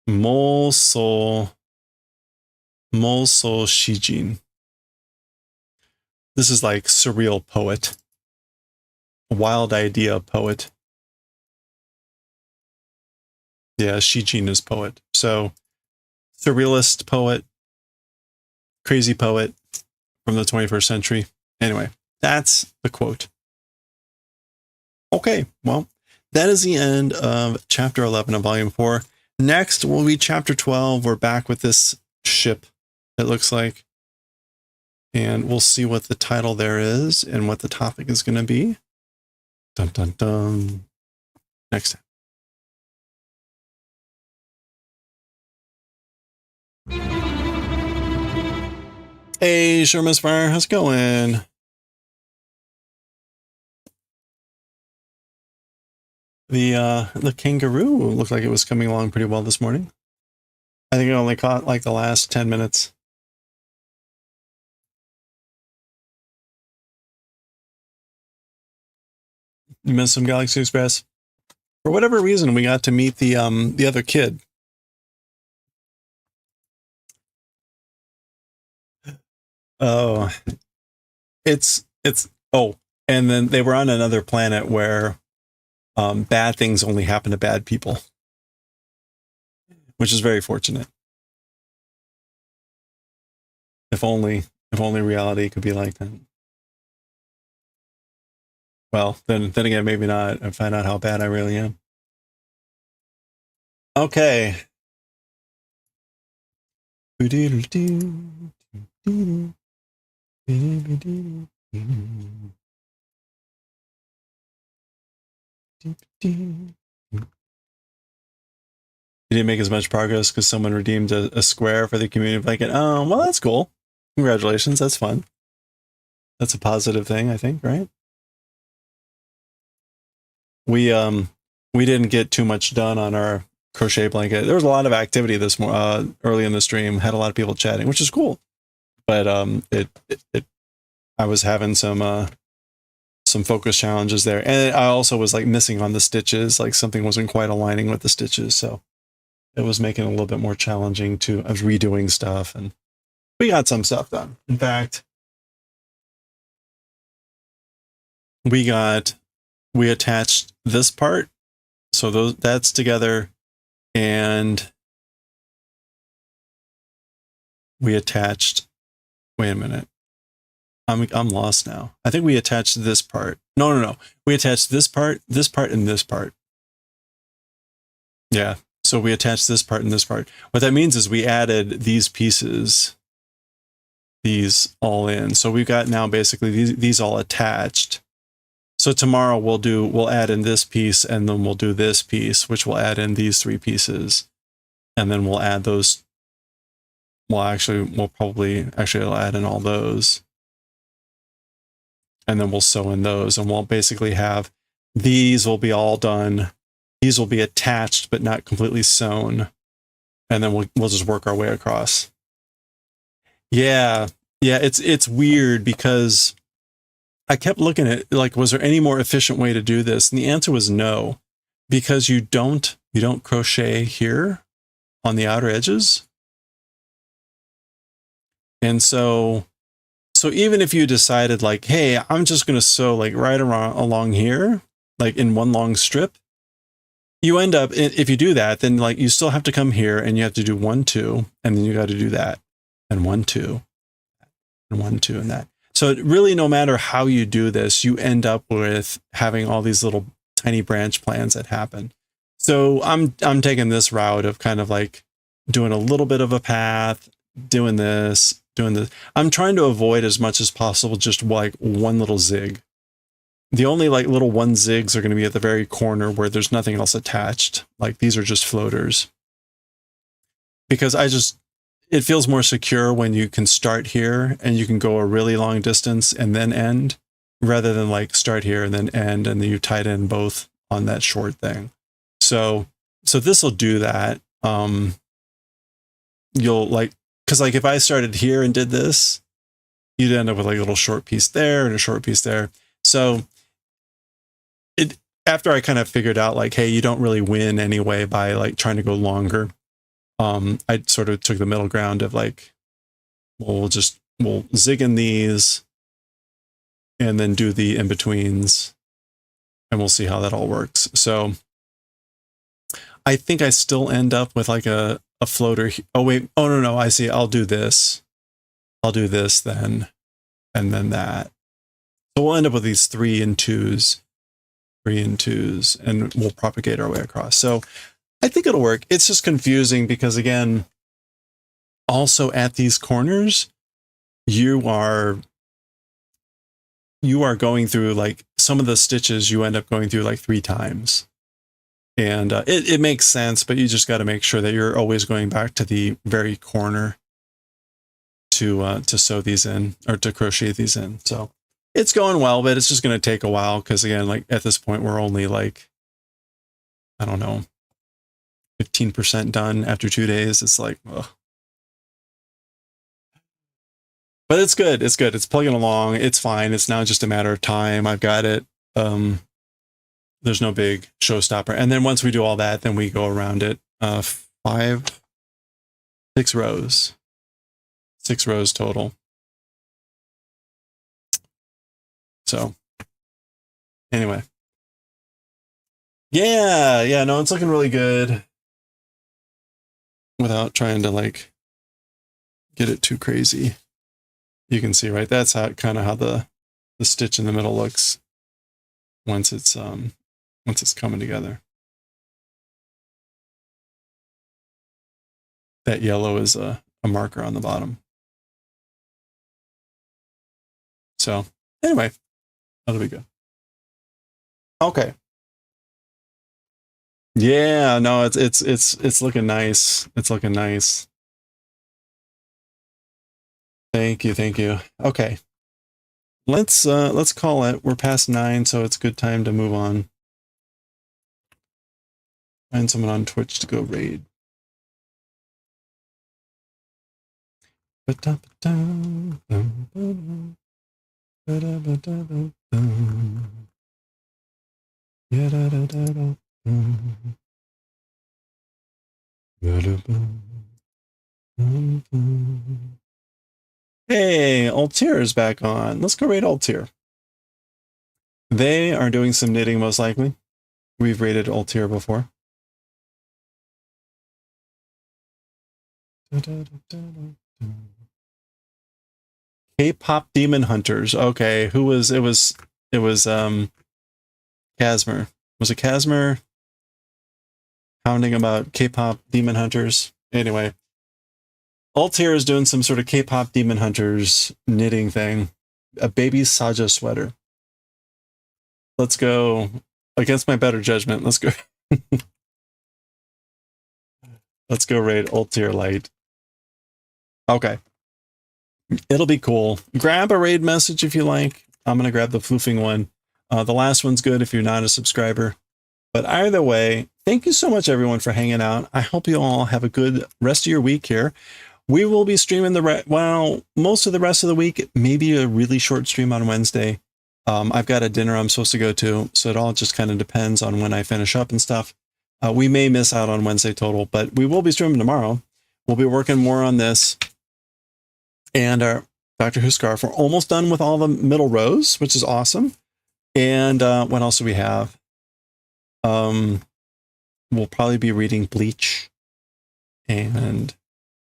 Molso Shijin. This is like surreal poet. Wild idea poet. Yeah, Shijin is poet. So surrealist poet, crazy poet from the 21st century. Anyway, that's the quote. Okay, well, that is the end of chapter 11 of volume 4. Next will be chapter 12. We're back with this ship, it looks like. And we'll see what the title there is and what the topic is going to be. Dun, dun, dun. Next time. Hey, Sherman's Fire, how's it going? The kangaroo looked like it was coming along pretty well this morning. I think it only caught like the last 10 minutes. You missed some Galaxy Express. For whatever reason, we got to meet the other kid. Oh, and then they were on another planet where bad things only happen to bad people, which is very fortunate. If only reality could be like that. Well, then again, maybe not. I find out how bad I really am. Okay. You didn't make as much progress because someone redeemed a square for the community blanket. Oh, well, that's cool. Congratulations. That's fun. That's a positive thing, I think, right? We didn't get too much done on our crochet blanket. There was a lot of activity this early in the stream. Had a lot of people chatting, which is cool. But I was having some focus challenges there, and I also was like missing on the stitches. Like something wasn't quite aligning with the stitches, so it was making it a little bit more challenging to. I was redoing stuff, and we got some stuff done. In fact, we attached this part, so that's together, and we attached. Wait a minute. I'm lost now. I think we attached this part. No. We attached this part, and this part. Yeah. So we attached this part and this part. What that means is we added these pieces, these all in. So we've got now basically these all attached. So tomorrow we'll add in this piece, and then we'll do this piece, which will add in these 3 pieces. And then we'll add those. Well, we'll add in all those. And then we'll sew in those, and we'll basically have, these will be all done. These will be attached, but not completely sewn. And then we'll just work our way across. Yeah. It's weird because I kept looking at like, was there any more efficient way to do this? And the answer was no, because you don't crochet here on the outer edges. And so even if you decided like, hey, I'm just going to sew like right along here, like in one long strip, you end up, if you do that, then like you still have to come here and you have to do 1, 2, and then you got to do that, and 1, 2, and 1, 2, and that. So really, no matter how you do this, you end up with having all these little tiny branch plans that happen. So I'm taking this route of kind of like doing a little bit of a path, doing this. I'm trying to avoid as much as possible just like one little zig. The only like little one zigs are going to be at the very corner where there's nothing else attached. Like these are just floaters. Because it feels more secure when you can start here and you can go a really long distance and then end, rather than like start here and then end and then you tied in both on that short thing. So this will do that. You'll like, because like if I started here and did this, you'd end up with like a little short piece there and a short piece there. So after I kind of figured out like, hey, you don't really win anyway by like trying to go longer. I sort of took the middle ground of like, we'll zig in these and then do the in-betweens and we'll see how that all works. So I think I still end up with like a floater. Oh wait, oh no, I see. I'll do this then, and then that. So we'll end up with these 3 and 2s, and we'll propagate our way across. So I think it'll work. It's just confusing because again, also at these corners, you are going through like some of the stitches you end up going through like 3 times. And it makes sense, but you just got to make sure that you're always going back to the very corner to sew these in, or to crochet these in. So it's going well, but it's just going to take a while because again, like at this point, we're only like, I don't know, 15% done after 2 days. It's like, ugh. But it's good. It's good. It's plugging along. It's fine. It's now just a matter of time. I've got it. There's no big showstopper. And then once we do all that, then we go around it 6 rows. 6 rows total. So anyway. Yeah, no, it's looking really good without trying to like get it too crazy. You can see, right? That's how kind of how the stitch in the middle looks once it's coming together. That yellow is a marker on the bottom. So anyway, that'll be good. Okay. Yeah, no, it's looking nice. It's looking nice. Thank you. Okay. Let's call it. We're past 9, so it's a good time to move on. Find someone on Twitch to go raid. Hey, Altair is back on. Let's go raid Altair. They are doing some knitting, most likely. We've raided Altair before. K-pop Demon Hunters. Okay, who was it? Was Casmer? Was it Casmer hounding about K-pop Demon Hunters? Anyway, Altair is doing some sort of K-pop Demon Hunters knitting thing. A baby Saja sweater. Let's go. Against my better judgment, let's go. Let's go raid Altair Light. Okay. It'll be cool. Grab a raid message if you like. I'm going to grab the floofing one. The last one's good if you're not a subscriber. But either way, thank you so much, everyone, for hanging out. I hope you all have a good rest of your week here. We will be streaming most of the rest of the week, maybe a really short stream on Wednesday. I've got a dinner I'm supposed to go to, so it all just kind of depends on when I finish up and stuff. We may miss out on Wednesday total, but we will be streaming tomorrow. We'll be working more on this. And our Doctor Who scarf. We're almost done with all the middle rows, which is awesome. And what else do we have? We'll probably be reading Bleach and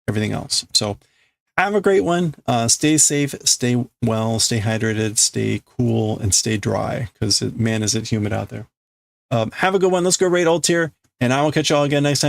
everything else. So have a great one. Stay safe, stay well, stay hydrated, stay cool, and stay dry, because man, is it humid out there. Have a good one. Let's go raid Altair, and I will catch y'all again next time.